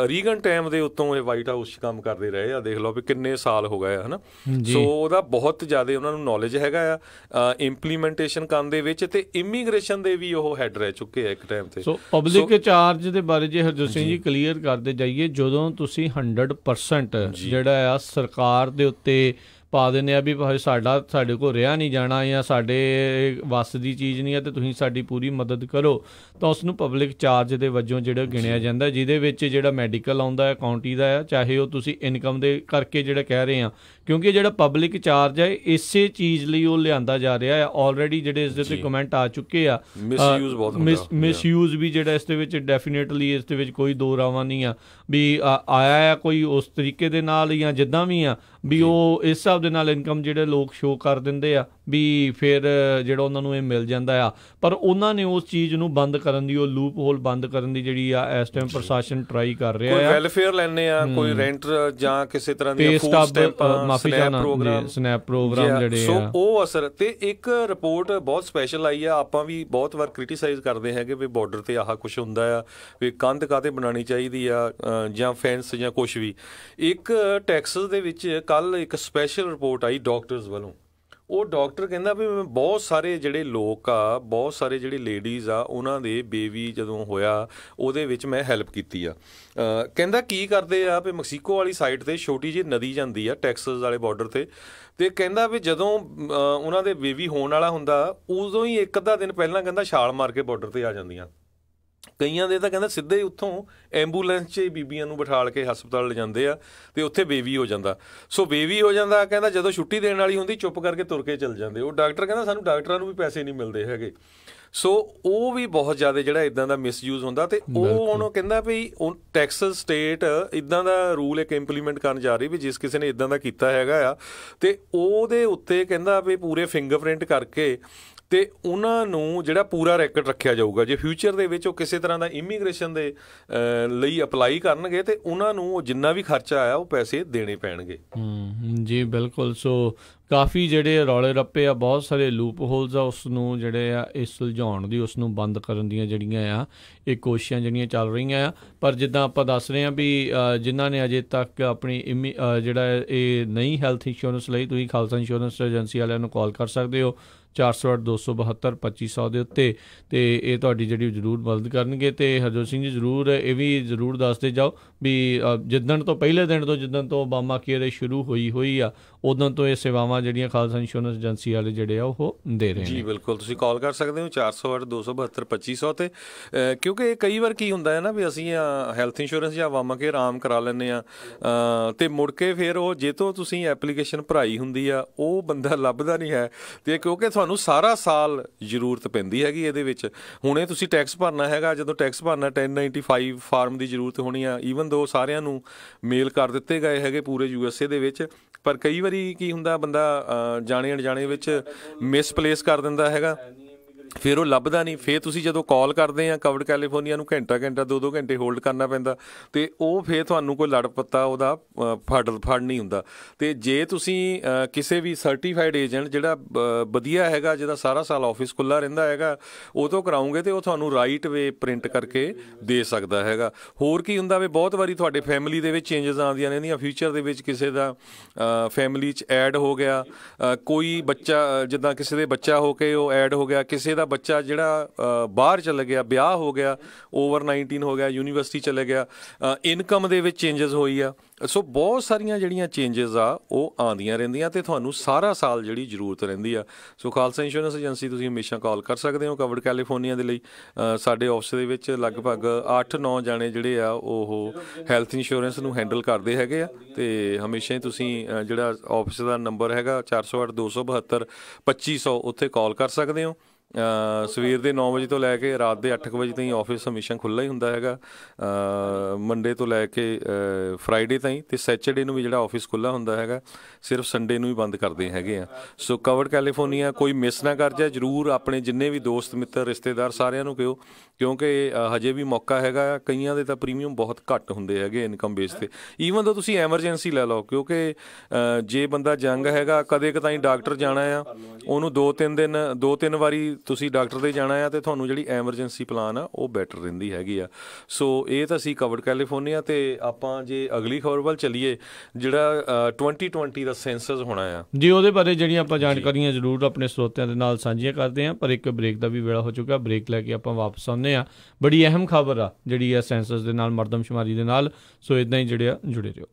ਰੀਗਨ ਟਾਈਮ ਦੇ ਉੱਤੋਂ ਇਹ ਵਾਈਟ ਹਾਊਸ 'ਚ ਕੰਮ ਕਰਦੇ ਰਹੇ ਆ, ਦੇਖ ਲਓ ਵੀ ਕਿੰਨੇ ਸਾਲ ਹੋ ਗਏ ਆ, ਹੈ ਨਾ। ਸੋ ਉਹਦਾ ਬਹੁਤ ਜ਼ਿਆਦਾ ਉਹਨਾਂ ਨੂੰ ਨੌਲੇਜ ਹੈਗਾ ਆ ਇੰਪਲੀਮੈਂਟੇਸ਼ਨ ਕਰਨ ਦੇ ਵਿੱਚ, ਅਤੇ ਇਮੀਗ੍ਰੇਸ਼ਨ ਦੇ ਵੀ ਉਹ ਹੈੱਡ ਰਹਿ ਚੁੱਕੇ ਆ ਇੱਕ ਟਾਈਮ 'ਤੇ। ਸੋ ਪਬਲਿਕ ਚਾਰਜ ਦੇ ਬਾਰੇ ਜੇ ਹਰਜੋਤ ਸਿੰਘ ਜੀ ਕਲੀਅਰ ਕਰਦੇ ਜਾਈਏ, ਜਦੋਂ ਤੁਸੀਂ 100% ਜਿਹੜਾ ਆ ਸਰਕਾਰ ਦੇ ਉੱਤੇ ਪਾ ਦਿੰਦੇ ਆ ਵੀ ਸਾਡੇ ਕੋਲ ਰਿਹਾ ਨਹੀਂ ਜਾਣਾ ਜਾਂ ਸਾਡੇ ਵੱਸ ਦੀ ਚੀਜ਼ ਨਹੀਂ ਹੈ ਅਤੇ ਤੁਸੀਂ ਸਾਡੀ ਪੂਰੀ ਮਦਦ ਕਰੋ, ਤਾਂ ਉਸ ਨੂੰ ਪਬਲਿਕ ਚਾਰਜ ਦੇ ਵਜੋਂ ਜਿਹੜਾ ਗਿਣਿਆ ਜਾਂਦਾ, ਜਿਹਦੇ ਵਿੱਚ ਜਿਹੜਾ ਮੈਡੀਕਲ ਆਉਂਦਾ ਹੈ ਕਾਊਂਟੀ ਦਾ ਆ, ਚਾਹੇ ਉਹ ਤੁਸੀਂ ਇਨਕਮ ਦੇ ਕਰਕੇ ਜਿਹੜਾ ਕਹਿ ਰਹੇ ਆ, ਕਿਉਂਕਿ ਜਿਹੜਾ ਪਬਲਿਕ ਚਾਰਜ ਹੈ ਇਸੇ ਚੀਜ਼ ਲਈ ਉਹ ਲਿਆਂਦਾ ਜਾ ਰਿਹਾ ਹੈ। ਆਲਰੇਡੀ ਜਿਹੜੇ ਇਸ ਦੇ ਉੱਤੇ ਕਮੈਂਟ ਆ ਚੁੱਕੇ ਆ, ਮਿਸਯੂਜ਼ ਵੀ ਜਿਹੜਾ ਇਸ ਦੇ ਵਿੱਚ ਡੈਫੀਨੇਟਲੀ, ਇਸ ਦੇ ਵਿੱਚ ਕੋਈ ਦੋ ਰਾਵਾਂ ਨਹੀਂ ਆ ਵੀ ਆਇਆ ਆ ਕੋਈ ਉਸ ਤਰੀਕੇ ਦੇ ਨਾਲ ਜਾਂ ਜਿੱਦਾਂ ਵੀ ਆ ਵੀ ਉਹ ਇਸ ਹਿਸਾਬ ਦੇ ਨਾਲ ਇਨਕਮ ਜਿਹੜੇ ਲੋਕ ਸ਼ੋਅ ਕਰ ਦਿੰਦੇ ਆ ਵੀ ਫਿਰ ਜਿਹੜਾ ਉਹਨਾਂ ਨੂੰ ਇਹ ਮਿਲ ਜਾਂਦਾ ਆ। ਪਰ ਉਹਨਾਂ ਨੇ ਉਸ ਚੀਜ਼ ਨੂੰ ਬੰਦ ਕਰਨ ਦੀ, ਉਹ ਲੂਪ ਹੋਲ ਬੰਦ ਕਰਨ ਦੀ ਜਿਹੜੀ ਆ ਇਸ ਟਾਈਮ ਪ੍ਰਸ਼ਾਸਨ ਟਰਾਈ ਕਰ ਰਿਹਾ ਆ। ਵੈਲਫੇਅਰ ਲੈਂਦੇ ਆ, ਕੋਈ ਰੈਂਟ ਜਾਂ ਕਿਸੇ ਤਰ੍ਹਾਂ ਦੀ ਫੂਡ ਸਟੈਂਪ, ਸਨੈਪ ਪ੍ਰੋਗਰਾਮ ਜਿਹੜੇ ਆ, ਉਹ ਅਸਰ। ਤੇ ਇੱਕ ਰਿਪੋਰਟ ਬਹੁਤ ਸਪੈਸ਼ਲ ਆਈ ਆ, ਆਪਾਂ ਵੀ ਬਹੁਤ ਵਾਰ ਕ੍ਰਿਟੀਸਾਈਜ਼ ਕਰਦੇ ਹੈਗੇ ਵੀ ਬਾਰਡਰ ਤੇ ਆਹ ਕੁਛ ਹੁੰਦਾ ਆ, ਵੀ ਕੰਧ ਕਾਹਤੇ ਬਣਾਉਣੀ ਚਾਹੀਦੀ ਆ ਜਾਂ ਫੈਂਸ ਜਾਂ ਕੁਛ ਵੀ। ਇੱਕ ਟੈਕਸਸ ਦੇ ਵਿੱਚ ਕੱਲ੍ਹ ਇੱਕ ਸਪੈਸ਼ਲ ਰਿਪੋਰਟ ਆਈ ਡਾਕਟਰਸ ਵੱਲੋਂ। ਉਹ ਡਾਕਟਰ ਕਹਿੰਦਾ ਵੀ ਮੈਂ ਬਹੁਤ ਸਾਰੇ ਜਿਹੜੇ ਲੋਕ ਆ, ਬਹੁਤ ਸਾਰੇ ਜਿਹੜੇ ਲੇਡੀਜ਼ ਆ, ਉਹਨਾਂ ਦੇ ਬੇਬੀ ਜਦੋਂ ਹੋਇਆ ਉਹਦੇ ਵਿੱਚ ਮੈਂ ਹੈਲਪ ਕੀਤੀ ਆ। ਕਹਿੰਦਾ ਕੀ ਕਰਦੇ ਆ ਵੀ ਮੈਕਸੀਕੋ ਵਾਲੀ ਸਾਈਡ 'ਤੇ ਛੋਟੀ ਜਿਹੀ ਨਦੀ ਜਾਂਦੀ ਆ ਟੈਕਸਸ ਵਾਲੇ ਬਾਰਡਰ 'ਤੇ, ਅਤੇ ਕਹਿੰਦਾ ਵੀ ਜਦੋਂ ਉਹਨਾਂ ਦੇ ਬੇਬੀ ਹੋਣ ਵਾਲਾ ਹੁੰਦਾ ਉਦੋਂ ਹੀ ਇੱਕ ਅੱਧਾ ਦਿਨ ਪਹਿਲਾਂ ਕਹਿੰਦਾ ਛਾਲ ਮਾਰ ਕੇ ਬਾਰਡਰ 'ਤੇ ਆ ਜਾਂਦੀਆਂ। ਕਈਆਂ ਦੇ ਤਾਂ ਕਹਿੰਦਾ ਸਿੱਧੇ ਹੀ ਉੱਥੋਂ ਐਂਬੂਲੈਂਸ 'ਚ ਬੀਬੀਆਂ ਨੂੰ ਬਿਠਾਲ ਕੇ ਹਸਪਤਾਲ ਲਿਜਾਂਦੇ ਆ ਅਤੇ ਉੱਥੇ ਬੇਬੀ ਹੋ ਜਾਂਦਾ। ਸੋ ਬੇਬੀ ਹੋ ਜਾਂਦਾ, ਕਹਿੰਦਾ ਜਦੋਂ ਛੁੱਟੀ ਦੇਣ ਵਾਲੀ ਹੁੰਦੀ ਚੁੱਪ ਕਰਕੇ ਤੁਰ ਕੇ ਚੱਲ ਜਾਂਦੇ। ਉਹ ਡਾਕਟਰ ਕਹਿੰਦਾ ਸਾਨੂੰ ਡਾਕਟਰਾਂ ਨੂੰ ਵੀ ਪੈਸੇ ਨਹੀਂ ਮਿਲਦੇ ਹੈਗੇ। ਸੋ ਉਹ ਵੀ ਬਹੁਤ ਜ਼ਿਆਦਾ ਜਿਹੜਾ ਇੱਦਾਂ ਦਾ ਮਿਸਯੂਜ਼ ਹੁੰਦਾ। ਅਤੇ ਉਹ ਹੁਣ ਕਹਿੰਦਾ ਵੀ ਉਹ ਟੈਕਸਸ ਸਟੇਟ ਇੱਦਾਂ ਦਾ ਰੂਲ ਇੱਕ ਇੰਪਲੀਮੈਂਟ ਕਰਨ ਜਾ ਰਹੀ ਵੀ ਜਿਸ ਕਿਸੇ ਨੇ ਇੱਦਾਂ ਦਾ ਕੀਤਾ ਹੈਗਾ ਆ, ਅਤੇ ਉਹਦੇ ਉੱਤੇ ਕਹਿੰਦਾ ਵੀ ਪੂਰੇ ਫਿੰਗਰਪ੍ਰਿੰਟ ਕਰਕੇ ਅਤੇ ਉਹਨਾਂ ਨੂੰ ਜਿਹੜਾ ਪੂਰਾ ਰੈਕਡ ਰੱਖਿਆ ਜਾਊਗਾ। ਜੇ ਫਿਊਚਰ ਦੇ ਵਿੱਚ ਉਹ ਕਿਸੇ ਤਰ੍ਹਾਂ ਦਾ ਇਮੀਗ੍ਰੇਸ਼ਨ ਦੇ ਲਈ ਅਪਲਾਈ ਕਰਨਗੇ ਅਤੇ ਉਹਨਾਂ ਨੂੰ ਉਹ ਜਿੰਨਾ ਵੀ ਖਰਚਾ ਆਇਆ ਉਹ ਪੈਸੇ ਦੇਣੇ ਪੈਣਗੇ। ਜੀ ਬਿਲਕੁਲ। ਸੋ ਕਾਫੀ ਜਿਹੜੇ ਰੌਲੇ ਰੱਪੇ ਆ, ਬਹੁਤ ਸਾਰੇ ਲੂਪ ਹੋਲਸ ਆ, ਉਸ ਨੂੰ ਜਿਹੜੇ ਆ ਇਹ ਸੁਲਝਾਉਣ ਦੀ, ਉਸ ਨੂੰ ਬੰਦ ਕਰਨ ਦੀਆਂ ਜਿਹੜੀਆਂ ਆ ਇਹ ਕੋਸ਼ਿਸ਼ਾਂ ਜਿਹੜੀਆਂ ਚੱਲ ਰਹੀਆਂ ਆ। ਪਰ ਜਿੱਦਾਂ ਆਪਾਂ ਦੱਸ ਰਹੇ ਹਾਂ ਵੀ ਜਿਨ੍ਹਾਂ ਨੇ ਅਜੇ ਤੱਕ ਆਪਣੀ ਜਿਹੜਾ ਇਹ ਨਹੀਂ ਹੈਲਥ ਇੰਸ਼ੋਰੈਂਸ ਲਈ, ਤੁਸੀਂ ਖਾਲਸਾ ਇੰਸ਼ੋਰੈਂਸ ਏਜੰਸੀ ਵਾਲਿਆਂ ਨੂੰ ਕਾਲ ਕਰ ਸਕਦੇ ਹੋ 408-272-2500 ਦੇ ਉੱਤੇ, ਅਤੇ ਇਹ ਤੁਹਾਡੀ ਜਿਹੜੀ ਜ਼ਰੂਰ ਮਦਦ ਕਰਨਗੇ। ਅਤੇ ਹਰਜੋਤ ਸਿੰਘ ਜੀ ਇਹ ਵੀ ਜ਼ਰੂਰ ਦੱਸਦੇ ਜਾਓ ਵੀ ਜਿੱਦਣ ਤੋਂ ਪਹਿਲੇ ਦਿਨ ਤੋਂ ਜਿੱਦਣ ਤੋਂ ਓਬਾਮਾ ਕੇਅਰ ਸ਼ੁਰੂ ਹੋਈ ਆ ਉਦੋਂ ਤੋਂ ਇਹ ਸੇਵਾਵਾਂ ਜਿਹੜੀਆਂ ਖਾਲਸਾ ਇੰਸ਼ੋਰੈਂਸ ਏਜੰਸੀ ਵਾਲੇ ਜਿਹੜੇ ਆ ਉਹ ਦੇ ਰਹੇ ਨੇ। ਜੀ ਬਿਲਕੁਲ, ਤੁਸੀਂ ਕਾਲ ਕਰ ਸਕਦੇ ਹੋ 408-272-2500 'ਤੇ, ਕਿਉਂਕਿ ਕਈ ਵਾਰ ਕੀ ਹੁੰਦਾ ਹੈ ਨਾ ਵੀ ਅਸੀਂ ਹੈਲਥ ਇੰਸ਼ੋਰੈਂਸ ਜਾਂ ਓਬਾਮਾ ਕੇਅਰ ਆਮ ਕਰਾ ਲੈਂਦੇ ਹਾਂ, ਅਤੇ ਮੁੜ ਕੇ ਫਿਰ ਉਹ ਜੇ ਤੋਂ ਤੁਸੀਂ ਐਪਲੀਕੇਸ਼ਨ ਭਰਾਈ ਹੁੰਦੀ ਆ ਉਹ ਬੰਦਾ ਲੱਭਦਾ ਨਹੀਂ ਹੈ। ਅਤੇ ਕਿਉਂਕਿ ਤੁਹਾਨੂੰ ਸਾਰਾ ਸਾਲ ਜ਼ਰੂਰਤ ਪੈਂਦੀ ਹੈਗੀ ਇਹਦੇ ਵਿੱਚ। ਹੁਣੇ ਤੁਸੀਂ ਟੈਕਸ ਭਰਨਾ ਹੈਗਾ, ਜਦੋਂ ਟੈਕਸ ਭਰਨਾ 1095 ਫਾਰਮ ਦੀ ਜ਼ਰੂਰਤ ਹੋਣੀ ਆ, ਈਵਨ ਦੋ ਸਾਰਿਆਂ ਨੂੰ ਮੇਲ ਕਰ ਦਿੱਤੇ ਗਏ ਹੈਗੇ ਪੂਰੇ USA ਦੇ ਵਿੱਚ। ਪਰ ਕਈ ਵਾਰੀ ਕੀ ਹੁੰਦਾ, ਬੰਦਾ ਜਾਣੇ ਅਣਜਾਣੇ ਵਿੱਚ ਮਿਸਪਲੇਸ ਕਰ ਦਿੰਦਾ ਹੈਗਾ, ਫਿਰ ਉਹ ਲੱਭਦਾ ਨਹੀਂ। ਫਿਰ ਤੁਸੀਂ ਜਦੋਂ ਕਾਲ ਕਰਦੇ ਆ ਕਵਰਡ ਕੈਲੀਫੋਰਨੀਆ ਨੂੰ ਘੰਟਾ 2-2 ਘੰਟੇ ਹੋਲਡ ਕਰਨਾ ਪੈਂਦਾ, ਅਤੇ ਉਹ ਫਿਰ ਤੁਹਾਨੂੰ ਕੋਈ ਲੜ ਪੱਤਾ ਉਹਦਾ ਫੜ ਨਹੀਂ ਹੁੰਦਾ। ਅਤੇ ਜੇ ਤੁਸੀਂ ਕਿਸੇ ਵੀ ਸਰਟੀਫਾਈਡ ਏਜੰਟ ਜਿਹੜਾ ਵਧੀਆ ਹੈਗਾ, ਜਿਹਦਾ ਸਾਰਾ ਸਾਲ ਆਫਿਸ ਖੁੱਲ੍ਹਾ ਰਹਿੰਦਾ ਹੈਗਾ, ਉਹ ਤੋਂ ਕਰਾਉਂਗੇ ਤਾਂ ਉਹ ਤੁਹਾਨੂੰ ਰਾਈਟ ਵੇ ਪ੍ਰਿੰਟ ਕਰਕੇ ਦੇ ਸਕਦਾ ਹੈਗਾ। ਹੋਰ ਕੀ ਹੁੰਦਾ ਵੀ ਬਹੁਤ ਵਾਰੀ ਤੁਹਾਡੇ ਫੈਮਿਲੀ ਦੇ ਵਿੱਚ ਚੇਂਜਸ ਆਉਂਦੀਆਂ ਰਹਿੰਦੀਆਂ, ਫਿਊਚਰ ਦੇ ਵਿੱਚ ਕਿਸੇ ਦਾ ਫੈਮਿਲੀ 'ਚ ਐਡ ਹੋ ਗਿਆ, ਕੋਈ ਬੱਚਾ ਜਿੱਦਾਂ ਕਿਸੇ ਦੇ ਬੱਚਾ ਹੋ ਕੇ ਉਹ ਐਡ ਹੋ ਗਿਆ, ਕਿਸੇ ਦਾ ਬੱਚਾ ਜਿਹੜਾ ਬਾਹਰ ਚਲਾ ਗਿਆ, ਵਿਆਹ ਹੋ ਗਿਆ, ਓਵਰ 19 ਹੋ ਗਿਆ, ਯੂਨੀਵਰਸਿਟੀ ਚਲੇ ਗਿਆ, ਇਨਕਮ ਦੇ ਵਿੱਚ ਚੇਂਜਸ ਹੋਈ ਆ। ਸੋ ਬਹੁਤ ਸਾਰੀਆਂ ਜਿਹੜੀਆਂ ਚੇਂਜਸ ਆ ਉਹ ਆਉਂਦੀਆਂ ਰਹਿੰਦੀਆਂ, ਅਤੇ ਤੁਹਾਨੂੰ ਸਾਰਾ ਸਾਲ ਜਿਹੜੀ ਜ਼ਰੂਰਤ ਰਹਿੰਦੀ ਆ। ਸੋ ਖਾਲਸਾ ਇੰਸ਼ੋਰੈਂਸ ਏਜੰਸੀ ਤੁਸੀਂ ਹਮੇਸ਼ਾ ਕਾਲ ਕਰ ਸਕਦੇ ਹੋ ਕਵਰਡ ਕੈਲੀਫੋਰਨੀਆ ਦੇ ਲਈ। ਸਾਡੇ ਆਫਿਸ ਦੇ ਵਿੱਚ ਲਗਭਗ 8-9 ਜਾਣੇ ਜਿਹੜੇ ਆ ਉਹ ਹੈਲਥ ਇੰਸ਼ੋਰੈਂਸ ਨੂੰ ਹੈਂਡਲ ਕਰਦੇ ਹੈਗੇ ਆ, ਅਤੇ ਹਮੇਸ਼ਾ ਹੀ ਤੁਸੀਂ ਜਿਹੜਾ ਆਫਿਸ ਦਾ ਨੰਬਰ ਹੈਗਾ 408-272-2500 ਉੱਥੇ ਕਾਲ ਕਰ ਸਕਦੇ ਹੋ। ਸਵੇਰ ਦੇ 9 ਵਜੇ ਤੋਂ ਲੈ ਕੇ ਰਾਤ ਦੇ 8 ਵਜੇ ਤਾਈਂ ਆਫਿਸ ਹਮੇਸ਼ਾ ਖੁੱਲ੍ਹਾ ਹੀ ਹੁੰਦਾ ਹੈਗਾ, ਮੰਡੇ ਤੋਂ ਲੈ ਕੇ ਫਰਾਈਡੇ ਤਾਈਂ, ਅਤੇ ਸੈਚਰਡੇ ਨੂੰ ਵੀ ਜਿਹੜਾ ਆਫਿਸ ਖੁੱਲ੍ਹਾ ਹੁੰਦਾ ਹੈਗਾ, ਸਿਰਫ ਸੰਡੇ ਨੂੰ ਹੀ ਬੰਦ ਕਰਦੇ ਹੈਗੇ ਆ। ਸੋ ਕਵਰਡ ਕੈਲੀਫੋਰਨੀਆ ਕੋਈ ਮਿਸ ਨਾ ਕਰ ਜਾਏ, ਜ਼ਰੂਰ ਆਪਣੇ ਜਿੰਨੇ ਵੀ ਦੋਸਤ ਮਿੱਤਰ ਰਿਸ਼ਤੇਦਾਰ ਸਾਰਿਆਂ ਨੂੰ ਕਹੋ, ਕਿਉਂਕਿ ਹਜੇ ਵੀ ਮੌਕਾ ਹੈਗਾ। ਕਈਆਂ ਦੇ ਤਾਂ ਪ੍ਰੀਮੀਅਮ ਬਹੁਤ ਘੱਟ ਹੁੰਦੇ ਹੈਗੇ ਇਨਕਮ ਬੇਸ 'ਤੇ, ਈਵਨ ਤਾਂ ਤੁਸੀਂ ਐਮਰਜੈਂਸੀ ਲੈ ਲਓ, ਕਿਉਂਕਿ ਜੇ ਬੰਦਾ ਜੰਗ ਹੈਗਾ, ਕਦੇ ਕਦਾਈ ਡਾਕਟਰ ਜਾਣਾ ਆ, ਉਹਨੂੰ 2-3 ਵਾਰੀ ਤੁਸੀਂ ਡਾਕਟਰ ਦੇ ਜਾਣਾ ਆ, ਅਤੇ ਤੁਹਾਨੂੰ ਜਿਹੜੀ ਐਮਰਜੈਂਸੀ ਪਲਾਨ ਆ ਉਹ ਬੈਟਰ ਰਹਿੰਦੀ ਹੈਗੀ ਆ। ਸੋ ਇਹ ਤਾਂ ਸੀ ਕਵਰਡ ਕੈਲੀਫੋਰਨੀਆ। ਅਤੇ ਆਪਾਂ ਜੇ ਅਗਲੀ ਖਬਰ ਵੱਲ ਚੱਲੀਏ, ਜਿਹੜਾ 2020 ਦਾ ਸੈਂਸਸ ਹੋਣਾ ਆ ਜੀ, ਉਹਦੇ ਬਾਰੇ ਜਿਹੜੀਆਂ ਆਪਾਂ ਜਾਣਕਾਰੀਆਂ ਜ਼ਰੂਰ ਆਪਣੇ ਸਰੋਤਿਆਂ ਦੇ ਨਾਲ ਸਾਂਝੀਆਂ ਕਰਦੇ ਹਾਂ, ਪਰ ਇੱਕ ਬ੍ਰੇਕ ਦਾ ਵੀ ਵੇਲਾ ਹੋ ਚੁੱਕਾ। ਬ੍ਰੇਕ ਲੈ ਕੇ ਆਪਾਂ ਵਾਪਸ ਆਉਂਦੇ ਹਾਂ। ਬੜੀ ਅਹਿਮ ਖਬਰ ਆ ਜਿਹੜੀ ਆ ਸੈਂਸਸ ਦੇ ਨਾਲ, ਮਰਦਮਸ਼ੁਮਾਰੀ ਦੇ ਨਾਲ। ਸੋ ਇੱਦਾਂ ਹੀ ਜਿਹੜੇ ਆ ਜੁੜੇ ਰਹੋ।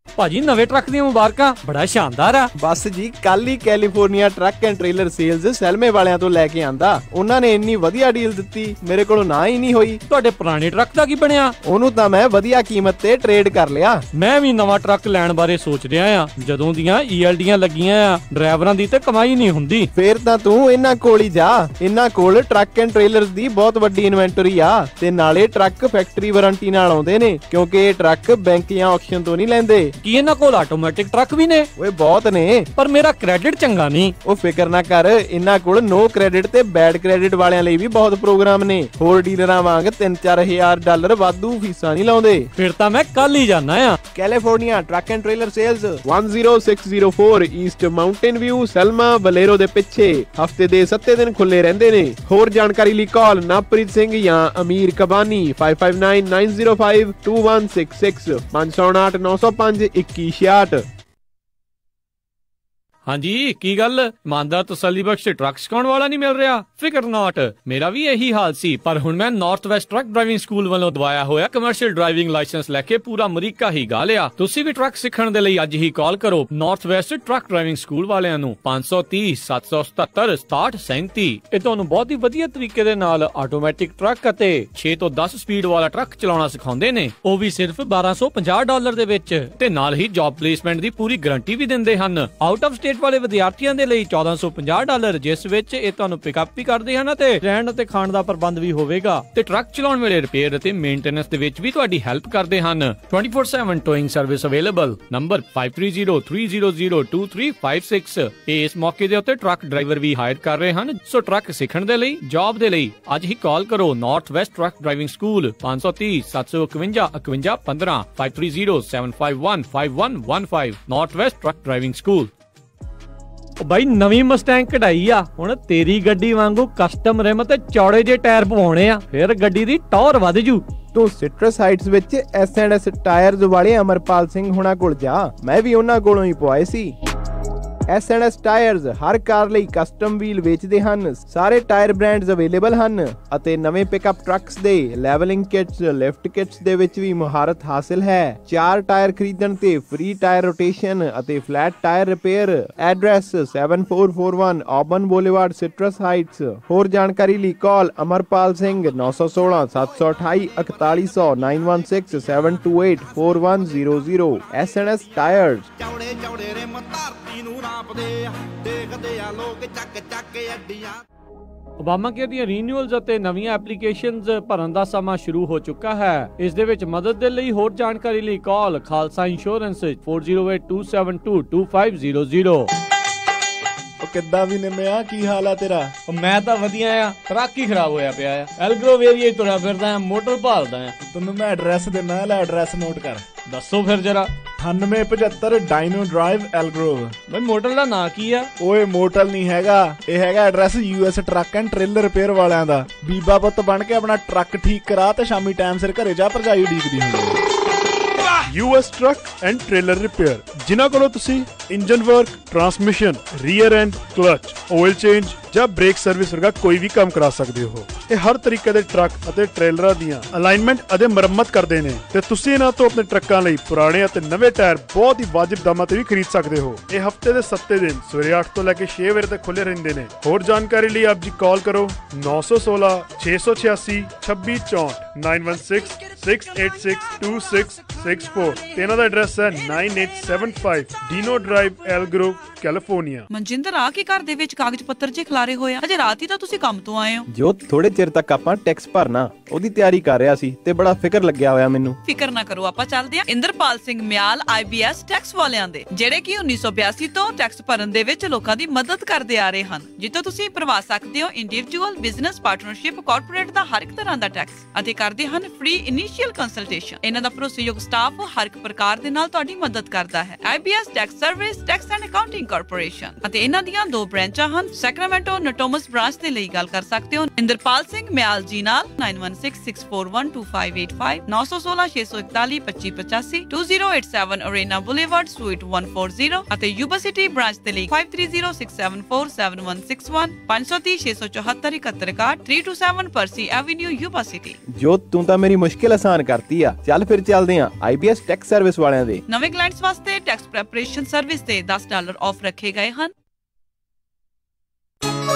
ਭਾਜੀ ਨਵੇਂ ਟਰੱਕ ਦੀਆਂ ਮੁਬਾਰਕਾਂ, ਬੜਾ ਸ਼ਾਨਦਾਰ ਆ। ਬਸ ਜੀ, ਕੱਲ ਹੀ California Truck and Trailer Sales ਸੈਲਮੇ ਵਾਲਿਆਂ ਤੋਂ ਲੈ ਕੇ ਆਂਦਾ। ਉਹਨਾਂ ਨੇ ਇੰਨੀ ਵਧੀਆ ਡੀਲ ਦਿੱਤੀ, ਮੇਰੇ ਕੋਲੋਂ ਨਾ ਹੀ ਨਹੀਂ ਹੋਈ। ਤੁਹਾਡੇ ਪੁਰਾਣੇ ਟਰੱਕ ਦਾ ਕੀ ਬਣਿਆ? ਉਹਨੂੰ ਤਾਂ ਮੈਂ ਵਧੀਆ ਕੀਮਤ ਤੇ ਟ੍ਰੇਡ ਕਰ ਲਿਆ। ਮੈਂ ਵੀ ਨਵਾਂ ਟਰੱਕ ਲੈਣ ਬਾਰੇ ਸੋਚ ਰਿਹਾ ਆ। ਜਦੋਂ ਦੀਆਂ ELDਆਂ ਲੱਗੀਆਂ ਆ, ਡਰਾਈਵਰਾਂ ਦੀ ਤੇ ਕਮਾਈ ਨਹੀਂ ਹੁੰਦੀ। ਫੇਰ ਤਾਂ ਤੂੰ ਇਹਨਾਂ ਕੋਲ ਹੀ ਜਾ। ਇਹਨਾਂ ਕੋਲ ਟਰੱਕ ਐਂਡ ਟ੍ਰੇਲਰਸ ਦੀ ਬਹੁਤ ਵੱਡੀ ਇਨਵੈਂਟਰੀ ਆ, ਤੇ ਨਾਲੇ ਟਰੱਕ ਫੈਕਟਰੀ ਵਾਰੰਟੀ ਨਾਲ ਆਉਂਦੇ ਨੇ, ਕਿਉਂਕਿ ਇਹ ਟਰੱਕ ਬੈਂਕ ਜਾਂ ਆਕਸ਼ਨ ਤੋਂ ਨਹੀਂ ਲੈਂਦੇ। ਕੀ ਇਹਨਾਂ ਕੋਲ ਆਟੋਮੈਟਿਕ ਟਰੱਕ ਵੀ ਨੇ? ਓਏ ਬਹੁਤ ਨੇ, ਪਰ ਮੇਰਾ ਕ੍ਰੈਡਿਟ ਚੰਗਾ ਨਹੀਂ। ਉਹ ਫਿਕਰ ਨਾ ਕਰ, ਇਹਨਾਂ ਕੋਲ ਨੋ ਕ੍ਰੈਡਿਟ ਤੇ ਬੈਡ ਕ੍ਰੈਡਿਟ ਵਾਲਿਆਂ ਲਈ ਵੀ ਬਹੁਤ ਪ੍ਰੋਗਰਾਮ ਨੇ। ਹੋਰ ਡੀਲਰਾਂ ਵਾਂਗ $3-4 ਵਾਧੂ ਫੀਸਾਂ ਨਹੀਂ ਲਾਉਂਦੇ। ਫਿਰ ਤਾਂ ਮੈਂ ਕੱਲ ਹੀ ਜਾਣਾ ਆ। California Truck and Trailer Sales 10604 East Mountain View, Selma Bolero ਦੇ ਪਿੱਛੇ। ਹਫਤੇ ਦੇ 7 ਦਿਨ ਖੁੱਲੇ ਰਹਿੰਦੇ ਨੇ। ਹੋਰ ਜਾਣਕਾਰੀ ਲਈ ਕਾਲ ਨਵਪ੍ਰੀਤ ਸਿੰਘ ਜਾਂ ਅਮੀਰ ਕਬਾਨੀ 5599052166 559-905-2166। ਹਾਂਜੀ, ਕੀ ਗੱਲ? ਇਮਾਨਦਾਰ ਤਸੱਲੀ ਬਖਸ਼ ਟਰੱਕ ਸਿਖਾਉਣ ਵਾਲਾ ਨਹੀਂ ਮਿਲ ਰਿਹਾ? ਫਿਕਰ ਨਾਟ, ਮੇਰਾ ਵੀ ਇਹੀ ਹਾਲ ਸੀ, ਪਰ ਹੁਣ ਮੈਂ north West Truck Driving school ਵੱਲੋਂ ਦਵਾਇਆ ਹੋਇਆ ਕਮਰਸ਼ੀਅਲ ਡਰਾਈਵਿੰਗ ਲਾਇਸੈਂਸ ਲੈ ਕੇ ਪੂਰਾ ਅਮਰੀਕਾ ਹੀ ਗਾ ਲਿਆ। ਤੁਸੀਂ ਵੀ ਟਰੱਕ ਸਿੱਖਣ ਦੇ ਲਈ ਅੱਜ ਹੀ ਕਾਲ ਕਰੋ North West Truck Driving school ਵਾਲਿਆਂ ਨੂੰ 530-777-6737। ਇਹ ਤੁਹਾਨੂੰ ਬਹੁਤ ਹੀ ਵਧੀਆ ਤਰੀਕੇ ਦੇ ਨਾਲ ਆਟੋਮੈਟਿਕ ਟਰੱਕ ਅਤੇ 6 ਤੋਂ 10 ਸਪੀਡ ਵਾਲਾ ਟਰੱਕ ਚਲਾਉਣਾ ਸਿਖਾਉਂਦੇ ਨੇ, ਉਹ ਵੀ ਸਿਰਫ $1250 ਦੇ ਵਿੱਚ, ਤੇ ਨਾਲ ਹੀ ਜੌਬ ਪਲੇਸਮੈਂਟ ਦੀ ਪੂਰੀ ਗਾਰੰਟੀ ਵੀ ਦਿੰਦੇ ਹਨ। ਆਊਟ ਆਫ ਸਟੇਟ ਵਾਲੇ ਵਿਦਿਆਰਥੀਆਂ ਦੇ ਲਈ $1450, ਜਿਸ ਵਿੱਚ ਇਹ ਤੁਹਾਨੂੰ ਪਿਕਅਪ ਵੀ ਕਰਦੇ ਹਨ ਅਤੇ ਰਹਿਣ ਅਤੇ ਖਾਣ ਦਾ ਪ੍ਰਬੰਧ ਵੀ ਹੋਵੇਗਾ, ਤੇ ਟਰੱਕ ਚਲਾਉਣ ਵੇਲੇ ਰਿਪੇਅਰ ਅਤੇ ਮੇਨਟੇਨੈਂਸ ਦੇ ਵਿੱਚ ਵੀ ਤੁਹਾਡੀ ਹੈਲਪ ਕਰਦੇ ਹਨ। 24/7 ਟੋਇੰਗ ਸਰਵਿਸ ਅਵੇਲੇਬਲ। ਨੰਬਰ 5303002356। ਇਸ ਮੌਕੇ ਦੇ ਉੱਤੇ ਟਰੱਕ ਡਰਾਈਵਰ ਵੀ ਹਾਇਰ ਕਰ ਰਹੇ ਹਨ। ਸੋ ਟਰੱਕ ਸਿੱਖਣ ਦੇ ਲਈ, ਜੌਬ ਦੇ ਲਈ ਅੱਜ ਹੀ ਕਾਲ ਕਰੋ North West Truck Driving School 530-751-5115 530-751-5115 North West Truck Driving School. ਬਾਈ ਨਵੀਂ ਮਸਟੈਂਗ ਕਢਾਈ ਆ, ਹੁਣ ਤੇਰੀ ਗੱਡੀ ਵਾਂਗੂ ਕਸਟਮ ਰਿਮ ਤੇ ਚੌੜੇ ਜੇ ਟਾਇਰ ਪਵਾਉਣੇ ਆ, ਫਿਰ ਗੱਡੀ ਦੀ ਟੌਰ ਵੱਧ ਜੂ। ਤੂੰ ਸਿਟਰਸ ਹਾਈਟਸ ਵਿੱਚ S&S ਟਾਇਰਸ ਵਾਲੇ ਅਮਰਪਾਲ ਸਿੰਘ ਹੁਣਾਂ ਕੋਲ ਜਾ, ਮੈਂ ਵੀ ਉਹਨਾਂ ਕੋਲੋਂ ਹੀ ਪਵਾਏ ਸੀ। S&S ਟਾਇਰਸ ਹਰ ਕਾਰ ਲਈ ਕਸਟਮ ਵੀਲ ਵੇਚਦੇ ਹਨ। ਸਾਰੇ ਟਾਇਰ ਬ੍ਰਾਂਡਸ ਅਵੇਲੇਬਲ ਹਨ ਅਤੇ ਨਵੇਂ ਪਿਕਅਪ ਟਰੱਕਸ ਦੇ ਲੈਵਲਿੰਗ ਕਿਟਸ, ਲਿਫਟ ਕਿਟਸ ਦੇ ਵਿੱਚ ਵੀ ਮੁਹਾਰਤ ਹਾਸਲ ਹੈ। 4 ਟਾਇਰ ਖਰੀਦਣ ਤੇ ਫ੍ਰੀ ਟਾਇਰ ਰੋਟੇਸ਼ਨ ਅਤੇ flat tyre repair. Address 7441 Auburn Boulevard, Citrus Heights. ਹੋਰ ਜਾਣਕਾਰੀ ਲਈ call Amarpal Singh 916-728-4100 916-728-4100। S&S Tires. Obamacare ਦੀਆਂ ਰੀਨਿਊਅਲਸ ਅਤੇ ਨਵੀਆਂ ਐਪਲੀਕੇਸ਼ਨਸ ਭਰਨ ਦਾ ਸਮਾਂ ਸ਼ੁਰੂ ਹੋ ਚੁੱਕਾ ਹੈ। ਇਸ ਦੇ ਵਿੱਚ ਮਦਦ ਦੇ ਲਈ ਹੋਰ ਜਾਣਕਾਰੀ ਲਈ ਕਾਲ ਖਾਲਸਾ ਇੰਸ਼ੋਰੈਂਸ 4082722500। ਕਿੱਦਾਂ ਵੀ ਨਿੰਮਿਆ, ਕੀ ਹਾਲ ਆ ਤੇਰਾ? ਮੈਂ ਤਾਂ ਵਧੀਆ ਆ, ਟਰੱਕ ਹੀ ਖਰਾਬ ਹੋਇਆ ਪਿਆ ਆ। ਐਲਗਰੋਵ ਏਰੀਆ ਤੁਰਿਆ ਫਿਰਦਾ ਆ, ਮੋਟਰ ਭਾਲਦਾ ਆ। ਤੈਨੂੰ ਮੈਂ ਐਡਰੈਸ ਦਿੰਦਾ, ਲੈ ਐਡਰੈਸ ਨੋਟ ਕਰ। ਦੱਸੋ ਫਿਰ ਜਰਾ। 9875 ਡਾਇਨੋ ਡਰਾਈਵ ਐਲਗਰੋਵ। ਬਈ ਮੋਟਲ ਦਾ ਨਾਂ ਕੀ ਆ? ਓਏ ਮੋਟਲ ਨਹੀਂ ਹੈਗਾ, ਇਹ ਹੈਗਾ address US truck and trailer repair ਵਾਲਿਆਂ ਦਾ। ਬੀਬਾ ਪੁੱਤ ਬਣ ਕੇ ਆਪਣਾ ਟਰੱਕ ਠੀਕ ਕਰਾ ਤੇ ਸ਼ਾਮੀ ਟਾਈਮ ਸਿਰ ਘਰੇ ਜਾ, ਭਰਜਾਈ ਉਡੀਕਦੀ ਹੁੰਦੀ। US truck and trailer repair, ਜਿਨ੍ਹਾਂ ਕੋਲੋਂ ਤੁਸੀਂ engine work, transmission, rear and, clutch, oil change ਜਾਂ ਬ੍ਰੇਕ ਸਰਵਿਸ ਵਰਗਾ ਕੋਈ ਵੀ ਕੰਮ ਕਰਾ ਸਕਦੇ ਹੋ। ਇਹ ਹਰ ਤਰੀਕੇ ਦੇ ਟਰੱਕ ਅਤੇ ਟ੍ਰੇਲਰਾਂ ਦੀਆਂ ਅਲਾਈਨਮੈਂਟ ਅਤੇ ਮੁਰੰਮਤ ਕਰਦੇ ਨੇ ਤੇ ਤੁਸੀਂ ਇਹਨਾਂ ਤੋਂ ਆਪਣੇ ਟਰੱਕਾਂ ਲਈ ਪੁਰਾਣੇ ਅਤੇ ਨਵੇਂ ਟਾਇਰ ਬਹੁਤ ਹੀ ਵਾਜਿਬ ਦਾਮਾਂ ਤੇ ਵੀ ਖਰੀਦ ਸਕਦੇ ਹੋ। ਇਹ ਹਫਤੇ ਦੇ 7 ਦਿਨ ਸਵੇਰੇ 8 ਤੋਂ ਲੈ ਕੇ 6 ਵਜੇ ਤੱਕ ਖੁੱਲੇ ਰਹਿੰਦੇ ਨੇ। ਹੋਰ ਜਾਣਕਾਰੀ ਲਈ ਆਪ ਜੀ ਕਾਲ ਕਰੋ 916 686 2664 916 6862664 ਤੇ ਇਹਨਾਂ ਦਾ ਐਡਰੈਸ ਹੈ 9875 ਡੀਨੋ drive, L Grove, California. Manjinder ਆ ਕੇ ਘਰ ਦੇ ਵਿੱਚ ਕਾਗਜ਼ ਪੱਤਰ ਜੇ ਖਿਲਾਰੇ ਹੋਏ ਆ? ਅਜੇ ਰਾਤ ਹੀ ਤਾਂ ਤੁਸੀਂ ਕੰਮ ਤੋਂ ਆਏ ਹੋ। ਜੋ ਥੋੜੇ ਚਿਰ ਤੱਕ ਆਪਾਂ ਟੈਕਸ ਭਰਨਾ ਉਹਦੀ ਤਿਆਰੀ ਕਰ ਰਿਹਾ ਸੀ ਤੇ ਬੜਾ ਫਿਕਰ ਲੱਗਿਆ ਹੋਇਆ ਮੈਨੂੰ। ਫਿਕਰ ਨਾ ਕਰੋ, ਆਪਾਂ ਚੱਲਦੇ ਆ ਇੰਦਰਪਾਲ ਸਿੰਘ ਮਿਆਲ IBS ਟੈਕਸ ਵਾਲਿਆਂ ਦੇ, ਜਿਹੜੇ ਕਿ 1982 ਤੋਂ ਟੈਕਸ ਭਰਨ ਦੇ ਵਿੱਚ ਲੋਕਾਂ ਦੀ ਮਦਦ ਕਰਦੇ ਆ ਰਹੇ ਹਨ, ਜਿੱਥੋਂ ਤੁਸੀਂ ਭਰਵਾ ਸਕਦੇ ਹੋ ਇੰਡੀਵਿਜੂਅਲ, ਬਿਜ਼ਨਸ, ਪਾਰਟਨਰਸ਼ਿਪ, ਕਾਰਪੋਰੇਟ ਦਾ ਹਰ ਇੱਕ ਤਰ੍ਹਾਂ ਦਾ ਟੈਕਸ, ਅਤੇ ਕਰਦੇ ਹਨ ਫ੍ਰੀ ਇਨੀਸ਼ੀਅਲ ਕੰਸਲਟੇਸ਼ਨ। ਇਹਨਾਂ ਦਾ ਭਰੋਸੇਯੋਗ ਸਟਾਫ ਹਰ ਇੱਕ ਪ੍ਰਕਾਰ ਦੇ ਨਾਲ ਤੁਹਾਡੀ ਮਦਦ ਕਰਦਾ ਹੈ। IBS tax service, tax and accounting corporation, ਅਤੇ ਇਹਨਾਂ ਦੀਆਂ 2 ਬ੍ਰਾਂਚਾਂ ਹਨ। ਸੈਕਰਾਮੈਂਟੋ ਨਟੋਮਸ ਬ੍ਰਾਂਚ ਦੇ ਲਈ ਗੱਲ ਕਰ ਸਕਦੇ ਹੋ ਇੰਦਰਪਾਲ ਸਿੰਘ ਮਿਆਲ ਜੀ ਨਾਲ 9166412585 916 641 2585 2087 ਅਰੇਨਾ ਬੁਲੇਵਾਰਡ ਸੂਈਟ 140, ਅਤੇ ਯੂਬਾ ਸਿਟੀ ਬ੍ਰਾਂਚ ਦੇ ਲਈ 5306747161 530 674 7161 327 ਪਰਸੀ ਐਵੇਨਿਊ ਯੂਬਾ ਸਿਟੀ। ਜੋ ਤੂੰ ਤਾਂ ਮੇਰੀ ਮੁਸ਼ਕਿਲ ਆਸਾਨ ਕਰਤੀ ਆ। ਚੱਲ ਫਿਰ ਚੱਲਦੇ ਆ IBS ਟੈਕਸ ਸਰਵਿਸ ਵਾਲਿਆਂ ਦੇ। ਨਵੇਂ ਕਲਾਇੰਟਸ ਵਾਸਤੇ ਟੈਕਸ ਪ੍ਰੈਪਰੇਸ਼ਨ ਸਰਵਿਸ ਤੇ $10 ਆਫ ਰੱਖੇ ਗਏ ਹਨ।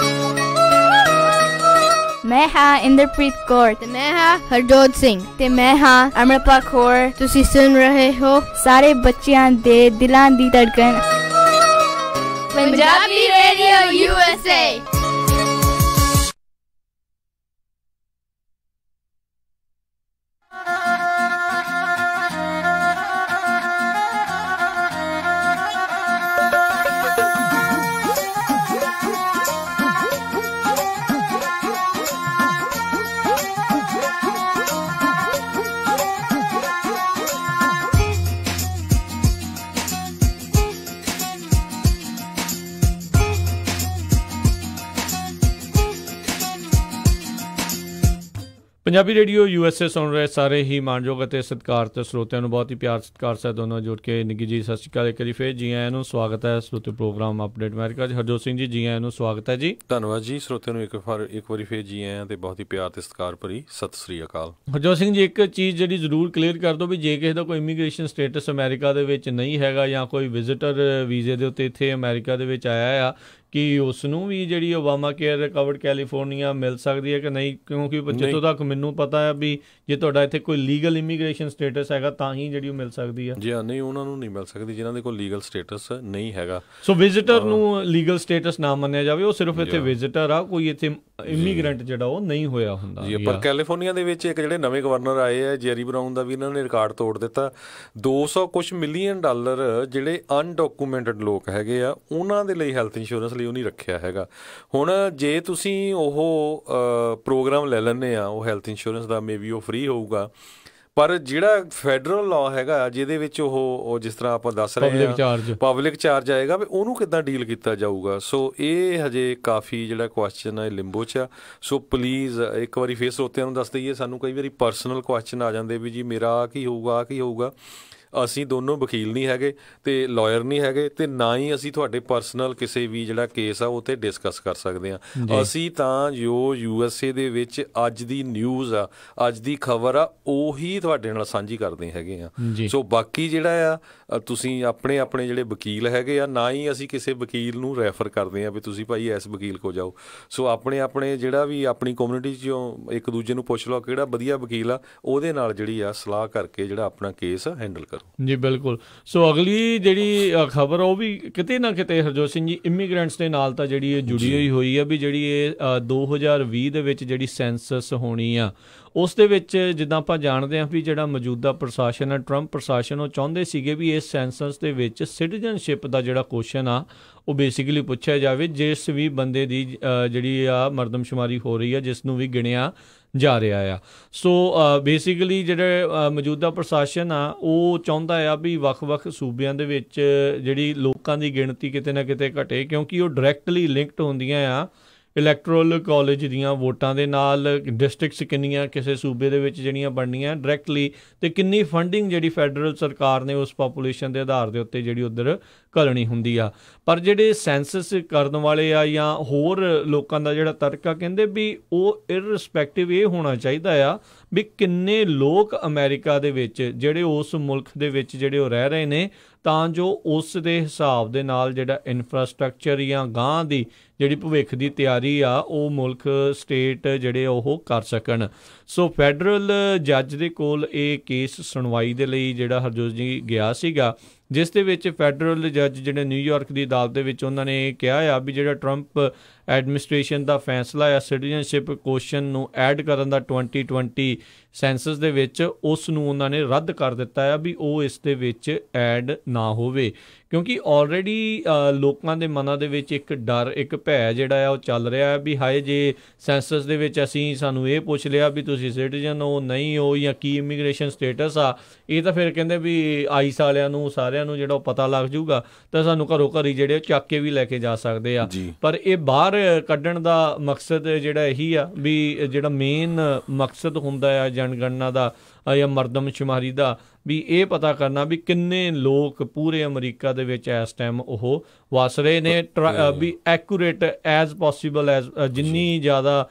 ਮੈਂ ਹਾਂ ਇੰਦਰਪ੍ਰੀਤ ਕੌਰ ਤੇ ਮੈਂ ਹਾਂ ਹਰਜੋਤ ਸਿੰਘ ਤੇ ਮੈਂ ਹਾਂ ਅਮਰਪਾਲ ਕੌਰ। ਤੁਸੀਂ ਸੁਣ ਰਹੇ ਹੋ ਸਾਰੇ ਬੱਚਿਆਂ ਦੇ ਦਿਲਾਂ ਦੀ ਧੜਕਣ Punjabi radio USA। Punjabi radio USA ਸੁਣ ਰਹੇ ਸਾਰੇ ਹੀ ਮਾਣਯੋਗ ਅਤੇ ਸਤਿਕਾਰਤ ਸਰੋਤਿਆਂ ਨੂੰ ਬਹੁਤ ਹੀ ਪਿਆਰ ਸਤਿਕਾਰ ਸਹਿਤ ਦੋਨੋਂ ਜੁੜ ਕੇ ਨਿੱਘੀ ਜੀ ਸਤਿ ਸ਼੍ਰੀ ਅਕਾਲ। ਇੱਕ ਵਾਰੀ ਫਿਰ ਜੀ ਆਇਆਂ ਨੂੰ ਸਵਾਗਤ ਹੈ ਸਰੋਤੇ ਪ੍ਰੋਗਰਾਮ ਅਪਡੇਟ ਅਮਰੀਕਾ 'ਚ। ਹਰਜੋਤ ਸਿੰਘ ਜੀ ਆਇਆਂ ਨੂੰ ਸਵਾਗਤ ਹੈ ਜੀ। ਧੰਨਵਾਦ ਜੀ। ਸਰੋਤਿਆਂ ਨੂੰ ਇੱਕ ਵਾਰੀ ਫਿਰ ਜੀ ਆਇਆਂ ਤੇ ਬਹੁਤ ਹੀ ਪਿਆਰ ਤੇ ਸਤਿਕਾਰ ਭਰੀ ਸਤਿ ਸ੍ਰੀ ਅਕਾਲ। ਹਰਜੋਤ ਸਿੰਘ ਜੀ, ਇੱਕ ਚੀਜ਼ ਜਿਹੜੀ ਜ਼ਰੂਰ ਕਲੀਅਰ ਕਰ ਦਿਓ ਵੀ ਜੇ ਕਿਸੇ ਦਾ ਕੋਈ ਇਮੀਗ੍ਰੇਸ਼ਨ ਸਟੇਟਸ ਅਮਰੀਕਾ ਦੇ ਵਿੱਚ ਨਹੀਂ ਹੈਗਾ ਜਾਂ ਕੋਈ ਵਿਜ਼ਿਟਰ ਵੀਜ਼ੇ ਦੇ ਉੱਤੇ ਇੱਥੇ ਅਮਰੀਕਾ ਦੇ ਵਿੱਚ ਆਇਆ ਆ, ਕਿ ਉਸ ਨੂੰ ਵੀ ਜਿਹੜੀ ਓਬਾਮਾ ਕੇਅਰ ਰਿਕਵਰਡ ਕੈਲੀਫੋਰਨੀਆ ਮਿਲ ਸਕਦੀ ਹੈ ਕਿ ਨਹੀਂ? ਕਿਉਂਕਿ ਜਿੱਥੋਂ ਤੱਕ ਮੈਨੂੰ ਪਤਾ ਹੈ ਵੀ ਜੇ ਤੁਹਾਡਾ ਇੱਥੇ ਕੋਈ ਲੀਗਲ ਇਮੀਗ੍ਰੇਸ਼ਨ ਸਟੇਟਸ ਹੈਗਾ ਤਾਂ ਹੀ ਜਿਹੜੀ ਉਹ ਮਿਲ ਸਕਦੀ ਹੈ। ਜੀ ਹਾਂ, ਨਹੀਂ ਉਹਨਾਂ ਨੂੰ ਨਹੀਂ ਮਿਲ ਸਕਦੀ ਜਿਨ੍ਹਾਂ ਦੇ ਕੋਲ ਲੀਗਲ ਸਟੇਟਸ ਨਹੀਂ ਹੈਗਾ। ਸੋ ਵਿਜ਼ਿਟਰ ਨੂੰ ਲੀਗਲ ਸਟੇਟਸ ਨਾ ਮੰਨਿਆ ਜਾਵੇ, ਉਹ ਸਿਰਫ ਇੱਥੇ ਵਿਜ਼ਿਟਰ ਆ, ਕੋਈ ਇੱਥੇ ਇਮੀਗ੍ਰੈਂਟ ਜਿਹੜਾ ਉਹ ਨਹੀਂ ਹੋਇਆ ਹੁੰਦਾ ਜੀ। ਪਰ ਕੈਲੀਫੋਰਨੀਆ ਦੇ ਵਿੱਚ ਇੱਕ ਜਿਹੜੇ ਨਵੇਂ ਗਵਰਨਰ ਆਏ ਆ ਜੈਰੀ ਬਰਾਊਨ ਦਾ ਵੀ ਇਹਨਾਂ ਨੇ ਰਿਕਾਰਡ ਤੋੜ ਦਿੱਤਾ। 200 ਕੁਛ ਮਿਲੀਅਨ ਡਾਲਰ ਜਿਹੜੇ ਅਨਡਾਕੂਮੈਂਟਡ ਲੋਕ ਹੈਗੇ ਆ ਉਹਨਾਂ ਦੇ ਲਈ ਹੈਲਥ ਇੰਸ਼ੋਰੈਂਸ ਲਈ ਉਹ ਨਹੀਂ ਰੱਖਿਆ ਹੈਗਾ। ਹੁਣ ਜੇ ਤੁਸੀਂ ਉਹ ਪ੍ਰੋਗਰਾਮ ਲੈ ਲੈਂਦੇ ਆ ਉਹ ਹੈਲਥ ਇੰਸ਼ੋਰੈਂਸ ਦਾ, ਮੇ ਬੀ ਉਹ ਫ੍ਰੀ ਹੋਊਗਾ, ਪਰ ਜਿਹੜਾ ਫੈਡਰਲ ਲਾਅ ਹੈਗਾ ਜਿਹਦੇ ਵਿੱਚ ਉਹ ਜਿਸ ਤਰ੍ਹਾਂ ਆਪਾਂ ਦੱਸ ਰਹੇ ਹਾਂ ਪਬਲਿਕ ਚਾਰਜ ਆਏਗਾ ਵੀ ਉਹਨੂੰ ਕਿੱਦਾਂ ਡੀਲ ਕੀਤਾ ਜਾਊਗਾ। ਸੋ ਇਹ ਹਜੇ ਕਾਫੀ ਜਿਹੜਾ ਕੁਐਸਚਨ ਹੈ ਲਿੰਬੋ 'ਚ ਆ। ਸੋ ਪਲੀਜ਼ ਇੱਕ ਵਾਰੀ ਫੇਰ ਸਰੋਤਿਆਂ ਨੂੰ ਦੱਸ ਦਈਏ, ਸਾਨੂੰ ਕਈ ਵਾਰੀ ਪਰਸਨਲ ਕੁਐਸਚਨ ਆ ਜਾਂਦੇ ਵੀ ਜੀ ਮੇਰਾ ਆਹ ਕੀ ਹੋਊਗਾ, ਆਹ ਕੀ ਹੋਊਗਾ। ਅਸੀਂ ਦੋਨੋਂ ਵਕੀਲ ਨਹੀਂ ਹੈਗੇ ਅਤੇ ਲਾਇਰ ਨਹੀਂ ਹੈਗੇ, ਅਤੇ ਨਾ ਹੀ ਅਸੀਂ ਤੁਹਾਡੇ ਪਰਸਨਲ ਕਿਸੇ ਵੀ ਜਿਹੜਾ ਕੇਸ ਆ ਉਹ 'ਤੇ ਡਿਸਕਸ ਕਰ ਸਕਦੇ ਹਾਂ। ਅਸੀਂ ਤਾਂ ਜੋ USA ਦੇ ਵਿੱਚ ਅੱਜ ਦੀ ਨਿਊਜ਼ ਆ, ਅੱਜ ਦੀ ਖਬਰ ਆ, ਉਹੀ ਤੁਹਾਡੇ ਨਾਲ ਸਾਂਝੀ ਕਰਦੇ ਹੈਗੇ ਆ। ਸੋ ਬਾਕੀ ਜਿਹੜਾ ਆ ਤੁਸੀਂ ਆਪਣੇ ਆਪਣੇ ਜਿਹੜੇ ਵਕੀਲ ਹੈਗੇ ਆ, ਨਾ ਹੀ ਅਸੀਂ ਕਿਸੇ ਵਕੀਲ ਨੂੰ ਰੈਫਰ ਕਰਦੇ ਹਾਂ ਵੀ ਤੁਸੀਂ ਭਾਈ ਇਸ ਵਕੀਲ ਕੋਲ ਜਾਓ। ਸੋ ਆਪਣੇ ਆਪਣੇ ਜਿਹੜਾ ਵੀ ਆਪਣੀ ਕਮਿਊਨਿਟੀ 'ਚੋਂ ਇੱਕ ਦੂਜੇ ਨੂੰ ਪੁੱਛ ਲਓ ਕਿਹੜਾ ਵਧੀਆ ਵਕੀਲ ਆ, ਉਹਦੇ ਨਾਲ ਜਿਹੜੀ ਆ ਸਲਾਹ ਕਰਕੇ ਜਿਹੜਾ ਆਪਣਾ ਕੇਸ ਹੈਂਡਲ ਕਰੋ। ਜੀ ਬਿਲਕੁਲ। ਸੋ ਅਗਲੀ ਜਿਹੜੀ ਖਬਰ ਉਹ ਵੀ ਕਿਤੇ ਨਾ ਕਿਤੇ ਹਰਜੋਤ ਸਿੰਘ ਜੀ ਇਮੀਗ੍ਰੈਂਟਸ ਦੇ ਨਾਲ ਤਾਂ ਜਿਹੜੀ ਇਹ ਜੁੜੀ ਹੋਈ ਆ ਵੀ ਜਿਹੜੀ ਇਹ 2020 ਦੇ ਵਿੱਚ ਜਿਹੜੀ ਸੈਂਸਸ ਹੋਣੀ ਆ ਉਸ ਦੇ ਵਿੱਚ ਜਿੱਦਾਂ ਆਪਾਂ ਜਾਣਦੇ ਹਾਂ ਵੀ ਜਿਹੜਾ ਮੌਜੂਦਾ ਪ੍ਰਸ਼ਾਸਨ ਹੈ, ਟਰੰਪ ਪ੍ਰਸ਼ਾਸਨ, ਉਹ ਚਾਹੁੰਦੇ ਸੀਗੇ ਵੀ ਇਸ ਸੈਂਸਸ ਦੇ ਵਿੱਚ ਸਿਟੀਜ਼ਨਸ਼ਿਪ ਦਾ ਜਿਹੜਾ ਕੁਐਸਚਨ ਆ ਉਹ ਬੇਸਿਕਲੀ ਪੁੱਛਿਆ ਜਾਵੇ। ਜਿਸ ਵੀ ਬੰਦੇ ਦੀ ਜਿਹੜੀ ਆ ਮਰਦਮਸ਼ੁਮਾਰੀ ਹੋ ਰਹੀ ਆ, ਜਿਸ ਨੂੰ ਵੀ ਗਿਣਿਆ ਜਾ ਰਿਹਾ ਆ। ਸੋ ਬੇਸਿਕਲੀ ਜਿਹੜੇ ਮੌਜੂਦਾ ਪ੍ਰਸ਼ਾਸਨ ਆ ਉਹ ਚਾਹੁੰਦਾ ਆ ਵੀ ਵੱਖ-ਵੱਖ ਸੂਬਿਆਂ ਦੇ ਵਿੱਚ ਜਿਹੜੀ ਲੋਕਾਂ ਦੀ ਗਿਣਤੀ ਕਿਤੇ ਨਾ ਕਿਤੇ ਘਟੇ, ਕਿਉਂਕਿ ਉਹ ਡਾਇਰੈਕਟਲੀ ਲਿੰਕਡ ਹੁੰਦੀਆਂ ਆ ਇਲੈਕਟੋਰਲ ਕਾਲਜ ਦੀਆਂ ਵੋਟਾਂ ਦੇ ਨਾਲ ਡਿਸਟ੍ਰਿਕਟਸ ਕਿੰਨੀਆਂ ਕਿਸੇ ਸੂਬੇ ਦੇ ਵਿੱਚ ਜਿਹੜੀਆਂ ਬਣਨੀਆਂ ਡਾਇਰੈਕਟਲੀ, ਅਤੇ ਕਿੰਨੀ ਫੰਡਿੰਗ ਜਿਹੜੀ ਫੈਡਰਲ ਸਰਕਾਰ ਨੇ ਉਸ ਪਾਪੂਲੇਸ਼ਨ ਦੇ ਆਧਾਰ ਦੇ ਉੱਤੇ ਜਿਹੜੀ ਉੱਧਰ ਘੱਲਣੀ ਹੁੰਦੀ ਆ। ਪਰ ਜਿਹੜੇ ਸੈਂਸਸ ਕਰਨ ਵਾਲੇ ਆ ਜਾਂ ਹੋਰ ਲੋਕਾਂ ਦਾ ਜਿਹੜਾ ਤਰਕ ਆ, ਕਹਿੰਦੇ ਵੀ ਉਹ ਇਰਰਿਸਪੈਕਟਿਵ ਇਹ ਹੋਣਾ ਚਾਹੀਦਾ ਆ ਵੀ ਕਿੰਨੇ ਲੋਕ ਅਮਰੀਕਾ ਦੇ ਵਿੱਚ ਜਿਹੜੇ ਉਸ ਮੁਲਕ ਦੇ ਵਿੱਚ ਜਿਹੜੇ ਉਹ ਰਹਿ ਰਹੇ ਨੇ, ਤਾਂ ਜੋ ਉਸ ਦੇ ਹਿਸਾਬ ਦੇ ਨਾਲ ਜਿਹੜਾ ਇਨਫਰਾਸਟਰਕਚਰ ਜਾਂ ਗਾਂਹ ਦੀ ਜਿਹੜੀ ਭਵਿੱਖ ਦੀ ਤਿਆਰੀ ਆ ਉਹ ਮੁਲਕ ਸਟੇਟ ਜਿਹੜੇ ਉਹ ਕਰ ਸਕਣ। ਸੋ ਫੈਡਰਲ ਜੱਜ ਦੇ ਕੋਲ ਇਹ ਕੇਸ ਸੁਣਵਾਈ ਦੇ ਲਈ ਜਿਹੜਾ ਹਰਜੋਤ ਜੀ ਗਿਆ ਸੀਗਾ, ਜਿਸ ਦੇ ਵਿੱਚ ਫੈਡਰਲ ਜੱਜ ਜਿਹੜੇ ਨਿਊਯਾਰਕ ਦੀ ਅਦਾਲਤ ਦੇ ਵਿੱਚ ਉਹਨਾਂ ਨੇ ਕਿਹਾ ਆ ਵੀ ਜਿਹੜਾ ਟਰੰਪ ਐਡਮਿਨਿਸਟ੍ਰੇਸ਼ਨ ਦਾ ਫੈਸਲਾ ਆ ਸਿਟੀਜ਼ਨਸ਼ਿਪ ਕੁਐਸਚਨ ਨੂੰ ਐਡ ਕਰਨ ਦਾ 2020 ਸੈਂਸਸ ਦੇ ਵਿੱਚ, ਉਸ ਨੂੰ ਉਹਨਾਂ ਨੇ ਰੱਦ ਕਰ ਦਿੱਤਾ ਆ ਵੀ ਉਹ ਇਸ ਦੇ ਵਿੱਚ ਐਡ ਨਾ ਹੋਵੇ, ਕਿਉਂਕਿ ਆਲਰੇਡੀ ਲੋਕਾਂ ਦੇ ਮਨਾਂ ਦੇ ਵਿੱਚ ਇੱਕ ਡਰ, ਇੱਕ ਭੈ ਜਿਹੜਾ ਆ ਉਹ ਚੱਲ ਰਿਹਾ ਵੀ ਹਾਏ ਜੇ ਸੈਂਸਸ ਦੇ ਵਿੱਚ ਸਾਨੂੰ ਇਹ ਪੁੱਛ ਲਿਆ ਵੀ ਤੁਸੀਂ ਸਿਟੀਜ਼ਨ ਹੋ ਨਹੀਂ ਹੋ ਜਾਂ ਕੀ ਇਮੀਗ੍ਰੇਸ਼ਨ ਸਟੇਟਸ ਆ, ਇਹ ਤਾਂ ਫਿਰ ਕਹਿੰਦੇ ਵੀ ਆਈਸ ਵਾਲਿਆਂ ਨੂੰ ਸਾਰਿਆਂ ਨੂੰ ਜਿਹੜਾ ਉਹ ਪਤਾ ਲੱਗ ਜੂਗਾ ਤਾਂ ਸਾਨੂੰ ਘਰੋਂ ਘਰੀ ਜਿਹੜੇ ਚੱਕ ਕੇ ਵੀ ਲੈ ਕੇ ਜਾ ਸਕਦੇ ਆ। ਪਰ ਇਹ ਬਾਹਰ ਕੱਢਣ ਦਾ ਮਕਸਦ ਜਿਹੜਾ ਇਹੀ ਆ ਵੀ ਜਿਹੜਾ ਮੇਨ ਮਕਸਦ ਹੁੰਦਾ ਆ ਜਨਗਣਨਾ ਦਾ ਜਾਂ ਮਰਦਮਸ਼ੁਮਾਰੀ ਦਾ, ਵੀ ਇਹ ਪਤਾ ਕਰਨਾ ਵੀ ਕਿੰਨੇ ਲੋਕ ਪੂਰੇ ਅਮਰੀਕਾ ਦੇ ਵਿੱਚ ਇਸ ਟਾਈਮ ਉਹ ਵਸ ਰਹੇ ਨੇ, ਵੀ ਐਕੂਰੇਟ ਐਜ਼ ਪੋਸੀਬਲ ਐਜ਼ ਜਿੰਨੀ ਜ਼ਿਆਦਾ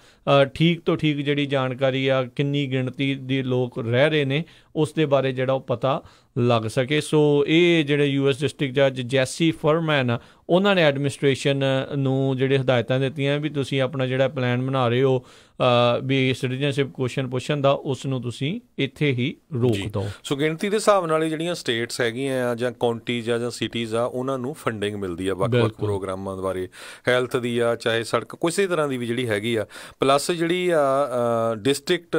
ਠੀਕ ਤੋਂ ਠੀਕ ਜਿਹੜੀ ਜਾਣਕਾਰੀ ਆ ਕਿੰਨੀ ਗਿਣਤੀ ਦੇ ਲੋਕ ਰਹਿ ਰਹੇ ਨੇ ਉਸ ਦੇ ਬਾਰੇ ਜਿਹੜਾ ਉਹ ਪਤਾ ਲੱਗ ਸਕੇ। ਸੋ ਇਹ ਜਿਹੜੇ US ਡਿਸਟ੍ਰਿਕਟ ਜੱਜ ਜੈਸੀ ਫਰਮੈਨ ਉਹਨਾਂ ਨੇ ਐਡਮਿਨਿਸਟ੍ਰੇਸ਼ਨ ਨੂੰ ਜਿਹੜੇ ਹਦਾਇਤਾਂ ਦਿੱਤੀਆਂ ਵੀ ਤੁਸੀਂ ਆਪਣਾ ਜਿਹੜਾ ਪਲਾਨ ਬਣਾ ਰਹੇ ਹੋ ਵੀ ਸਿਟੀਜ਼ਨਸ਼ਿਪ ਕੁਐਸਚਨ ਪੁੱਛਣ ਦਾ, ਉਸ ਨੂੰ ਤੁਸੀਂ ਇੱਥੇ ਹੀ ਰੋਕ ਦਿਓ। ਸੋ ਗਿਣਤੀ ਦੇ ਹਿਸਾਬ ਨਾਲ ਜਿਹੜੀਆਂ ਸਟੇਟਸ ਹੈਗੀਆਂ ਆ ਜਾਂ ਕਾਉਂਟੀਜ਼ ਆ ਜਾਂ ਸਿਟੀਜ਼ ਆ ਉਹਨਾਂ ਨੂੰ ਫੰਡਿੰਗ ਮਿਲਦੀ ਆ ਵੱਖ-ਵੱਖ ਪ੍ਰੋਗਰਾਮਾਂ ਬਾਰੇ, ਹੈਲਥ ਦੀ ਆ ਚਾਹੇ ਸੜਕ ਕਿਸੇ ਤਰ੍ਹਾਂ ਦੀ ਵੀ ਜਿਹੜੀ ਹੈਗੀ ਆ, ਪਲੱਸ ਜਿਹੜੀ ਆ ਡਿਸਟ੍ਰਿਕਟ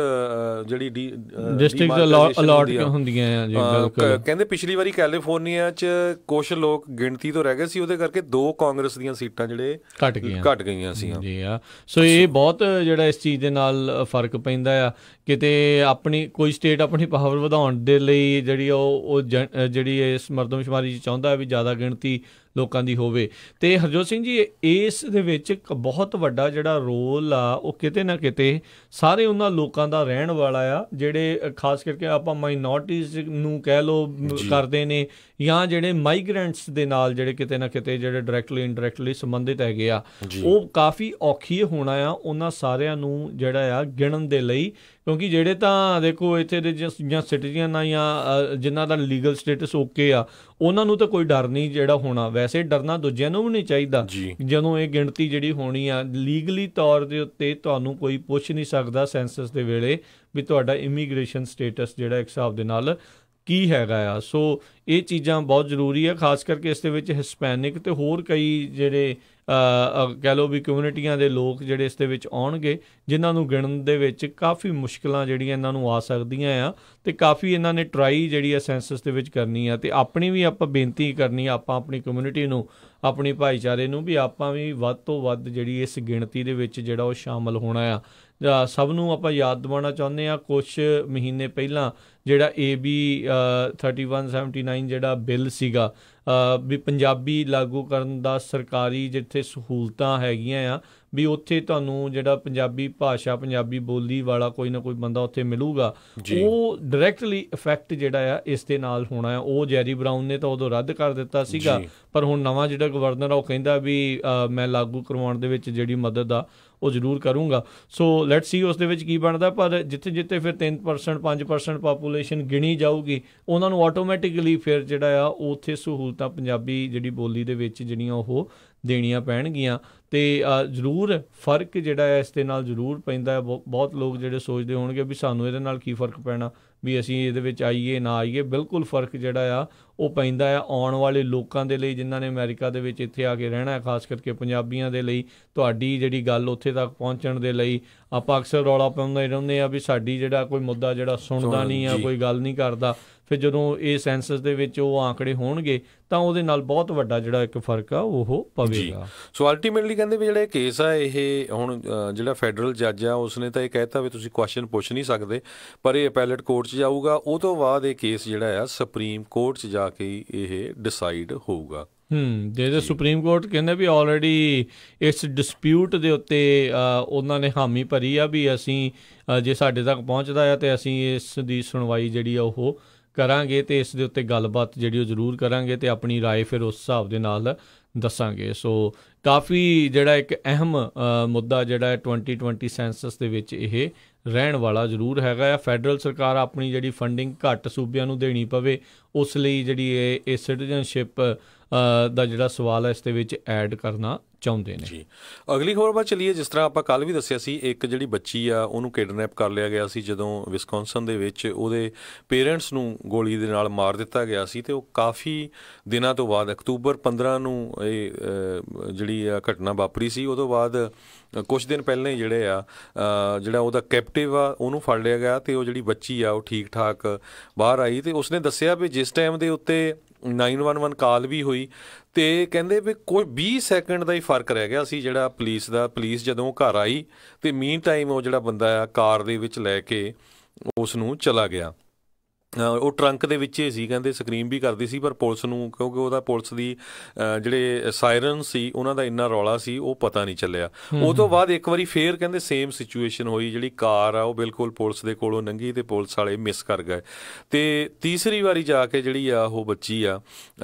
ਜਿਹੜੀ ਡਿਸਟ੍ਰਿਕਟ ਅਲਾਟ ਹੁੰਦੀਆਂ ਆ ਜੀ। ਬਿਲਕੁਲ, ਕਹਿੰਦੇ ਪਿਛਲੀ ਵਾਰੀ ਕੈਲੀਫੋਰਨੀਆ 'ਚ ਕੁਛ ਲੋਕ ਗਿਣਤੀ ਤੋਂ ਰਹਿ ਗਏ ਸੀ, ਉਹਦੇ ਕਰਕੇ 2 ਕਾਂਗਰਸ ਦੀਆਂ ਸੀਟਾਂ ਜਿਹੜੇ ਘਟ ਗਈਆਂ ਸੀ ਜੀ ਆ। ਸੋ ਇਹ ਬਹੁਤ ਜਿਹੜਾ ਇਸ ਚੀਜ਼ ਦੇ ਨਾਲ ਫਰਕ ਪੈਂਦਾ ਆ, ਕਿਤੇ ਆਪਣੀ ਕੋਈ ਸਟੇਟ ਆਪਣੀ ਪਾਵਰ ਵਧਾਉਣ ਦੇ ਲਈ ਜਿਹੜੀ ਉਹ ਜਿਹੜੀ ਇਸ ਮਰਦਮਸ਼ੁਮਾਰੀ 'ਚ ਚਾਹੁੰਦਾ ਵੀ ਜ਼ਿਆਦਾ ਗਿਣਤੀ ਲੋਕਾਂ ਦੀ ਹੋਵੇ। ਅਤੇ ਹਰਜੋਤ ਸਿੰਘ ਜੀ ਇਸ ਦੇ ਵਿੱਚ ਇੱਕ ਬਹੁਤ ਵੱਡਾ ਜਿਹੜਾ ਰੋਲ ਆ ਉਹ ਕਿਤੇ ਨਾ ਕਿਤੇ ਸਾਰੇ ਉਹਨਾਂ ਲੋਕਾਂ ਦਾ ਰਹਿਣ ਵਾਲਾ ਆ ਜਿਹੜੇ ਖਾਸ ਕਰਕੇ ਆਪਾਂ ਮਾਈਨੋਰਟੀਜ਼ ਨੂੰ ਕਹਿ ਲਓ ਕਰਦੇ ਨੇ, ਜਾਂ ਜਿਹੜੇ ਮਾਈਗਰੈਂਟਸ ਦੇ ਨਾਲ ਜਿਹੜੇ ਕਿਤੇ ਨਾ ਕਿਤੇ ਜਿਹੜੇ ਡਾਇਰੈਕਟਲੀ ਇਨਡਾਇਰੈਕਟਲੀ ਸੰਬੰਧਿਤ ਹੈਗੇ ਆ, ਉਹ ਕਾਫੀ ਔਖੀ ਹੋਣਾ ਆ ਉਹਨਾਂ ਸਾਰਿਆਂ ਨੂੰ ਜਿਹੜਾ ਆ ਗਿਣਨ ਦੇ ਲਈ, ਕਿਉਂਕਿ ਜਿਹੜੇ ਤਾਂ ਦੇਖੋ ਇੱਥੇ ਦੇ ਜਾਂ ਸਿਟੀਜ਼ਨ ਆ ਜਾਂ ਜਿਨ੍ਹਾਂ ਦਾ ਲੀਗਲ ਸਟੇਟਸ ਓਕੇ ਆ ਉਹਨਾਂ ਨੂੰ ਤਾਂ ਕੋਈ ਡਰ ਨਹੀਂ ਜਿਹੜਾ ਹੋਣਾ, ਵੈਸੇ ਡਰਨਾ ਦੂਜਿਆਂ ਨੂੰ ਵੀ ਨਹੀਂ ਚਾਹੀਦਾ। ਜਦੋਂ ਇਹ ਗਿਣਤੀ ਜਿਹੜੀ ਹੋਣੀ ਆ ਲੀਗਲੀ ਤੌਰ ਦੇ ਉੱਤੇ ਤੁਹਾਨੂੰ ਕੋਈ ਪੁੱਛ ਨਹੀਂ ਸਕਦਾ ਸੈਂਸਸ ਦੇ ਵੇਲੇ ਵੀ ਤੁਹਾਡਾ ਇਮੀਗ੍ਰੇਸ਼ਨ ਸਟੇਟਸ ਜਿਹੜਾ ਇੱਕ ਹਿਸਾਬ ਦੇ ਨਾਲ ਕੀ ਹੈਗਾ ਆ। ਸੋ ਇਹ ਚੀਜ਼ਾਂ ਬਹੁਤ ਜ਼ਰੂਰੀ ਆ, ਖਾਸ ਕਰਕੇ ਇਸ ਦੇ ਵਿੱਚ ਹਿਸਪੈਨਿਕ ਅਤੇ ਹੋਰ ਕਈ ਜਿਹੜੇ ਕਹਿ ਲਓ ਵੀ ਕਮਿਊਨਿਟੀਆਂ ਦੇ ਲੋਕ ਜਿਹੜੇ ਇਸ ਦੇ ਵਿੱਚ ਆਉਣਗੇ, ਜਿਨ੍ਹਾਂ ਨੂੰ ਗਿਣਨ ਦੇ ਵਿੱਚ ਕਾਫੀ ਮੁਸ਼ਕਿਲਾਂ ਜਿਹੜੀਆਂ ਇਹਨਾਂ ਨੂੰ ਆ ਸਕਦੀਆਂ ਆ, ਅਤੇ ਕਾਫੀ ਇਹਨਾਂ ਨੇ ਟਰਾਈ ਜਿਹੜੀ ਆ ਸੈਂਸਸ ਦੇ ਵਿੱਚ ਕਰਨੀ ਆ। ਅਤੇ ਆਪਣੀ ਵੀ ਆਪਾਂ ਬੇਨਤੀ ਕਰਨੀ ਆ ਆਪਾਂ ਆਪਣੀ ਕਮਿਊਨਿਟੀ ਨੂੰ, ਆਪਣੀ ਭਾਈਚਾਰੇ ਨੂੰ ਵੀ ਆਪਾਂ ਵੀ ਵੱਧ ਤੋਂ ਵੱਧ ਜਿਹੜੀ ਇਸ ਗਿਣਤੀ ਦੇ ਵਿੱਚ ਜਿਹੜਾ ਉਹ ਸ਼ਾਮਲ ਹੋਣਾ ਆ। ਸਭ ਨੂੰ ਆਪਾਂ ਯਾਦ ਦਿਵਾਉਣਾ ਚਾਹੁੰਦੇ ਹਾਂ ਕੁਛ ਮਹੀਨੇ ਪਹਿਲਾਂ ਜਿਹੜਾ AB 3179 ਜਿਹੜਾ ਬਿੱਲ ਸੀਗਾ ਵੀ ਪੰਜਾਬੀ ਲਾਗੂ ਕਰਨ ਦਾ, ਸਰਕਾਰੀ ਜਿੱਥੇ ਸਹੂਲਤਾਂ ਹੈਗੀਆਂ ਆ ਵੀ ਉੱਥੇ ਤੁਹਾਨੂੰ ਜਿਹੜਾ ਪੰਜਾਬੀ ਭਾਸ਼ਾ ਪੰਜਾਬੀ ਬੋਲੀ ਵਾਲਾ ਕੋਈ ਨਾ ਕੋਈ ਬੰਦਾ ਉੱਥੇ ਮਿਲੂਗਾ, ਉਹ ਡਾਇਰੈਕਟਲੀ ਇਫੈਕਟ ਜਿਹੜਾ ਆ ਇਸ ਦੇ ਨਾਲ ਹੋਣਾ ਆ। ਉਹ ਜੈਰੀ ਬਰਾਊਨ ਨੇ ਤਾਂ ਉਦੋਂ ਰੱਦ ਕਰ ਦਿੱਤਾ ਸੀਗਾ, ਪਰ ਹੁਣ ਨਵਾਂ ਜਿਹੜਾ ਗਵਰਨਰ ਆ ਉਹ ਕਹਿੰਦਾ ਵੀ ਮੈਂ ਲਾਗੂ ਕਰਵਾਉਣ ਦੇ ਵਿੱਚ ਜਿਹੜੀ ਮਦਦ ਆ ਉਹ ਜ਼ਰੂਰ ਕਰੂੰਗਾ। ਸੋ ਲੈਟਸ ਸੀ ਉਸ ਦੇ ਵਿੱਚ ਕੀ ਬਣਦਾ, ਪਰ ਜਿੱਥੇ ਜਿੱਥੇ ਫਿਰ 3% 5% ਪਾਪੂਲੇਸ਼ਨ ਗਿਣੀ ਜਾਊਗੀ ਉਹਨਾਂ ਨੂੰ ਆਟੋਮੈਟਿਕਲੀ ਫਿਰ ਜਿਹੜਾ ਆ ਉੱਥੇ ਸਹੂਲਤਾਂ ਪੰਜਾਬੀ ਜਿਹੜੀ ਬੋਲੀ ਦੇ ਵਿੱਚ ਜਿਹੜੀਆਂ ਉਹ ਦੇਣੀਆਂ ਪੈਣਗੀਆਂ। ਅਤੇ ਜ਼ਰੂਰ ਫਰਕ ਜਿਹੜਾ ਹੈ ਇਸ ਦੇ ਨਾਲ ਜ਼ਰੂਰ ਪੈਂਦਾ ਹੈ। ਬਹੁਤ ਲੋਕ ਜਿਹੜੇ ਸੋਚਦੇ ਹੋਣਗੇ ਵੀ ਸਾਨੂੰ ਇਹਦੇ ਨਾਲ ਕੀ ਫਰਕ ਪੈਣਾ ਵੀ ਅਸੀਂ ਇਹਦੇ ਵਿੱਚ ਆਈਏ ਨਾ ਆਈਏ, ਬਿਲਕੁਲ ਫਰਕ ਜਿਹੜਾ ਆ ਉਹ ਪੈਂਦਾ ਆ ਆਉਣ ਵਾਲੇ ਲੋਕਾਂ ਦੇ ਲਈ ਜਿਨ੍ਹਾਂ ਨੇ ਅਮਰੀਕਾ ਦੇ ਵਿੱਚ ਇੱਥੇ ਆ ਕੇ ਰਹਿਣਾ ਹੈ, ਖਾਸ ਕਰਕੇ ਪੰਜਾਬੀਆਂ ਦੇ ਲਈ। ਤੁਹਾਡੀ ਜਿਹੜੀ ਗੱਲ ਉੱਥੇ ਤੱਕ ਪਹੁੰਚਣ ਦੇ ਲਈ ਆਪਾਂ ਅਕਸਰ ਰੌਲਾ ਪਾਉਂਦੇ ਰਹਿੰਦੇ ਆ ਵੀ ਸਾਡੀ ਜਿਹੜਾ ਕੋਈ ਮੁੱਦਾ ਜਿਹੜਾ ਸੁਣਦਾ ਨਹੀਂ ਆ, ਕੋਈ ਗੱਲ ਨਹੀਂ ਕਰਦਾ। ਫਿਰ ਜਦੋਂ ਇਹ ਸੈਂਸਸ ਦੇ ਵਿੱਚ ਉਹ ਆંકੜੇ ਹੋਣਗੇ ਤਾਂ ਉਹਦੇ ਨਾਲ ਬਹੁਤ ਵੱਡਾ ਜਿਹੜਾ ਇੱਕ ਫਰਕ ਆ ਉਹ ਪਵੇਗਾ। ਸੋ ਅਲਟੀਮੇਟਲੀ ਕਹਿੰਦੇ ਵੀ ਜਿਹੜਾ ਕੇਸ ਆ ਇਹ ਹੁਣ ਜਿਹੜਾ ਫੈਡਰਲ ਜੱਜ ਆ ਉਸਨੇ ਤਾਂ ਇਹ ਕਹਿਤਾ ਵੀ ਤੁਸੀਂ ਕੁਐਸਚਨ ਪੁੱਛ ਨਹੀਂ ਸਕਦੇ, ਪਰ ਇਹ ਅਪੈਲੇਟ ਕੋਰਟ 'ਚ ਜਾਊਗਾ। ਉਹ ਤੋਂ ਬਾਅਦ ਇਹ ਕੇਸ ਜਿਹੜਾ ਆ ਸੁਪਰੀਮ ਕੋਰਟ 'ਚ ਜਾ ਕੇ ਇਹ ਡਿਸਾਈਡ ਹੋਊਗਾ। ਜਿਹਦੇ ਸੁਪਰੀਮ ਕੋਰਟ ਕਹਿੰਦੇ ਵੀ ਆਲਰੇਡੀ ਇਸ ਡਿਸਪਿਊਟ ਦੇ ਉੱਤੇ ਉਹਨਾਂ ਨੇ ਹਾਮੀ ਭਰੀ ਆ ਵੀ ਅਸੀਂ ਜੇ ਸਾਡੇ ਤੱਕ ਪਹੁੰਚਦਾ ਆ ਤੇ ਅਸੀਂ ਇਸ ਦੀ ਸੁਣਵਾਈ ਜਿਹੜੀ ਆ ਉਹ ਕਰਾਂਗੇ ਤੇ ਇਸ ਦੇ ਉੱਤੇ ਗੱਲਬਾਤ ਜਿਹੜੀ ਉਹ ਜ਼ਰੂਰ ਕਰਾਂਗੇ ਤੇ ਆਪਣੀ ਰਾਏ ਫਿਰ ਉਸ ਹਿਸਾਬ ਦੇ ਨਾਲ ਦੱਸਾਂਗੇ। ਸੋ ਕਾਫੀ ਜਿਹੜਾ ਇੱਕ ਅਹਿਮ ਮੁੱਦਾ ਜਿਹੜਾ 2020 ਸੈਂਸਸ ਦੇ ਵਿੱਚ ਇਹ ਰਹਿਣ ਵਾਲਾ ਜ਼ਰੂਰ ਹੈਗਾ ਆ। ਫੈਡਰਲ ਸਰਕਾਰ ਆਪਣੀ ਜਿਹੜੀ ਫੰਡਿੰਗ ਘੱਟ ਸੂਬਿਆਂ ਨੂੰ ਦੇਣੀ ਪਵੇ ਉਸ ਲਈ ਜਿਹੜੀ ਇਹ ਸਿਟੀਜ਼ਨਸ਼ਿਪ ਦਾ ਜਿਹੜਾ ਸਵਾਲ ਹੈ ਇਸ ਦੇ ਵਿੱਚ ਐਡ ਕਰਨਾ ਚਾਹੁੰਦੇ ਨੇ ਜੀ। ਅਗਲੀ ਖਬਰ ਬਾਅਦ ਚੱਲੀਏ। ਜਿਸ ਤਰ੍ਹਾਂ ਆਪਾਂ ਕੱਲ੍ਹ ਵੀ ਦੱਸਿਆ ਸੀ, ਇੱਕ ਜਿਹੜੀ ਬੱਚੀ ਆ ਉਹਨੂੰ ਕਿਡਨੈਪ ਕਰ ਲਿਆ ਗਿਆ ਸੀ ਜਦੋਂ ਵਿਸਕੌਨਸਨ ਦੇ ਵਿੱਚ ਉਹਦੇ ਪੇਰੈਂਟਸ ਨੂੰ ਗੋਲੀ ਦੇ ਨਾਲ ਮਾਰ ਦਿੱਤਾ ਗਿਆ ਸੀ ਤੇ ਉਹ ਕਾਫੀ ਦਿਨਾਂ ਤੋਂ ਬਾਅਦ ਅਕਤੂਬਰ 15 ਨੂੰ ਇਹ ਜਿਹੜੀ ਆ ਘਟਨਾ ਵਾਪਰੀ ਸੀ। ਉਹ ਤੋਂ ਬਾਅਦ ਕੁਛ ਦਿਨ ਪਹਿਲਾਂ ਹੀ ਜਿਹੜਾ ਉਹਦਾ ਕੈਪਟਿਵ ਆ ਉਹਨੂੰ ਫੜ ਲਿਆ ਗਿਆ ਤੇ ਉਹ ਜਿਹੜੀ ਬੱਚੀ ਆ ਉਹ ਠੀਕ ਠਾਕ ਬਾਹਰ ਆਈ ਤੇ ਉਸਨੇ ਦੱਸਿਆ ਵੀ ਜਿਸ ਟਾਈਮ ਦੇ ਉੱਤੇ 911 ਕਾਲ ਵੀ ਹੋਈ ਤੇ ਕਹਿੰਦੇ ਵੀ ਕੋਈ 20 ਸੈਕਿੰਡ ਦਾ ਹੀ ਫਰਕ ਰਹਿ ਗਿਆ ਸੀ ਜਿਹੜਾ ਪੁਲਿਸ ਜਦੋਂ ਘਰ ਆਈ ਤੇ ਮੀਨ ਟਾਈਮ ਉਹ ਜਿਹੜਾ ਬੰਦਾ ਆ ਕਾਰ ਦੇ ਵਿੱਚ ਲੈ ਕੇ ਉਸ ਨੂੰ ਚਲਾ ਗਿਆ। ਉਹ ਟਰੰਕ ਦੇ ਵਿੱਚ ਹੀ ਸੀ, ਕਹਿੰਦੇ ਸਕਰੀਮ ਵੀ ਕਰਦੀ ਸੀ ਪਰ ਪੁਲਿਸ ਨੂੰ ਕਿਉਂਕਿ ਉਹਦਾ ਪੁਲਿਸ ਦੀ ਜਿਹੜੇ ਸਾਇਰਨ ਸੀ ਉਹਨਾਂ ਦਾ ਇੰਨਾ ਰੌਲਾ ਸੀ ਉਹ ਪਤਾ ਨਹੀਂ ਚੱਲਿਆ। ਉਹ ਤੋਂ ਬਾਅਦ ਇੱਕ ਵਾਰੀ ਫੇਰ ਕਹਿੰਦੇ ਸੇਮ ਸਿਚੁਏਸ਼ਨ ਹੋਈ, ਜਿਹੜੀ ਕਾਰ ਆ ਉਹ ਬਿਲਕੁਲ ਪੁਲਿਸ ਦੇ ਕੋਲੋਂ ਲੰਘੀ ਤੇ ਪੁਲਿਸ ਵਾਲੇ ਮਿਸ ਕਰ ਗਏ ਤੇ ਤੀਸਰੀ ਵਾਰੀ ਜਾ ਕੇ ਜਿਹੜੀ ਆ ਉਹ ਬੱਚੀ ਆ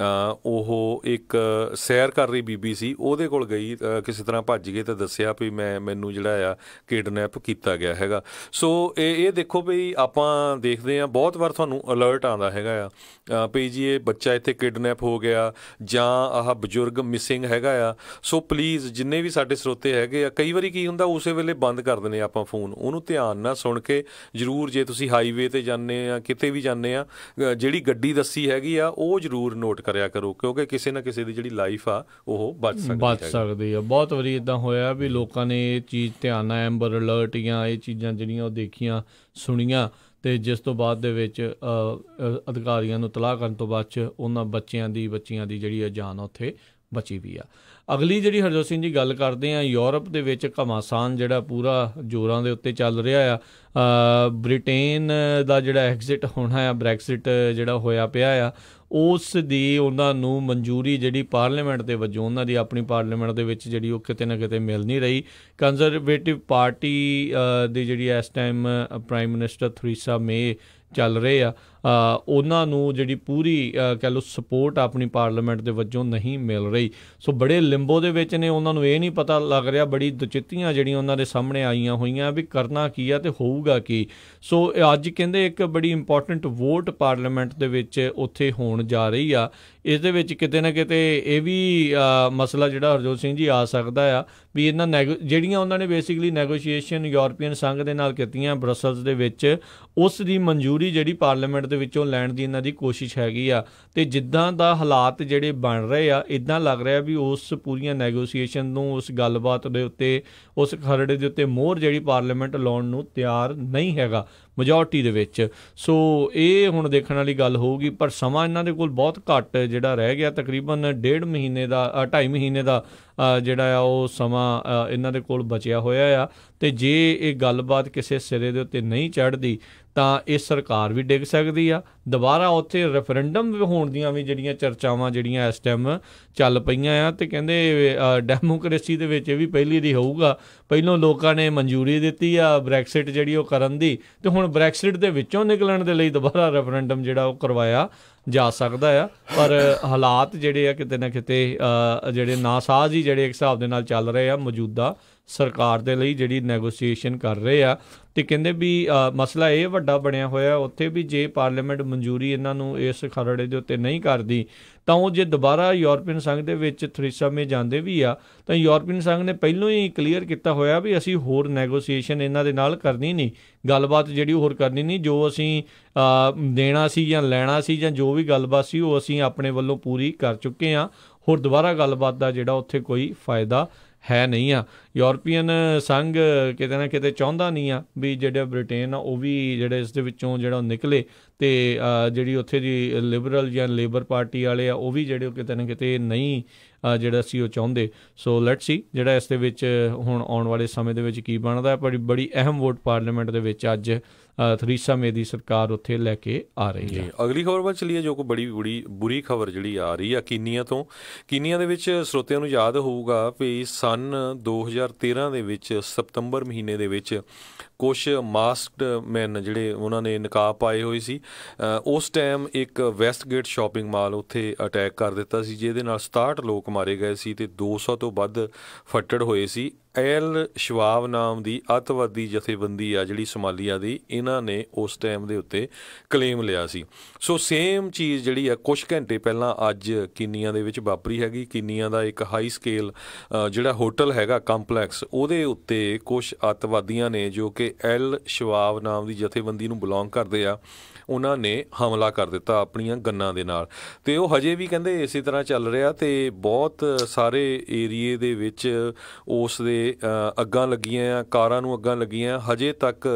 ਉਹ ਇੱਕ ਸੈਰ ਕਰ ਰਹੀ ਬੀਬੀ ਸੀ ਉਹਦੇ ਕੋਲ ਗਈ, ਕਿਸੇ ਤਰ੍ਹਾਂ ਭੱਜ ਗਏ ਤੇ ਦੱਸਿਆ ਵੀ ਮੈਨੂੰ ਜਿਹੜਾ ਆ ਕਿਡਨੈਪ ਕੀਤਾ ਗਿਆ ਹੈਗਾ। ਸੋ ਇਹ ਦੇਖੋ ਵੀ ਆਪਾਂ ਦੇਖਦੇ ਹਾਂ ਬਹੁਤ ਵਾਰ ਤੁਹਾਨੂੰ ਅਲਰਟ ਆਉਂਦਾ ਹੈਗਾ ਆ ਵੀ ਜੀ ਇਹ ਬੱਚਾ ਇੱਥੇ ਕਿਡਨੈਪ ਹੋ ਗਿਆ ਜਾਂ ਆਹ ਬਜ਼ੁਰਗ ਮਿਸਿੰਗ ਹੈਗਾ ਆ। ਸੋ ਪਲੀਜ਼ ਜਿੰਨੇ ਵੀ ਸਾਡੇ ਸਰੋਤੇ ਹੈਗੇ ਆ, ਕਈ ਵਾਰੀ ਕੀ ਹੁੰਦਾ ਉਸੇ ਵੇਲੇ ਬੰਦ ਕਰ ਦਿੰਦੇ ਆਪਾਂ ਫੋਨ, ਉਹਨੂੰ ਧਿਆਨ ਨਾਲ ਸੁਣ ਕੇ ਜ਼ਰੂਰ ਜੇ ਤੁਸੀਂ ਹਾਈਵੇ 'ਤੇ ਜਾਂਦੇ ਆ ਕਿਤੇ ਵੀ ਜਾਂਦੇ ਆ ਜਿਹੜੀ ਗੱਡੀ ਦੱਸੀ ਹੈਗੀ ਆ ਉਹ ਜ਼ਰੂਰ ਨੋਟ ਕਰਿਆ ਕਰੋ ਕਿਉਂਕਿ ਕਿਸੇ ਨਾ ਕਿਸੇ ਦੀ ਜਿਹੜੀ ਲਾਈਫ ਆ ਉਹ ਬਚ ਸਕਦੀ ਆ। ਬਹੁਤ ਵਾਰੀ ਇੱਦਾਂ ਹੋਇਆ ਵੀ ਲੋਕਾਂ ਨੇ ਇਹ ਚੀਜ਼ ਧਿਆਨ ਨਾਲ ਐਂਬਰ ਅਲਰਟ ਜਾਂ ਇਹ ਚੀਜ਼ਾਂ ਜਿਹੜੀਆਂ ਉਹ ਦੇਖੀਆਂ ਸੁਣੀਆਂ ਤੇ ਜਿਸ ਤੋਂ ਬਾਅਦ ਦੇ ਵਿੱਚ ਅਧਿਕਾਰੀਆਂ ਨੂੰ ਇਤਲਾਹ ਕਰਨ ਤੋਂ ਬਾਅਦ 'ਚ ਉਹਨਾਂ ਬੱਚਿਆਂ ਦੀ ਜਿਹੜੀ ਆ ਜਾਨ ਉੱਥੇ ਬਚੀ ਵੀ ਆ। ਅਗਲੀ ਜਿਹੜੀ ਹਰਜੋਤ ਸਿੰਘ ਜੀ ਗੱਲ ਕਰਦੇ ਆ, ਯੂਰਪ ਦੇ ਵਿੱਚ ਘਮਾਸਾਨ ਜਿਹੜਾ ਪੂਰਾ ਜ਼ੋਰਾਂ ਦੇ ਉੱਤੇ ਚੱਲ ਰਿਹਾ ਆ। ਬ੍ਰਿਟੇਨ ਦਾ ਜਿਹੜਾ ਐਗਜ਼ਿਟ ਹੋਣਾ ਆ, ਬ੍ਰੈਕਸਿਟ ਜਿਹੜਾ ਹੋਇਆ ਪਿਆ ਆ, ਉਸ ਦੀ ਉਹਨਾਂ ਨੂੰ ਮਨਜ਼ੂਰੀ ਜਿਹੜੀ ਪਾਰਲੀਮੈਂਟ ਦੇ ਵਜੋਂ ਉਹਨਾਂ ਦੀ ਆਪਣੀ ਪਾਰਲੀਮੈਂਟ ਦੇ ਵਿੱਚ ਜਿਹੜੀ ਉਹ ਕਿਤੇ ਨਾ ਕਿਤੇ ਮਿਲ ਨਹੀਂ ਰਹੀ। ਕੰਜ਼ਰਵੇਟਿਵ ਪਾਰਟੀ ਦੀ ਜਿਹੜੀ ਇਸ ਟਾਈਮ ਪ੍ਰਾਈਮ ਮਿਨਿਸਟਰ ਥਰੀਸਾ ਮੇ ਚੱਲ ਰਹੇ ਆ, ਉਹਨਾਂ ਨੂੰ ਜਿਹੜੀ ਪੂਰੀ ਕਹਿ ਲਓ ਸਪੋਰਟ ਆਪਣੀ ਪਾਰਲੀਮੈਂਟ ਦੇ ਵਜੋਂ ਨਹੀਂ ਮਿਲ ਰਹੀ। ਸੋ ਬੜੇ ਲਿੰਬੋ ਦੇ ਵਿੱਚ ਨੇ, ਉਹਨਾਂ ਨੂੰ ਇਹ ਨਹੀਂ ਪਤਾ ਲੱਗ ਰਿਹਾ, ਬੜੀ ਦੁਚਿੱਤੀਆਂ ਜਿਹੜੀਆਂ ਉਹਨਾਂ ਦੇ ਸਾਹਮਣੇ ਆਈਆਂ ਹੋਈਆਂ ਵੀ ਕਰਨਾ ਕੀ ਆ ਤੇ ਹੋਊਗਾ ਕੀ। ਸੋ ਅੱਜ ਕਹਿੰਦੇ ਇੱਕ ਬੜੀ ਇੰਪੋਰਟੈਂਟ ਵੋਟ ਪਾਰਲੀਮੈਂਟ ਦੇ ਵਿੱਚ ਉੱਥੇ ਹੋਣ ਜਾ ਰਹੀ ਆ। ਇਸ ਦੇ ਵਿੱਚ ਕਿਤੇ ਨਾ ਕਿਤੇ ਇਹ ਵੀ ਮਸਲਾ ਜਿਹੜਾ ਹਰਜੋਤ ਸਿੰਘ ਜੀ ਆ ਸਕਦਾ ਆ ਵੀ ਇਹਨਾਂ ਜਿਹੜੀਆਂ ਉਹਨਾਂ ਨੇ ਬੇਸਿਕਲੀ ਨੈਗੋਸ਼ੀਏਸ਼ਨ ਯੂਰਪੀਅਨ ਸੰਘ ਦੇ ਨਾਲ ਕੀਤੀਆਂ ਬਰਸਲਸ ਦੇ ਵਿੱਚ, ਉਸ ਦੀ ਮਨਜ਼ੂਰੀ ਜਿਹੜੀ ਪਾਰਲੀਮੈਂਟ ਦੇ ਵਿੱਚੋਂ ਲੈਣ ਦੀ ਇਹਨਾਂ ਦੀ ਕੋਸ਼ਿਸ਼ ਹੈਗੀ ਆ। ਤੇ ਜਿੱਦਾਂ ਦਾ ਹਾਲਾਤ ਜਿਹੜੇ ਬਣ ਰਹੇ ਆ, ਇੱਦਾਂ ਲੱਗ ਰਿਹਾ ਵੀ ਉਸ ਪੂਰੀਆਂ ਨੈਗੋਸ਼ੀਏਸ਼ਨ ਨੂੰ, ਉਸ ਗੱਲਬਾਤ ਦੇ ਉੱਤੇ, ਉਸ ਖਰੜੇ ਦੇ ਉੱਤੇ ਮੋਹਰ ਜਿਹੜੀ ਪਾਰਲੀਮੈਂਟ ਲਾਉਣ ਨੂੰ ਤਿਆਰ ਨਹੀਂ ਹੈਗਾ ਮੈਜੋਰਟੀ ਦੇ ਵਿੱਚ। ਸੋ ਇਹ ਹੁਣ ਦੇਖਣ ਵਾਲੀ ਗੱਲ ਹੋਊਗੀ ਪਰ ਸਮਾਂ ਇਹਨਾਂ ਦੇ ਕੋਲ ਬਹੁਤ ਘੱਟ ਜਿਹੜਾ ਰਹਿ ਗਿਆ, ਤਕਰੀਬਨ 2.5 ਮਹੀਨੇ ਦਾ 2.5 ਮਹੀਨੇ ਦਾ ਜਿਹੜਾ ਆ ਉਹ ਸਮਾਂ ਇਹਨਾਂ ਦੇ ਕੋਲ ਬਚਿਆ ਹੋਇਆ ਆ। ਤੇ ਜੇ ਇਹ ਗੱਲਬਾਤ ਕਿਸੇ ਸਿਰੇ ਦੇ ਉੱਤੇ ਨਹੀਂ ਚੜ੍ਹਦੀ ਤਾਂ ਇਹ ਸਰਕਾਰ ਵੀ ਡਿੱਗ ਸਕਦੀ ਆ। ਦੁਬਾਰਾ ਉੱਥੇ ਰੈਫਰੈਂਡਮ ਹੋਣ ਦੀਆਂ ਵੀ ਜਿਹੜੀਆਂ ਚਰਚਾਵਾਂ ਜਿਹੜੀਆਂ ਇਸ ਟਾਈਮ ਚੱਲ ਪਈਆਂ ਆ ਤੇ ਕਹਿੰਦੇ ਡੈਮੋਕ੍ਰੇਸੀ ਦੇ ਵਿੱਚ ਇਹ ਵੀ ਪਹਿਲੀ ਦੀ ਹੋਊਗਾ। ਪਹਿਲੋਂ ਲੋਕਾਂ ਨੇ ਮਨਜ਼ੂਰੀ ਦਿੱਤੀ ਆ ਬ੍ਰੈਕਸਿਟ ਜਿਹੜੀ ਉਹ ਕਰਨ ਦੀ, ਤੇ ਹੁਣ ਬ੍ਰੈਕਸਿਟ ਦੇ ਵਿੱਚੋਂ ਨਿਕਲਣ ਦੇ ਲਈ ਦੁਬਾਰਾ ਰੈਫਰੈਂਡਮ ਜਿਹੜਾ ਉਹ ਕਰਵਾਇਆ ਜਾ ਸਕਦਾ ਆ। ਪਰ ਹਾਲਾਤ ਜਿਹੜੇ ਆ ਕਿਤੇ ਨਾ ਕਿਤੇ ਜਿਹੜੇ ਨਾਸਾਜ਼ ਹੀ ਜਿਹੜੇ ਇੱਕ ਹਿਸਾਬ ਦੇ ਨਾਲ ਚੱਲ ਰਹੇ ਆ ਮੌਜੂਦਾ ਸਰਕਾਰ ਦੇ ਲਈ ਜਿਹੜੀ ਨੈਗੋਸ਼ੀਏਸ਼ਨ ਕਰ ਰਹੇ ਆ। ਤੇ ਕਹਿੰਦੇ ਵੀ ਮਸਲਾ ਇਹ ਵੱਡਾ ਬਣਿਆ ਹੋਇਆ ਉੱਥੇ ਵੀ ਜੇ ਪਾਰਲੀਮੈਂਟ ਮਨਜ਼ੂਰੀ ਇਹਨਾਂ ਨੂੰ ਇਸ ਖਰੜੇ ਦੇ ਉੱਤੇ ਨਹੀਂ ਕਰਦੀ ਤਾਂ ਉਹ ਜੇ ਦੁਬਾਰਾ ਯੂਰਪੀਅਨ ਸੰਘ ਦੇ ਵਿੱਚ ਥਰੀਸਾ ਮੇ ਜਾਂਦੇ ਵੀ ਆ ਤਾਂ ਯੂਰਪੀਅਨ ਸੰਘ ਨੇ ਪਹਿਲਾਂ ਹੀ ਕਲੀਅਰ ਕੀਤਾ ਹੋਇਆ ਵੀ ਅਸੀਂ ਹੋਰ ਨੈਗੋਸ਼ੀਏਸ਼ਨ ਇਹਨਾਂ ਦੇ ਨਾਲ ਕਰਨੀ ਨਹੀਂ, ਗੱਲਬਾਤ ਜਿਹੜੀ ਹੋਰ ਕਰਨੀ ਨਹੀਂ। ਜੋ ਅਸੀਂ ਦੇਣਾ ਸੀ ਜਾਂ ਲੈਣਾ ਸੀ ਜਾਂ ਜੋ ਵੀ ਗੱਲਬਾਤ ਸੀ ਉਹ ਅਸੀਂ ਆਪਣੇ ਵੱਲੋਂ ਪੂਰੀ ਕਰ ਚੁੱਕੇ ਹਾਂ। ਹੋਰ ਦੁਬਾਰਾ ਗੱਲਬਾਤ ਦਾ ਜਿਹੜਾ ਉੱਥੇ ਕੋਈ ਫਾਇਦਾ ਹੈ ਨਹੀਂ ਆ। ਯੂਰਪੀਅਨ ਸੰਘ ਕਿਤੇ ਨਾ ਕਿਤੇ ਚਾਹੁੰਦਾ ਨਹੀਂ ਆ ਵੀ ਜਿਹੜਾ ਬ੍ਰਿਟੇਨ ਆ ਉਹ ਵੀ ਜਿਹੜੇ ਇਸ ਦੇ ਵਿੱਚੋਂ ਜਿਹੜਾ ਨਿਕਲੇ ਤੇ ਜਿਹੜੀ ਉੱਥੇ ਦੀ ਲਿਬਰਲ ਜਾਂ ਲੇਬਰ ਪਾਰਟੀ ਵਾਲੇ ਆ ਉਹ ਵੀ ਜਿਹੜੇ ਕਿਤੇ ਨਾ ਕਿਤੇ ਨਹੀਂ ਜਿਹੜਾ ਸੀ ਉਹ ਚਾਹੁੰਦੇ। ਸੋ ਲੈਟਸ ਸੀ ਜਿਹੜਾ ਇਸ ਦੇ ਵਿੱਚ ਹੁਣ ਆਉਣ ਵਾਲੇ ਸਮੇਂ ਦੇ ਵਿੱਚ ਕੀ ਬਣਦਾ। ਬੜੀ ਅਹਿਮ ਵੋਟ ਪਾਰਲੀਮੈਂਟ ਦੇ ਵਿੱਚ ਅੱਜ ਥਰੀਸਾ ਮੇ ਦੀ ਸਰਕਾਰ ਉੱਥੇ ਲੈ ਕੇ ਆ ਰਹੀ ਹੈ। ਅਗਲੀ ਖਬਰ ਵੱਲ ਚੱਲੀਏ ਜੋ ਕਿ ਬੜੀ ਬੁਰੀ ਖਬਰ ਜਿਹੜੀ ਆ ਰਹੀ ਆ ਕੀਨੀਆ ਤੋਂ। ਕੀਨੀਆ ਦੇ ਵਿੱਚ ਸਰੋਤਿਆਂ ਨੂੰ ਯਾਦ ਹੋਊਗਾ ਵੀ ਸੰਨ 2013 ਦੇ ਵਿੱਚ ਸਤੰਬਰ ਮਹੀਨੇ ਦੇ ਵਿੱਚ ਕੁਛ ਮਾਸਕਡ ਮੈਨ ਜਿਹੜੇ ਉਹਨਾਂ ਨੇ ਨਕਾਬ ਪਾਏ ਹੋਏ ਸੀ, ਉਸ ਟਾਈਮ ਇੱਕ ਵੈਸਟਗੇਟ ਸ਼ਾਪਿੰਗ ਮਾਲ ਉੱਥੇ ਅਟੈਕ ਕਰ ਦਿੱਤਾ ਸੀ, ਜਿਹਦੇ ਨਾਲ 67 ਲੋਕ ਮਾਰੇ ਗਏ ਸੀ ਅਤੇ 200 ਤੋਂ ਵੱਧ ਫੱਟੜ ਹੋਏ ਸੀ। ਐਲ ਸ਼ਵਾਬ ਨਾਮ ਦੀ ਅੱਤਵਾਦੀ ਜਥੇਬੰਦੀ ਆ ਜਿਹੜੀ ਸੋਮਾਲੀਆ ਦੀ, ਇਹਨਾਂ ਨੇ ਉਸ ਟਾਈਮ ਦੇ ਉੱਤੇ ਕਲੇਮ ਲਿਆ ਸੀ। ਸੋ ਸੇਮ ਚੀਜ਼ ਜਿਹੜੀ ਆ ਕੁਛ ਘੰਟੇ ਪਹਿਲਾਂ ਅੱਜ ਕੀਨੀਆ ਦੇ ਵਿੱਚ ਵਾਪਰੀ ਹੈਗੀ। ਕੀਨੀਆ ਦਾ ਇੱਕ ਹਾਈ ਸਕੇਲ ਜਿਹੜਾ ਹੋਟਲ ਹੈਗਾ ਕੰਪਲੈਕਸ, ਉਹਦੇ ਉੱਤੇ ਕੁਛ ਅੱਤਵਾਦੀਆਂ ਨੇ ਜੋ ਕਿ ਐਲ ਸ਼ਵਾਬ ਨਾਮ ਦੀ ਜਥੇਬੰਦੀ ਨੂੰ ਬਿਲੋਂਗ ਕਰਦੇ ਆ, ਉਹਨਾਂ ਨੇ ਹਮਲਾ ਕਰ ਦਿੱਤਾ ਆਪਣੀਆਂ ਗੰਨਾਂ ਦੇ ਨਾਲ। ਅਤੇ ਉਹ ਹਜੇ ਵੀ ਕਹਿੰਦੇ ਇਸੇ ਤਰ੍ਹਾਂ ਚੱਲ ਰਿਹਾ ਅਤੇ ਬਹੁਤ ਸਾਰੇ ਏਰੀਏ ਦੇ ਵਿੱਚ ਉਸ ਦੇ ਅੱਗਾਂ ਲੱਗੀਆਂ ਆ, ਕਾਰਾਂ ਨੂੰ ਅੱਗਾਂ ਲੱਗੀਆਂ। ਹਜੇ ਤੱਕ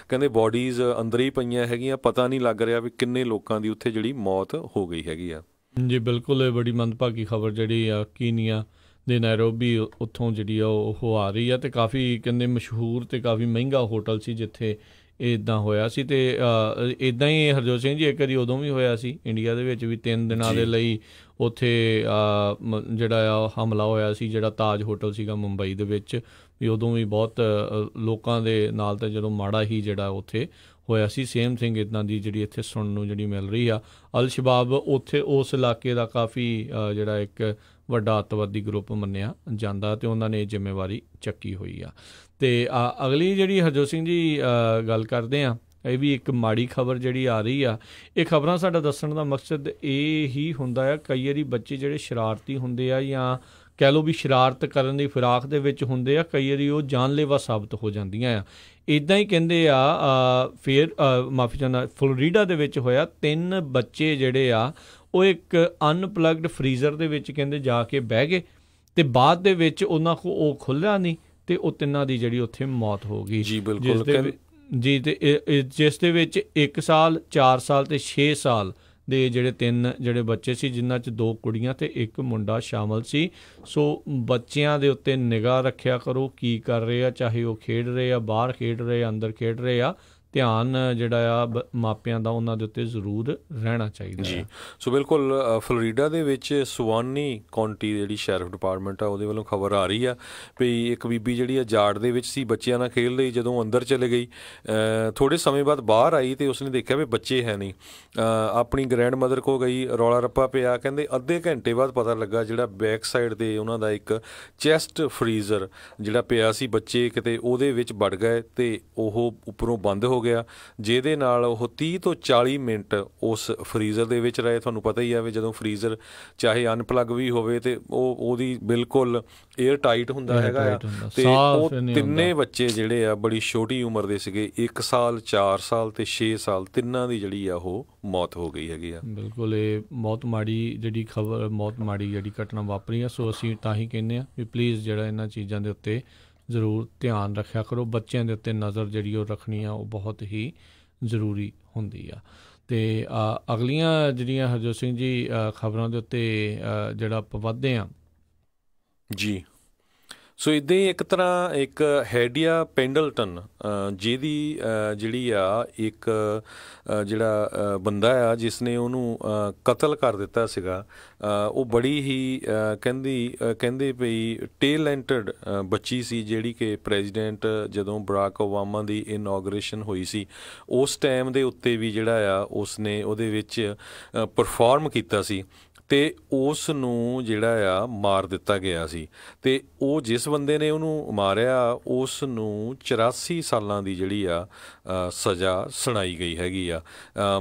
ਕਹਿੰਦੇ ਬੋਡੀਜ਼ ਅੰਦਰ ਹੀ ਪਈਆਂ ਹੈਗੀਆਂ, ਪਤਾ ਨਹੀਂ ਲੱਗ ਰਿਹਾ ਵੀ ਕਿੰਨੇ ਲੋਕਾਂ ਦੀ ਉੱਥੇ ਜਿਹੜੀ ਮੌਤ ਹੋ ਗਈ ਹੈਗੀ ਆ। ਜੀ ਬਿਲਕੁਲ, ਇਹ ਬੜੀ ਮੰਦਭਾਗੀ ਖਬਰ ਜਿਹੜੀ ਆ ਕੀਨੀਆ ਦੇ ਨੈਰੋਬੀ ਉੱਥੋਂ ਜਿਹੜੀ ਆ ਉਹ ਆ ਰਹੀ ਆ। ਅਤੇ ਕਾਫੀ ਕਹਿੰਦੇ ਮਸ਼ਹੂਰ ਅਤੇ ਕਾਫੀ ਮਹਿੰਗਾ ਹੋਟਲ ਸੀ ਜਿੱਥੇ ਇੱਦਾਂ ਹੋਇਆ ਸੀ। ਅਤੇ ਇੱਦਾਂ ਹੀ ਹਰਜੋਤ ਸਿੰਘ ਜੀ ਇੱਕ ਵਾਰੀ ਉਦੋਂ ਵੀ ਹੋਇਆ ਸੀ ਇੰਡੀਆ ਦੇ ਵਿੱਚ ਵੀ 3 ਦਿਨਾਂ ਦੇ ਲਈ ਉੱਥੇ ਜਿਹੜਾ ਆ ਹਮਲਾ ਹੋਇਆ ਸੀ, ਜਿਹੜਾ ਤਾਜ ਹੋਟਲ ਸੀਗਾ ਮੁੰਬਈ ਦੇ ਵਿੱਚ ਵੀ, ਉਦੋਂ ਵੀ ਬਹੁਤ ਲੋਕਾਂ ਦੇ ਨਾਲ ਤਾਂ ਜਦੋਂ ਮਾੜਾ ਹੀ ਜਿਹੜਾ ਉੱਥੇ ਹੋਇਆ ਸੀ। ਸੇਮ ਥਿੰਗ ਇੱਦਾਂ ਦੀ ਜਿਹੜੀ ਇੱਥੇ ਸੁਣਨ ਨੂੰ ਜਿਹੜੀ ਮਿਲ ਰਹੀ ਆ। ਅਲ ਸ਼ਬਾਬ ਉੱਥੇ ਉਸ ਇਲਾਕੇ ਦਾ ਕਾਫੀ ਜਿਹੜਾ ਇੱਕ ਵੱਡਾ ਅੱਤਵਾਦੀ ਗਰੁੱਪ ਮੰਨਿਆ ਜਾਂਦਾ ਅਤੇ ਉਹਨਾਂ ਨੇ ਜ਼ਿੰਮੇਵਾਰੀ ਚੱਕੀ ਹੋਈ ਆ। ਅਤੇ ਅਗਲੀ ਜਿਹੜੀ ਹਰਜੋਤ ਸਿੰਘ ਜੀ ਗੱਲ ਕਰਦੇ ਹਾਂ, ਇਹ ਵੀ ਇੱਕ ਮਾੜੀ ਖਬਰ ਜਿਹੜੀ ਆ ਰਹੀ ਆ। ਇਹ ਖਬਰਾਂ ਸਾਡਾ ਦੱਸਣ ਦਾ ਮਕਸਦ ਇਹ ਹੀ ਹੁੰਦਾ ਆ, ਕਈ ਵਾਰੀ ਬੱਚੇ ਜਿਹੜੇ ਸ਼ਰਾਰਤੀ ਹੁੰਦੇ ਆ ਜਾਂ ਕਹਿ ਲਓ ਵੀ ਸ਼ਰਾਰਤ ਕਰਨ ਦੀ ਫਿਰਾਕ ਦੇ ਵਿੱਚ ਹੁੰਦੇ ਆ, ਕਈ ਵਾਰੀ ਉਹ ਜਾਨਲੇਵਾ ਸਾਬਤ ਹੋ ਜਾਂਦੀਆਂ ਆ। ਇੱਦਾਂ ਹੀ ਕਹਿੰਦੇ ਆ ਫਿਰ ਮਾਫੀ ਚਾਹੁੰਦਾ, ਫਲੋਰੀਡਾ ਦੇ ਵਿੱਚ ਹੋਇਆ 3 ਬੱਚੇ ਜਿਹੜੇ ਆ ਉਹ ਇੱਕ ਅਨਪਲੱਗਡ ਫਰੀਜ਼ਰ ਦੇ ਵਿੱਚ ਕਹਿੰਦੇ ਜਾ ਕੇ ਬਹਿ ਗਏ ਅਤੇ ਬਾਅਦ ਦੇ ਵਿੱਚ ਉਹਨਾਂ ਕੋਲ ਉਹ ਖੁੱਲ੍ਹਿਆ ਨਹੀਂ ਅਤੇ ਉਹ ਤਿੰਨਾਂ ਦੀ ਜਿਹੜੀ ਉੱਥੇ ਮੌਤ ਹੋ ਗਈ। ਜੀ ਬਿਲਕੁਲ ਜੀ। ਅਤੇ ਜਿਸ ਦੇ ਵਿੱਚ 1 ਸਾਲ 4 ਸਾਲ ਅਤੇ 6 ਸਾਲ ਦੇ ਜਿਹੜੇ 3 ਜਿਹੜੇ ਬੱਚੇ ਸੀ, ਜਿਨ੍ਹਾਂ 'ਚ 2 ਕੁੜੀਆਂ ਅਤੇ 1 ਮੁੰਡਾ ਸ਼ਾਮਲ ਸੀ। ਸੋ ਬੱਚਿਆਂ ਦੇ ਉੱਤੇ ਨਿਗਾਹ ਰੱਖਿਆ ਕਰੋ, ਕੀ ਕਰ ਰਹੇ ਆ, ਚਾਹੇ ਉਹ ਖੇਡ ਰਹੇ ਆ, ਬਾਹਰ ਖੇਡ ਰਹੇ ਆ, ਅੰਦਰ ਖੇਡ ਰਹੇ ਆ, ਧਿਆਨ ਜਿਹੜਾ ਆ ਮਾਪਿਆਂ ਦਾ ਉਹਨਾਂ ਦੇ ਉੱਤੇ ਜ਼ਰੂਰ ਰਹਿਣਾ ਚਾਹੀਦਾ ਜੀ। ਸੋ ਬਿਲਕੁਲ ਫਲੋਰੀਡਾ ਦੇ ਵਿੱਚ ਸੁਵਾਨੀ ਕਾਉਂਟੀ ਜਿਹੜੀ ਸ਼ੈਰਿਫ ਡਿਪਾਰਟਮੈਂਟ ਆ ਉਹਦੇ ਵੱਲੋਂ ਖਬਰ ਆ ਰਹੀ ਆ ਵੀ ਇੱਕ ਬੀਬੀ ਜਿਹੜੀ ਆ ਜਾੜ ਦੇ ਵਿੱਚ ਸੀ, ਬੱਚਿਆਂ ਨਾਲ ਖੇਡ ਰਹੀ, ਜਦੋਂ ਅੰਦਰ ਚਲੇ ਗਈ ਥੋੜ੍ਹੇ ਸਮੇਂ ਬਾਅਦ ਬਾਹਰ ਆਈ ਅਤੇ ਉਸਨੇ ਦੇਖਿਆ ਵੀ ਬੱਚੇ ਹੈ ਨਹੀਂ। ਆਪਣੀ ਗ੍ਰੈਂਡ ਮਦਰ ਕੋਲ ਗਈ, ਰੌਲਾ ਰੱਪਾ ਪਿਆ। ਕਹਿੰਦੇ ਅੱਧੇ ਘੰਟੇ ਬਾਅਦ ਪਤਾ ਲੱਗਾ ਜਿਹੜਾ ਬੈਕ ਸਾਈਡ 'ਤੇ ਉਹਨਾਂ ਦਾ ਇੱਕ ਚੈਸਟ ਫਰੀਜ਼ਰ ਜਿਹੜਾ ਪਿਆ ਸੀ, ਬੱਚੇ ਕਿਤੇ ਉਹਦੇ ਵਿੱਚ ਵੜ ਗਏ ਅਤੇ ਉਹ ਉੱਪਰੋਂ ਬੰਦ ਹੋ ਗਿਆ, ਜਿਹਦੇ ਨਾਲ ਉਹ 30 ਤੋਂ 40 ਮਿੰਟ ਉਸ ਫਰੀਜ਼ਰ ਦੇ ਵਿੱਚ ਰਹੇ। ਤੁਹਾਨੂੰ ਪਤਾ ਹੀ ਆ ਵੀ ਜਦੋਂ ਫਰੀਜ਼ਰ ਚਾਹੇ ਅਨਪਲੱਗ ਵੀ ਹੋਵੇ ਅਤੇ ਉਹਦੀ ਬਿਲਕੁਲ ਏਅਰ ਟਾਈਟ ਹੁੰਦਾ ਹੈਗਾ ਆ। ਅਤੇ ਉਹ ਤਿੰਨੇ ਬੱਚੇ ਜਿਹੜੇ ਆ ਬੜੀ ਛੋਟੀ ਉਮਰ ਦੇ ਸੀਗੇ, 1 ਸਾਲ 4 ਸਾਲ ਅਤੇ 6 ਸਾਲ, ਤਿੰਨਾਂ ਦੀ ਜਿਹੜੀ ਆ ਉਹ ਮੌਤ ਹੋ ਗਈ ਹੈਗੀ ਆ। ਬਿਲਕੁਲ ਇਹ ਬਹੁਤ ਮਾੜੀ ਜਿਹੜੀ ਖਬਰ, ਬਹੁਤ ਮਾੜੀ ਜਿਹੜੀ ਘਟਨਾ ਵਾਪਰੀ ਆ। ਸੋ ਅਸੀਂ ਤਾਂ ਹੀ ਕਹਿੰਦੇ ਹਾਂ ਵੀ ਪਲੀਜ਼ ਜਿਹੜਾ ਇਹਨਾਂ ਚੀਜ਼ਾਂ ਦੇ ਉੱਤੇ ਜ਼ਰੂਰ ਧਿਆਨ ਰੱਖਿਆ ਕਰੋ, ਬੱਚਿਆਂ ਦੇ ਉੱਤੇ ਨਜ਼ਰ ਜਿਹੜੀ ਉਹ ਰੱਖਣੀ ਆ ਉਹ ਬਹੁਤ ਹੀ ਜ਼ਰੂਰੀ ਹੁੰਦੀ ਆ। ਅਤੇ ਅਗਲੀਆਂ ਜਿਹੜੀਆਂ ਹਰਜੋਤ ਸਿੰਘ ਜੀ ਖਬਰਾਂ ਦੇ ਉੱਤੇ ਜਿਹੜਾ ਆਪਾਂ ਵੱਧਦੇ ਹਾਂ ਜੀ। ਸੋ ਇੱਦਾਂ ਹੀ ਇੱਕ ਤਰ੍ਹਾਂ ਇੱਕ ਹੈਡੀਆ ਪੈਂਡਲਟਨ ਜਿਹਦੀ ਜਿਹੜੀ ਆ ਇੱਕ ਜਿਹੜਾ ਬੰਦਾ ਆ ਜਿਸ ਨੇ ਉਹਨੂੰ ਕਤਲ ਕਰ ਦਿੱਤਾ ਸੀਗਾ, ਉਹ ਬੜੀ ਹੀ ਕਹਿੰਦੇ ਪਈ ਟੇਲੈਂਟਡ ਬੱਚੀ ਸੀ, ਜਿਹੜੀ ਕਿ ਪ੍ਰੈਜ਼ੀਡੈਂਟ ਜਦੋਂ ਬਰਾਕ ਓਬਾਮਾ ਦੀ ਇਨੋਗਰੇਸ਼ਨ ਹੋਈ ਸੀ ਉਸ ਟਾਈਮ ਦੇ ਉੱਤੇ ਵੀ ਜਿਹੜਾ ਆ ਉਸਨੇ ਉਹਦੇ ਵਿੱਚ ਪਰਫੋਰਮ ਕੀਤਾ ਸੀ ਅਤੇ ਉਸ ਨੂੰ ਜਿਹੜਾ ਆ ਮਾਰ ਦਿੱਤਾ ਗਿਆ ਸੀ। ਅਤੇ ਉਹ ਜਿਸ ਬੰਦੇ ਨੇ ਉਹਨੂੰ ਮਾਰਿਆ ਉਸ ਨੂੰ 84 ਸਾਲਾਂ ਦੀ ਜਿਹੜੀ ਆ ਸਜ਼ਾ ਸੁਣਾਈ ਗਈ ਹੈਗੀ ਆ।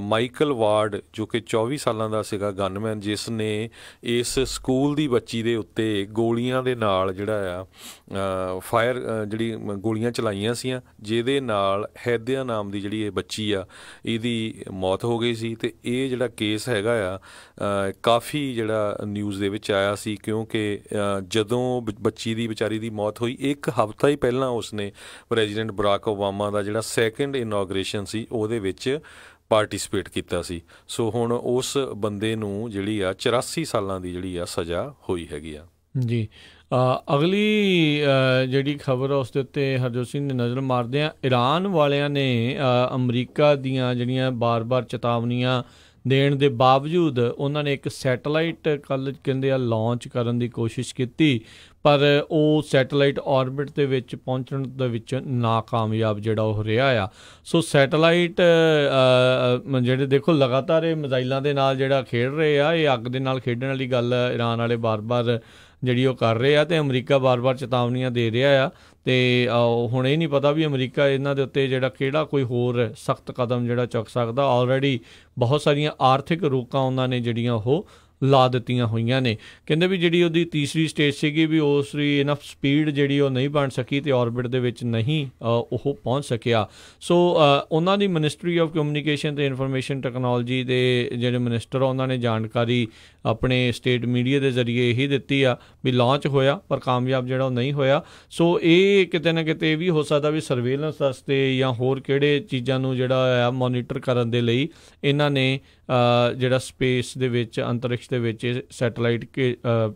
ਮਾਈਕਲ ਵਾਰਡ ਜੋ ਕਿ 24 ਸਾਲਾਂ ਦਾ ਸੀਗਾ ਗਨਮੈਨ, ਜਿਸ ਨੇ ਇਸ ਸਕੂਲ ਦੀ ਬੱਚੀ ਦੇ ਉੱਤੇ ਗੋਲੀਆਂ ਦੇ ਨਾਲ ਜਿਹੜਾ ਆ ਫਾਇਰ ਜਿਹੜੀ ਗੋਲੀਆਂ ਚਲਾਈਆਂ ਸੀਆਂ, ਜਿਹਦੇ ਨਾਲ ਹੈਦਿਆ ਨਾਮ ਦੀ ਜਿਹੜੀ ਇਹ ਬੱਚੀ ਆ ਇਹਦੀ ਮੌਤ ਹੋ ਗਈ ਸੀ। ਅਤੇ ਇਹ ਜਿਹੜਾ ਕੇਸ ਹੈਗਾ ਆ ਕਾਫੀ ਜਿਹੜਾ ਨਿਊਜ਼ ਦੇ ਵਿੱਚ ਆਇਆ ਸੀ, ਕਿਉਂਕਿ ਜਦੋਂ ਬੱਚੀ ਦੀ ਵਿਚਾਰੀ ਦੀ ਮੌਤ ਹੋਈ 1 ਹਫ਼ਤਾ ਹੀ ਪਹਿਲਾਂ ਉਸਨੇ ਪ੍ਰੈਜ਼ੀਡੈਂਟ ਬਰਾਕ ਓਬਾਮਾ ਦਾ ਜਿਹੜਾ 2nd ਇਨੋਗਰੇਸ਼ਨ ਸੀ ਉਹਦੇ ਵਿੱਚ ਪਾਰਟੀਸਪੇਟ ਕੀਤਾ ਸੀ। ਸੋ ਹੁਣ ਉਸ ਬੰਦੇ ਨੂੰ ਜਿਹੜੀ ਆ 84 ਸਾਲਾਂ ਦੀ ਜਿਹੜੀ ਆ ਸਜ਼ਾ ਹੋਈ ਹੈਗੀ ਆ। ਜੀ ਅਗਲੀ ਜਿਹੜੀ ਖਬਰ ਉਸ ਦੇ ਉੱਤੇ ਹਰਜੋਤ ਸਿੰਘ ਨੇ ਨਜ਼ਰ ਮਾਰਦੇ ਆ। ਈਰਾਨ ਵਾਲਿਆਂ ਨੇ ਅਮਰੀਕਾ ਦੀਆਂ ਜਿਹੜੀਆਂ ਬਾਰ-ਬਾਰ ਚੇਤਾਵਨੀਆਂ ਦੇਣ ਦੇ ਬਾਵਜੂਦ ਉਹਨਾਂ ਨੇ ਇੱਕ ਸੈਟੇਲਾਈਟ ਕੱਲ੍ਹ ਕਹਿੰਦੇ ਆ ਲਾਂਚ ਕਰਨ ਦੀ ਕੋਸ਼ਿਸ਼ ਕੀਤੀ, ਪਰ ਉਹ ਸੈਟੇਲਾਈਟ ਔਰਬਿਟ ਦੇ ਵਿੱਚ ਪਹੁੰਚਣ ਦੇ ਵਿੱਚ ਨਾਕਾਮਯਾਬ ਜਿਹੜਾ ਉਹ ਰਿਹਾ ਆ। ਸੋ ਸੈਟੇਲਾਈਟ ਜਿਹੜੇ ਦੇਖੋ ਲਗਾਤਾਰ ਇਹ ਮਿਜ਼ਾਈਲਾਂ ਦੇ ਨਾਲ ਜਿਹੜਾ ਖੇਡ ਰਹੇ ਆ, ਇਹ ਅੱਗ ਦੇ ਨਾਲ ਖੇਡਣ ਵਾਲੀ ਗੱਲ ਈਰਾਨ ਵਾਲੇ ਬਾਰ-ਬਾਰ ਜਿਹੜੀ ਉਹ ਕਰ ਰਹੇ ਆ, ਅਤੇ ਅਮਰੀਕਾ ਬਾਰ-ਬਾਰ ਚੇਤਾਵਨੀਆਂ ਦੇ ਰਿਹਾ ਆ। ਅਤੇ ਹੁਣ ਇਹ ਨਹੀਂ ਪਤਾ ਵੀ ਅਮਰੀਕਾ ਇਹਨਾਂ ਦੇ ਉੱਤੇ ਜਿਹੜਾ ਕਿਹੜਾ ਕੋਈ ਹੋਰ ਸਖਤ ਕਦਮ ਜਿਹੜਾ ਚੁੱਕ ਸਕਦਾ। ਆਲਰੇਡੀ ਬਹੁਤ ਸਾਰੀਆਂ ਆਰਥਿਕ ਰੋਕਾਂ ਉਹਨਾਂ ਨੇ ਜਿਹੜੀਆਂ ਉਹ ਲਾ ਦਿੱਤੀਆਂ ਹੋਈਆਂ ਨੇ। ਕਹਿੰਦੇ ਵੀ ਜਿਹੜੀ ਉਹਦੀ ਤੀਸਰੀ ਸਟੇਜ ਸੀਗੀ ਵੀ ਉਸ ਦੀ ਇਨਫ ਸਪੀਡ ਜਿਹੜੀ ਉਹ ਨਹੀਂ ਬਣ ਸਕੀ ਅਤੇ ਔਰਬਿਟ ਦੇ ਵਿੱਚ ਨਹੀਂ ਉਹ ਪਹੁੰਚ ਸਕਿਆ। ਸੋ ਉਹਨਾਂ ਦੀ ਮਿਨਿਸਟਰੀ ਆਫ ਕਮਿਊਨੀਕੇਸ਼ਨ ਅਤੇ ਇਨਫੋਰਮੇਸ਼ਨ ਟੈਕਨੋਲੋਜੀ ਦੇ ਜਿਹੜੇ ਮਿਨਿਸਟਰ ਆ ਉਹਨਾਂ ਨੇ ਜਾਣਕਾਰੀ ਆਪਣੇ ਸਟੇਟ ਮੀਡੀਆ ਦੇ ਜ਼ਰੀਏ ਇਹੀ ਦਿੱਤੀ ਆ ਵੀ ਲਾਂਚ ਹੋਇਆ ਪਰ ਕਾਮਯਾਬ ਜਿਹੜਾ ਉਹ ਨਹੀਂ ਹੋਇਆ। ਸੋ ਇਹ ਕਿਤੇ ਨਾ ਕਿਤੇ ਇਹ ਵੀ ਹੋ ਸਕਦਾ ਵੀ ਸਰਵੇਲੈਂਸ ਵਾਸਤੇ ਜਾਂ ਹੋਰ ਕਿਹੜੇ ਚੀਜ਼ਾਂ ਨੂੰ ਜਿਹੜਾ ਆ ਮੋਨੀਟਰ ਕਰਨ ਦੇ ਲਈ ਇਹਨਾਂ ਨੇ ਜਿਹੜਾ ਸਪੇਸ ਦੇ ਵਿੱਚ ਅੰਤਰਿਕਸ਼ ਦੇ ਵਿੱਚ ਸੈਟੇਲਾਈਟ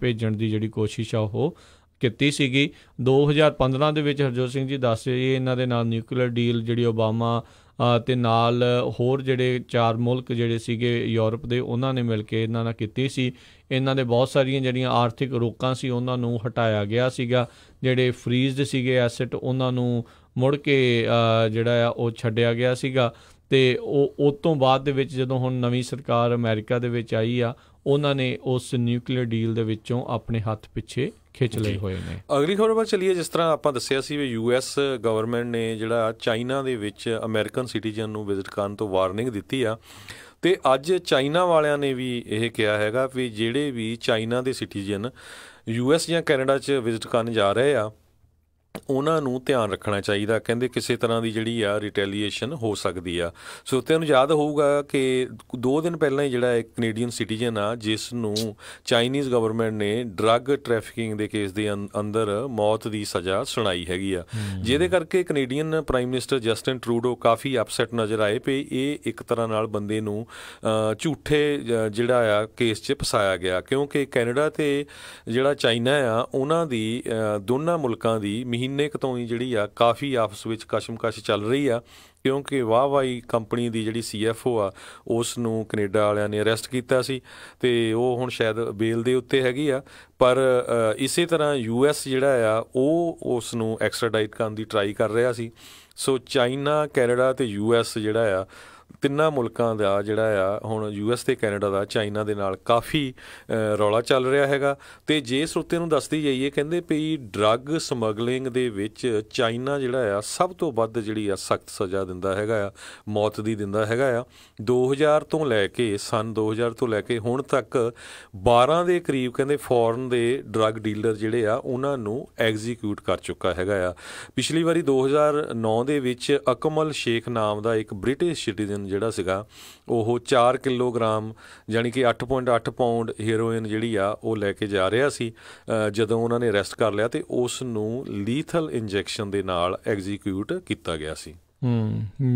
ਭੇਜਣ ਦੀ ਜਿਹੜੀ ਕੋਸ਼ਿਸ਼ ਆ ਉਹ ਕੀਤੀ ਸੀਗੀ। 2015 ਦੇ ਵਿੱਚ ਹਰਜੋਤ ਸਿੰਘ ਜੀ ਦੱਸ ਰਹੇ ਇਹਨਾਂ ਦੇ ਨਾਲ ਨਿਊਕਲੀਅਰ ਡੀਲ ਜਿਹੜੀ ਓਬਾਮਾ ਅਤੇ ਨਾਲ ਹੋਰ ਜਿਹੜੇ 4 ਮੁਲਕ ਜਿਹੜੇ ਸੀਗੇ ਯੂਰਪ ਦੇ ਉਹਨਾਂ ਨੇ ਮਿਲ ਕੇ ਇਹਨਾਂ ਨਾਲ ਕੀਤੀ ਸੀ। ਇਹਨਾਂ ਦੇ ਬਹੁਤ ਸਾਰੀਆਂ ਜਿਹੜੀਆਂ ਆਰਥਿਕ ਰੋਕਾਂ ਸੀ ਉਹਨਾਂ ਨੂੰ ਹਟਾਇਆ ਗਿਆ ਸੀਗਾ। ਜਿਹੜੇ ਫਰੀਜ਼ਡ ਸੀਗੇ ਐਸਟ ਉਹਨਾਂ ਨੂੰ ਮੁੜ ਕੇ ਜਿਹੜਾ ਆ ਉਹ ਛੱਡਿਆ ਗਿਆ ਸੀਗਾ। ਅਤੇ ਉਹ ਤੋਂ ਬਾਅਦ ਦੇ ਵਿੱਚ ਜਦੋਂ ਹੁਣ ਨਵੀਂ ਸਰਕਾਰ ਅਮਰੀਕਾ ਦੇ ਵਿੱਚ ਆਈ ਆ, ਉਹਨਾਂ ਨੇ ਉਸ ਨਿਊਕਲੀਅਰ ਡੀਲ ਦੇ ਵਿੱਚੋਂ ਆਪਣੇ ਹੱਥ ਪਿੱਛੇ ਖਿੱਚ ਲਏ ਹੋਏ ਨੇ। ਅਗਲੀ ਖਬਰ ਵੱਲ ਚੱਲੀਏ। ਜਿਸ ਤਰ੍ਹਾਂ ਆਪਾਂ ਦੱਸਿਆ ਸੀ ਵੀ US ਗਵਰਨਮੈਂਟ ਨੇ ਜਿਹੜਾ ਚਾਈਨਾ ਦੇ ਵਿੱਚ ਅਮਰੀਕਨ ਸਿਟੀਜ਼ਨ ਨੂੰ ਵਿਜ਼ਿਟ ਕਰਨ ਤੋਂ ਵਾਰਨਿੰਗ ਦਿੱਤੀ ਆ, ਅਤੇ ਅੱਜ ਚਾਈਨਾ ਵਾਲਿਆਂ ਨੇ ਵੀ ਇਹ ਕਿਹਾ ਹੈਗਾ ਵੀ ਜਿਹੜੇ ਵੀ ਚਾਈਨਾ ਦੇ ਸਿਟੀਜ਼ਨ US ਜਾਂ ਕੈਨੇਡਾ 'ਚ ਵਿਜ਼ਿਟ ਕਰਨ ਜਾ ਰਹੇ ਆ ਉਹਨਾਂ ਨੂੰ ਧਿਆਨ ਰੱਖਣਾ ਚਾਹੀਦਾ। ਕਹਿੰਦੇ ਕਿਸੇ ਤਰ੍ਹਾਂ ਦੀ ਜਿਹੜੀ ਆ ਰਿਟੈਲੀਏਸ਼ਨ ਹੋ ਸਕਦੀ ਆ। ਸੋ ਤੈਨੂੰ ਯਾਦ ਹੋਊਗਾ ਕਿ 2 ਦਿਨ ਪਹਿਲਾਂ ਹੀ ਜਿਹੜਾ ਇੱਕ ਕੈਨੇਡੀਅਨ ਸਿਟੀਜ਼ਨ ਆ ਜਿਸ ਨੂੰ ਚਾਈਨੀਜ਼ ਗਵਰਨਮੈਂਟ ਨੇ ਡਰੱਗ ਟਰੈਫਿਕਿੰਗ ਦੇ ਕੇਸ ਦੇ ਅੰਦਰ ਮੌਤ ਦੀ ਸਜ਼ਾ ਸੁਣਾਈ ਹੈਗੀ ਆ, ਜਿਹਦੇ ਕਰਕੇ Canadian prime minister Justin Trudeau ਕਾਫੀ ਅਪਸੈਟ ਨਜ਼ਰ ਆਏ ਵੀ ਇਹ ਇੱਕ ਤਰ੍ਹਾਂ ਨਾਲ ਬੰਦੇ ਨੂੰ ਝੂਠੇ ਜਿਹੜਾ ਆ ਕੇਸ 'ਚ ਫਸਾਇਆ ਗਿਆ, ਕਿਉਂਕਿ ਕੈਨੇਡਾ ਅਤੇ ਜਿਹੜਾ ਚਾਈਨਾ ਆ ਉਹਨਾਂ ਦੀ ਦੋਨਾਂ ਮੁਲਕਾਂ ਦੀ ਮਹੀਨੇ ਕੁ ਤੋਂ ਹੀ ਜਿਹੜੀ ਆ ਕਾਫੀ ਆਪਸ ਵਿੱਚ ਕਸ਼ਮਕਸ਼ ਚੱਲ ਰਹੀ ਆ, ਕਿਉਂਕਿ ਵਾਹਵਾਈ ਕੰਪਨੀ ਦੀ ਜਿਹੜੀ CFO ਆ ਉਸ ਨੂੰ ਕੈਨੇਡਾ ਵਾਲਿਆਂ ਨੇ ਅਰੈਸਟ ਕੀਤਾ ਸੀ ਅਤੇ ਉਹ ਹੁਣ ਸ਼ਾਇਦ ਬੇਲ ਦੇ ਉੱਤੇ ਹੈਗੀ ਆ। ਪਰ ਇਸੇ ਤਰ੍ਹਾਂ US ਜਿਹੜਾ ਆ ਉਹ ਉਸ ਨੂੰ ਐਕਸਟ੍ਰਾਡਾਈਟ ਕਰਨ ਦੀ ਟਰਾਈ ਕਰ ਰਿਹਾ ਸੀ। ਸੋ ਚਾਈਨਾ, ਕੈਨੇਡਾ ਅਤੇ US ਜਿਹੜਾ ਆ ਤਿੰਨਾਂ ਮੁਲਕਾਂ ਦਾ ਜਿਹੜਾ ਆ ਹੁਣ US ਅਤੇ ਕੈਨੇਡਾ ਦਾ ਚਾਈਨਾ ਦੇ ਨਾਲ ਕਾਫੀ ਰੌਲਾ ਚੱਲ ਰਿਹਾ ਹੈਗਾ। ਅਤੇ ਜੇ ਸਰੋਤੇ ਨੂੰ ਦੱਸਦੀ ਜਾਈਏ, ਕਹਿੰਦੇ ਵੀ ਡਰੱਗ ਸਮਗਲਿੰਗ ਦੇ ਵਿੱਚ ਚਾਈਨਾ ਜਿਹੜਾ ਆ ਸਭ ਤੋਂ ਵੱਧ ਜਿਹੜੀ ਆ ਸਖਤ ਸਜ਼ਾ ਦਿੰਦਾ ਹੈਗਾ ਆ, ਮੌਤ ਦੀ ਦਿੰਦਾ ਹੈਗਾ ਆ। 2000 ਤੋਂ ਲੈ ਕੇ ਸੰਨ 2000 ਤੋਂ ਲੈ ਕੇ ਹੁਣ ਤੱਕ 12 ਦੇ ਕਰੀਬ ਕਹਿੰਦੇ ਫੋਰਨ ਦੇ ਡਰੱਗ ਡੀਲਰ ਜਿਹੜੇ ਆ ਉਹਨਾਂ ਨੂੰ ਐਗਜ਼ੀਕਿਊਟ ਕਰ ਚੁੱਕਾ ਹੈਗਾ ਆ। ਪਿਛਲੀ ਵਾਰੀ 2009 ਦੇ ਵਿੱਚ ਅਕਮਲ ਸ਼ੇਖ ਨਾਮ ਦਾ ਇੱਕ ਬ੍ਰਿਟਿਸ਼ ਸਿਟੀਜ਼ਨ ਜਿਹੜਾ ਸੀਗਾ ਉਹ 4 ਕਿਲੋਗ੍ਰਾਮ ਯਾਨੀ ਕਿ 8.8 ਪਾਊਂਡ ਹੀਰੋਇਨ ਜਿਹੜੀ ਆ ਉਹ ਲੈ ਕੇ ਜਾ ਰਿਹਾ ਸੀ ਜਦੋਂ ਉਹਨਾਂ ਨੇ ਅਰੈਸਟ ਕਰ ਲਿਆ ਅਤੇ ਉਸ ਨੂੰ ਲੀਥਲ ਇੰਜੈਕਸ਼ਨ ਦੇ ਨਾਲ ਐਗਜ਼ੀਕਿਊਟ ਕੀਤਾ ਗਿਆ ਸੀ।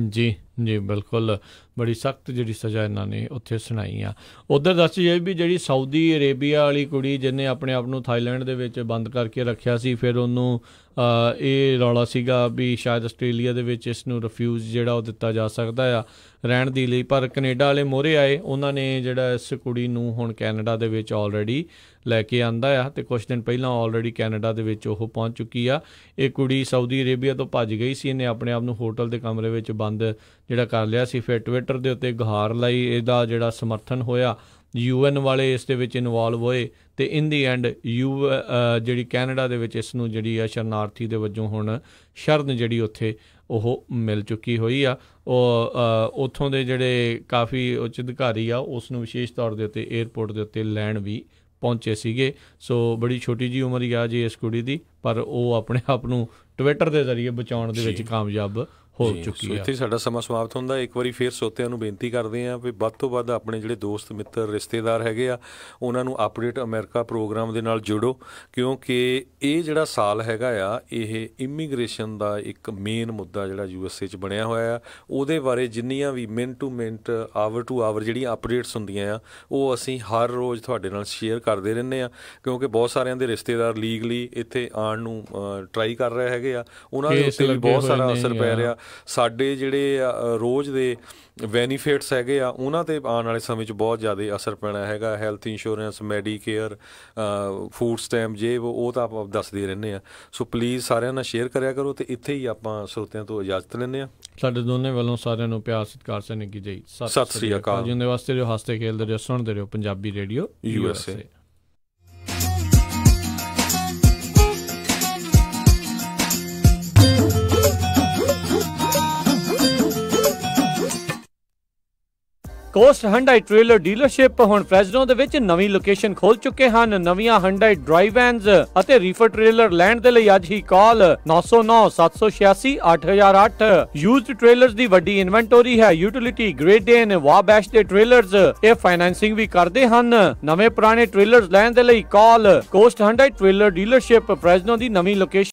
ਜੀ ਜੀ ਬਿਲਕੁਲ, ਬੜੀ ਸਖਤ ਜਿਹੜੀ ਸਜ਼ਾ ਇਹਨਾਂ ਨੇ ਉੱਥੇ ਸੁਣਾਈ ਆ। ਉੱਧਰ ਦੱਸ ਜਾਏ ਵੀ ਜਿਹੜੀ ਸਾਊਦੀ ਅਰੇਬੀਆ ਵਾਲੀ ਕੁੜੀ ਜਿਹਨੇ ਆਪਣੇ ਆਪ ਨੂੰ ਥਾਈਲੈਂਡ ਦੇ ਵਿੱਚ ਬੰਦ ਕਰਕੇ ਰੱਖਿਆ ਸੀ, ਫਿਰ ਉਹਨੂੰ ਇਹ ਰੌਲਾ ਸੀਗਾ ਵੀ ਸ਼ਾਇਦ ਆਸਟ੍ਰੇਲੀਆ ਦੇ ਵਿੱਚ ਇਸ ਨੂੰ ਰਿਫਿਊਜ਼ ਜਿਹੜਾ ਉਹ ਦਿੱਤਾ ਜਾ ਸਕਦਾ ਆ ਰਹਿਣ ਦੀ ਲਈ, ਪਰ ਕੈਨੇਡਾ ਵਾਲੇ ਮੋਹਰੇ ਆਏ, ਉਹਨਾਂ ਨੇ ਜਿਹੜਾ ਇਸ ਕੁੜੀ ਨੂੰ ਹੁਣ ਕੈਨੇਡਾ ਦੇ ਵਿੱਚ ਆਲਰੇਡੀ ਲੈ ਕੇ ਆਂਦਾ ਆ ਅਤੇ ਕੁਛ ਦਿਨ ਪਹਿਲਾਂ ਆਲਰੇਡੀ ਕੈਨੇਡਾ ਦੇ ਵਿੱਚ ਉਹ ਪਹੁੰਚ ਚੁੱਕੀ ਆ। ਇਹ ਕੁੜੀ ਸਾਊਦੀ ਅਰੇਬੀਆ ਤੋਂ ਭੱਜ ਗਈ ਸੀ, ਇਹਨੇ ਆਪਣੇ ਆਪ ਨੂੰ ਹੋਟਲ ਦੇ ਕਮਰੇ ਵਿੱਚ ਬੰਦ ਜਿਹੜਾ ਕਰ ਲਿਆ ਸੀ। ਫਿਰ ਟਵਿੱਟਰ ਦੇ ਉੱਤੇ ਗੁਹਾਰ ਲਈ ਇਹਦਾ ਜਿਹੜਾ ਸਮਰਥਨ ਹੋਇਆ, UN ਵਾਲੇ ਇਸ ਦੇ ਵਿੱਚ ਇਨਵੋਲਵ ਹੋਏ ਅਤੇ ਇਨ ਦੀ ਐਂਡ ਜਿਹੜੀ ਕੈਨੇਡਾ ਦੇ ਵਿੱਚ ਇਸ ਨੂੰ ਜਿਹੜੀ ਆ ਸ਼ਰਨਾਰਥੀ ਦੇ ਵਜੋਂ ਹੁਣ ਸ਼ਰਨ ਜਿਹੜੀ ਉੱਥੇ ਉਹ ਮਿਲ ਚੁੱਕੀ ਹੋਈ ਆ। ਉਹ ਉੱਥੋਂ ਦੇ ਜਿਹੜੇ ਕਾਫੀ ਉੱਚ ਅਧਿਕਾਰੀ ਆ ਉਸ ਨੂੰ ਵਿਸ਼ੇਸ਼ ਤੌਰ ਦੇ ਉੱਤੇ ਏਅਰਪੋਰਟ ਦੇ ਉੱਤੇ ਲੈਣ ਵੀ ਪਹੁੰਚੇ ਸੀਗੇ। ਸੋ ਬੜੀ ਛੋਟੀ ਜਿਹੀ ਉਮਰ ਹੀ ਆ ਜੀ ਇਸ ਕੁੜੀ ਦੀ, ਪਰ ਉਹ ਆਪਣੇ ਆਪ ਨੂੰ ਟਵਿੱਟਰ ਦੇ ਜ਼ਰੀਏ ਬਚਾਉਣ ਦੇ ਵਿੱਚ ਕਾਮਯਾਬ ਹੋ ਚੁੱਕੀ ਹੈ। ਇੱਥੇ ਸਾਡਾ ਸਮਾਂ ਸਮਾਪਤ ਹੁੰਦਾ। ਇੱਕ ਵਾਰੀ ਫਿਰ ਸਰੋਤਿਆਂ ਨੂੰ ਬੇਨਤੀ ਕਰਦੇ ਹਾਂ ਵੀ ਵੱਧ ਤੋਂ ਵੱਧ ਆਪਣੇ ਜਿਹੜੇ ਦੋਸਤ ਮਿੱਤਰ ਰਿਸ਼ਤੇਦਾਰ ਹੈਗੇ ਆ ਉਹਨਾਂ ਨੂੰ ਅਪਡੇਟ ਅਮਰੀਕਾ ਪ੍ਰੋਗਰਾਮ ਦੇ ਨਾਲ ਜੁੜੋ, ਕਿਉਂਕਿ ਇਹ ਜਿਹੜਾ ਸਾਲ ਹੈਗਾ ਆ ਇਹ ਇਮੀਗ੍ਰੇਸ਼ਨ ਦਾ ਇੱਕ ਮੇਨ ਮੁੱਦਾ ਜਿਹੜਾ USA 'ਚ ਬਣਿਆ ਹੋਇਆ ਆ। ਉਹਦੇ ਬਾਰੇ ਜਿੰਨੀਆਂ ਵੀ minute to minute, hour to hour ਜਿਹੜੀਆਂ ਅਪਡੇਟਸ ਹੁੰਦੀਆਂ ਆ ਉਹ ਅਸੀਂ ਹਰ ਰੋਜ਼ ਤੁਹਾਡੇ ਨਾਲ ਸ਼ੇਅਰ ਕਰਦੇ ਰਹਿੰਦੇ ਹਾਂ, ਕਿਉਂਕਿ ਬਹੁਤ ਸਾਰਿਆਂ ਦੇ ਰਿਸ਼ਤੇਦਾਰ ਲੀਗਲੀ ਇੱਥੇ ਆਉਣ ਨੂੰ ਟਰਾਈ ਕਰ ਰਹੇ ਹੈਗੇ ਆ, ਉਹਨਾਂ ਦੇ ਉੱਤੇ ਵੀ ਬਹੁਤ ਸਾਰਾ ਅਸਰ ਪੈ ਰਿਹਾ। ਸਾਡੇ ਜਿਹੜੇ ਰੋਜ਼ ਦੇ ਬੈਨੀਫਿਟਸ ਹੈਗੇ ਆ ਉਹਨਾਂ 'ਤੇ ਆਉਣ ਵਾਲੇ ਸਮੇਂ 'ਚ ਬਹੁਤ ਜ਼ਿਆਦਾ ਅਸਰ ਪੈਣਾ ਹੈਗਾ। Health insurance, Medicare, food stamp, ਜੇ ਉਹ ਤਾਂ ਆਪਾਂ ਦੱਸਦੇ ਰਹਿੰਦੇ ਹਾਂ। ਸੋ ਪਲੀਜ਼ ਸਾਰਿਆਂ ਨਾਲ ਸ਼ੇਅਰ ਕਰਿਆ ਕਰੋ, ਅਤੇ ਇੱਥੇ ਹੀ ਆਪਾਂ ਸਰੋਤਿਆਂ ਤੋਂ ਇਜਾਜ਼ਤ ਲੈਂਦੇ ਹਾਂ। ਸਾਡੇ ਦੋਨੇ ਵੱਲੋਂ ਸਾਰਿਆਂ ਨੂੰ ਪਿਆਰ ਸਤਿਕਾਰ ਸਨੇਕੀ ਜੀ, ਸਤਿ ਸ੍ਰੀ ਅਕਾਲ। ਜਿਉਂਦੇ ਵਾਸਤੇ ਰਹੋ, ਹੱਸਦੇ ਖੇਲਦੇ ਰਹੋ, ਸੁਣਦੇ ਰਹੋ Punjabi radio USA। Cost Hyundai trailer dealership ਹੁਣ ਫ੍ਰੈਜ਼ਨੋ ਦੇ ਵਿੱਚ ਨਵੀਂ ਲੋਕੇਸ਼ਨ ਖੋਲ ਚੁੱਕੇ ਹਨ। ਨਵੀਆਂ ਹੰਡਾਈ ਡਰਾਈਵ ਵੈਨਸ ਅਤੇ ਰੀਫਰ ਟ੍ਰੇਲਰ ਲੈਣ ਦੇ ਲਈ ਅੱਜ ਹੀ ਕਾਲ 909-786-8008। ਯੂਜ਼ਡ ਟ੍ਰੇਲਰਸ ਦੀ ਵੱਡੀ ਇਨਵੈਂਟਰੀ ਹੈ। ਯੂਟਿਲਿਟੀ, ਗ੍ਰੇਡ ਏਨ, ਵਾਬੈਸ਼ ਦੇ ਟ੍ਰੇਲਰਸ ਇਹ ਫਾਈਨੈਂਸਿੰਗ ਵੀ ਕਰਦੇ ਹਨ। ਨਵੇਂ ਪੁਰਾਣੇ ਟ੍ਰੇਲਰਸ ਲੈਣ ਦੇ ਲਈ call Coast Hyundai trailer dealership, Fresno ਦੀ ਨਵੀਂ ਲੋਕੇਸ਼ਨ